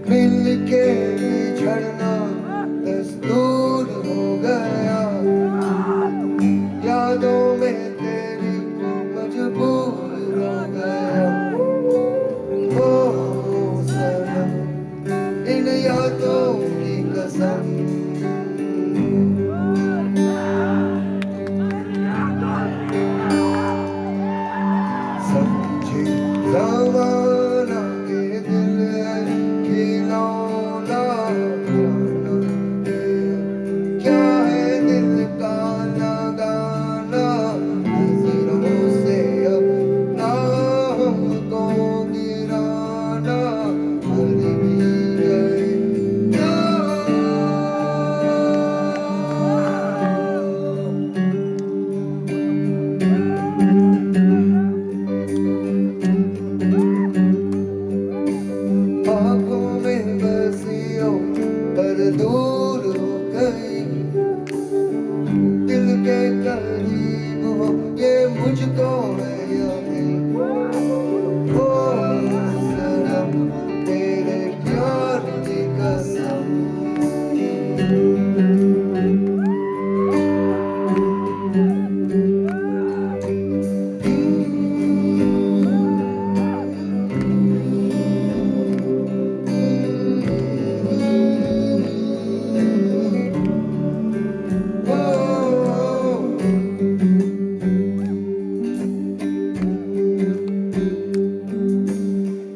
मिल के बिछड़ना दस्तूर हो गया यादों में तेरी मजबूर हो गया ओ सनम इन यादों की कसम समझे जमाना के दिल खिलौना क्या है दिल का लगाना नजरों से अब ना हमको गिराना मर भी गए आँखों में बसियों पर दूर हो गई दिल के करीब हो ये मुझको है यकीन ओ सनम तेरे प्यार की कसम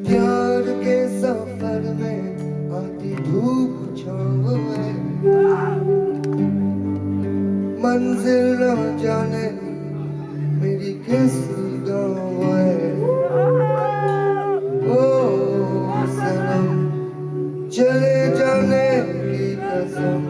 प्यार के सफर में आती धूप छाँव है मंजिल न जाने मेरी कैसी गाँव है ओ सनम चले जाने की कसम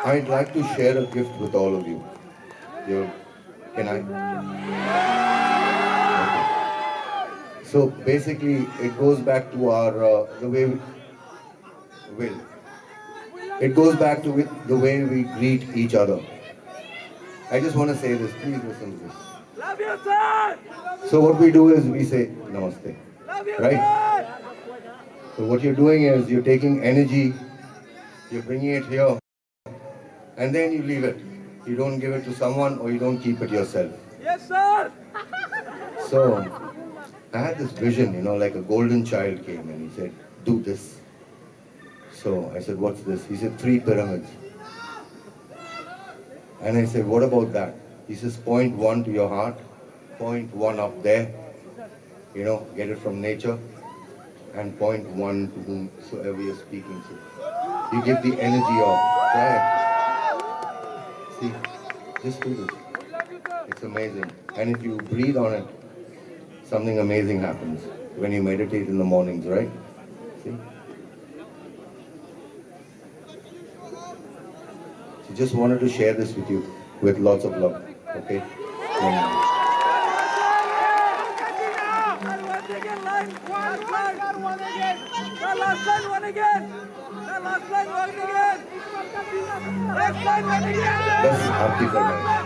I'd like to share a gift with all of you. Can I? Okay. So basically, it goes back to our the way it goes back to the way we greet each other. I just want to say this. Please listen to this. Love you, sir. So what we do is we say namaste, right? So what you're doing is you're taking energy, you're bringing it here, and then you leave it. You don't give it to someone or you don't keep it yourself. Yes, sir. So I had this vision, you know, like a golden child came and he said, do this. So I said, what's this? He said, 3 pyramids. And I said, what about that? He says, point 1 to your heart, point 1 up there, you know, get it from nature, and point 1 to whomsoever you're speaking to. You give the energy of, right? See, just do this. It's amazing. And if you breathe on it, something amazing happens when you meditate in the mornings, right? See? So just wanted to share this with you with lots of love. Okay? बस आपकी फरमाइश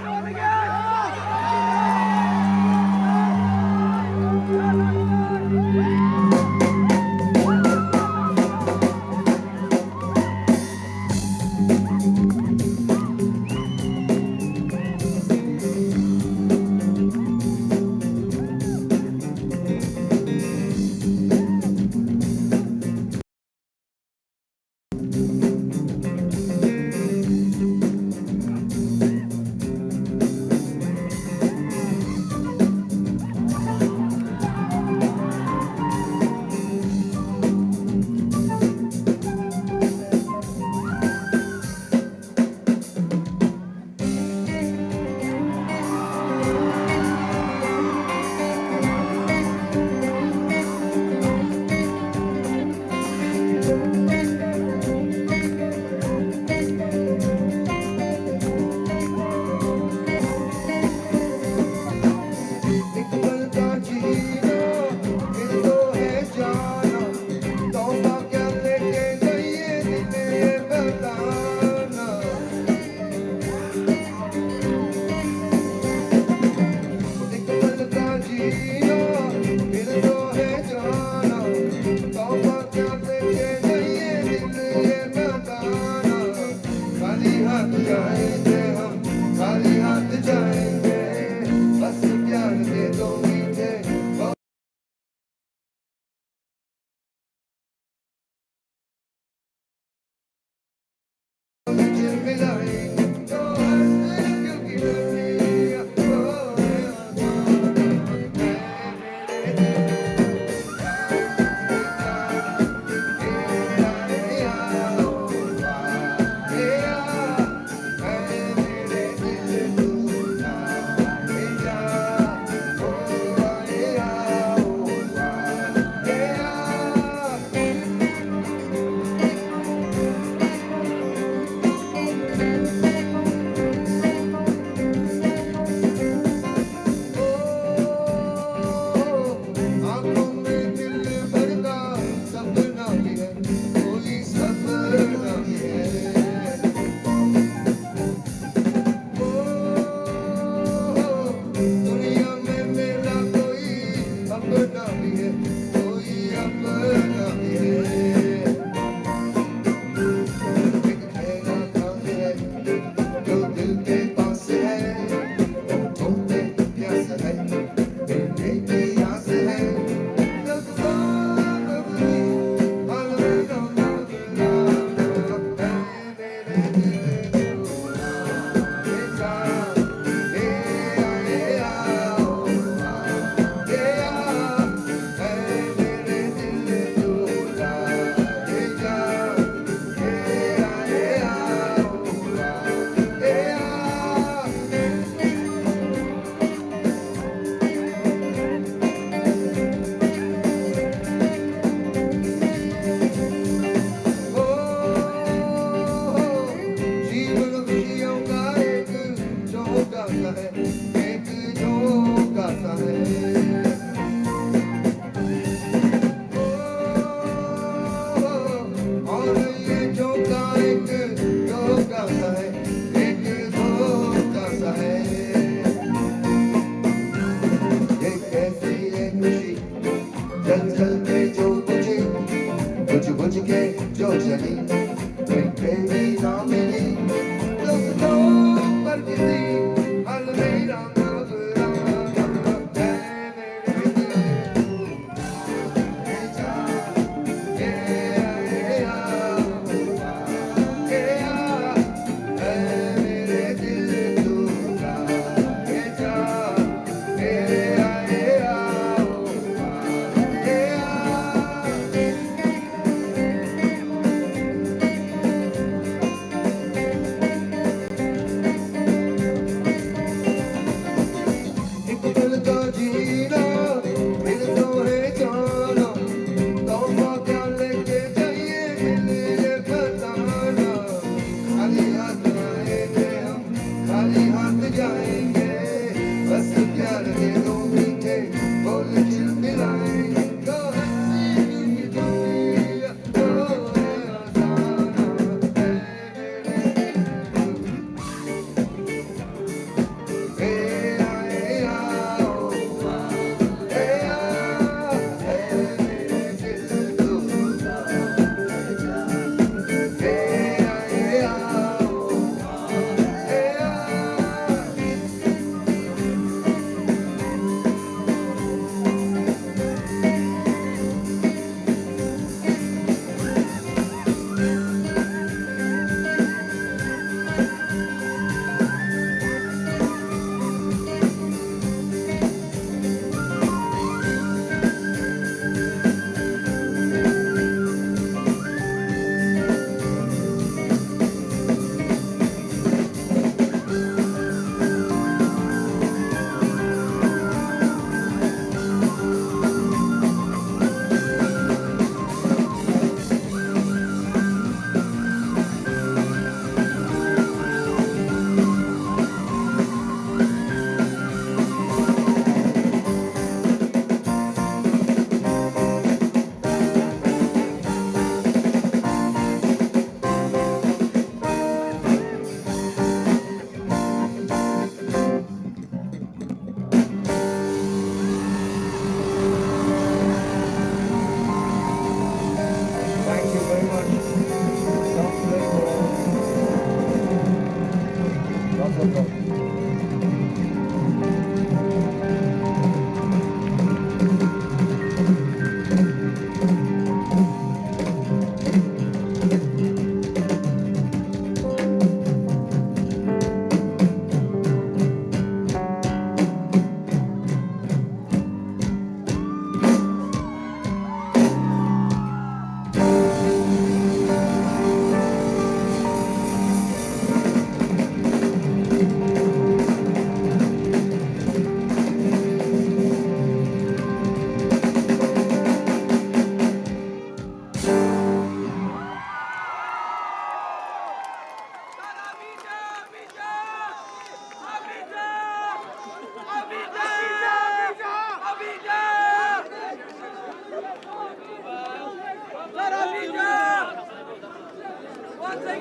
Wait.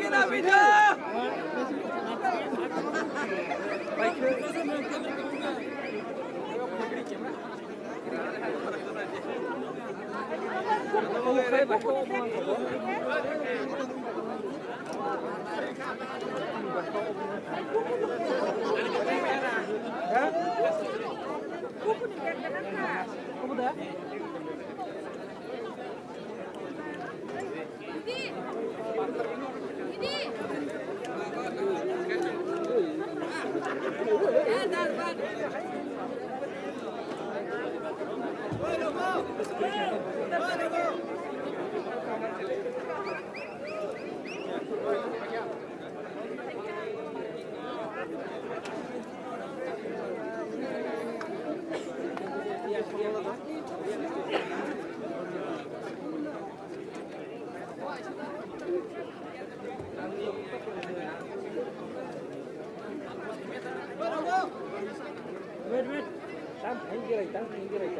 Tam hang right.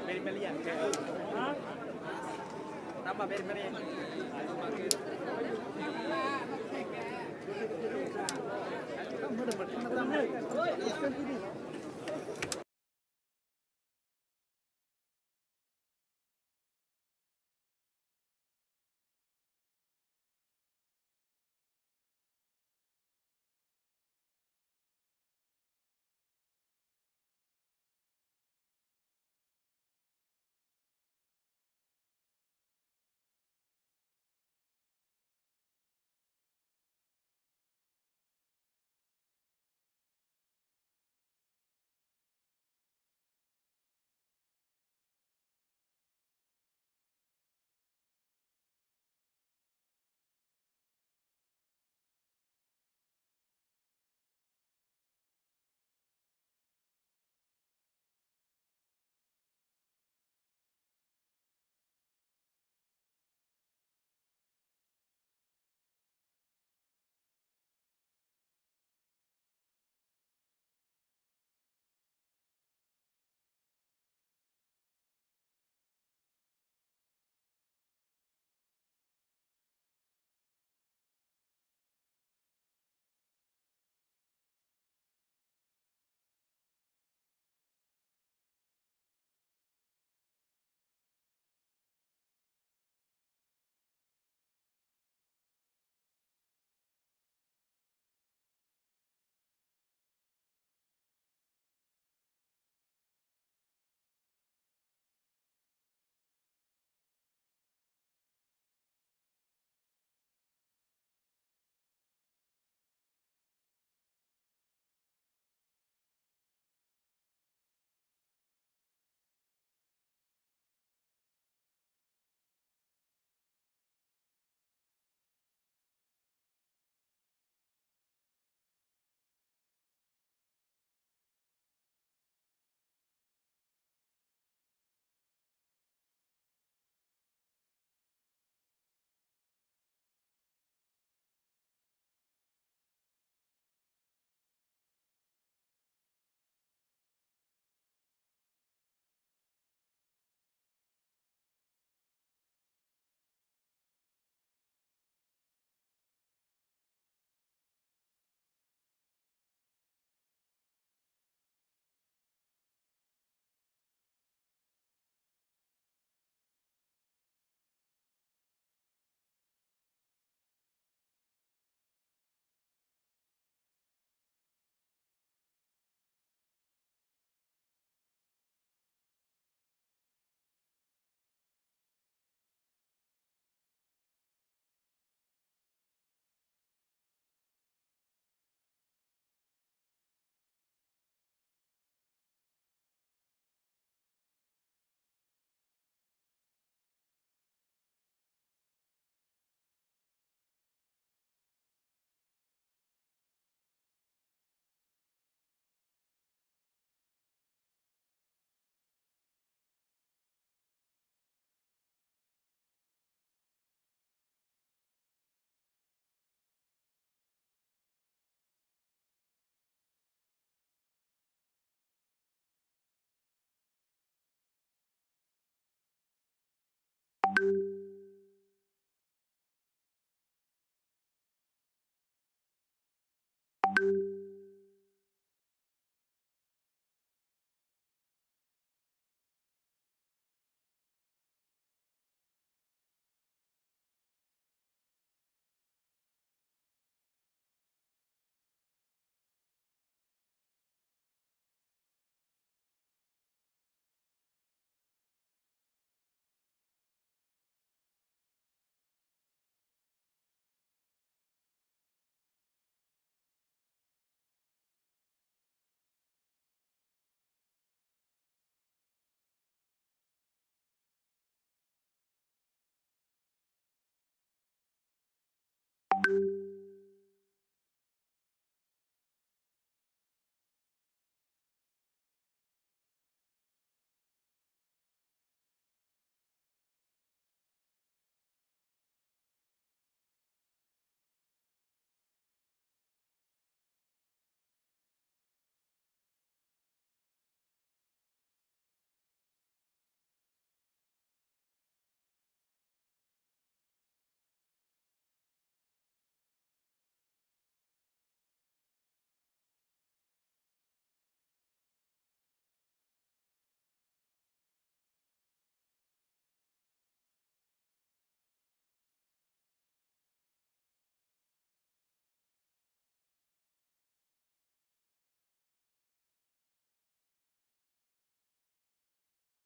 Very young. Huh? Tama very young.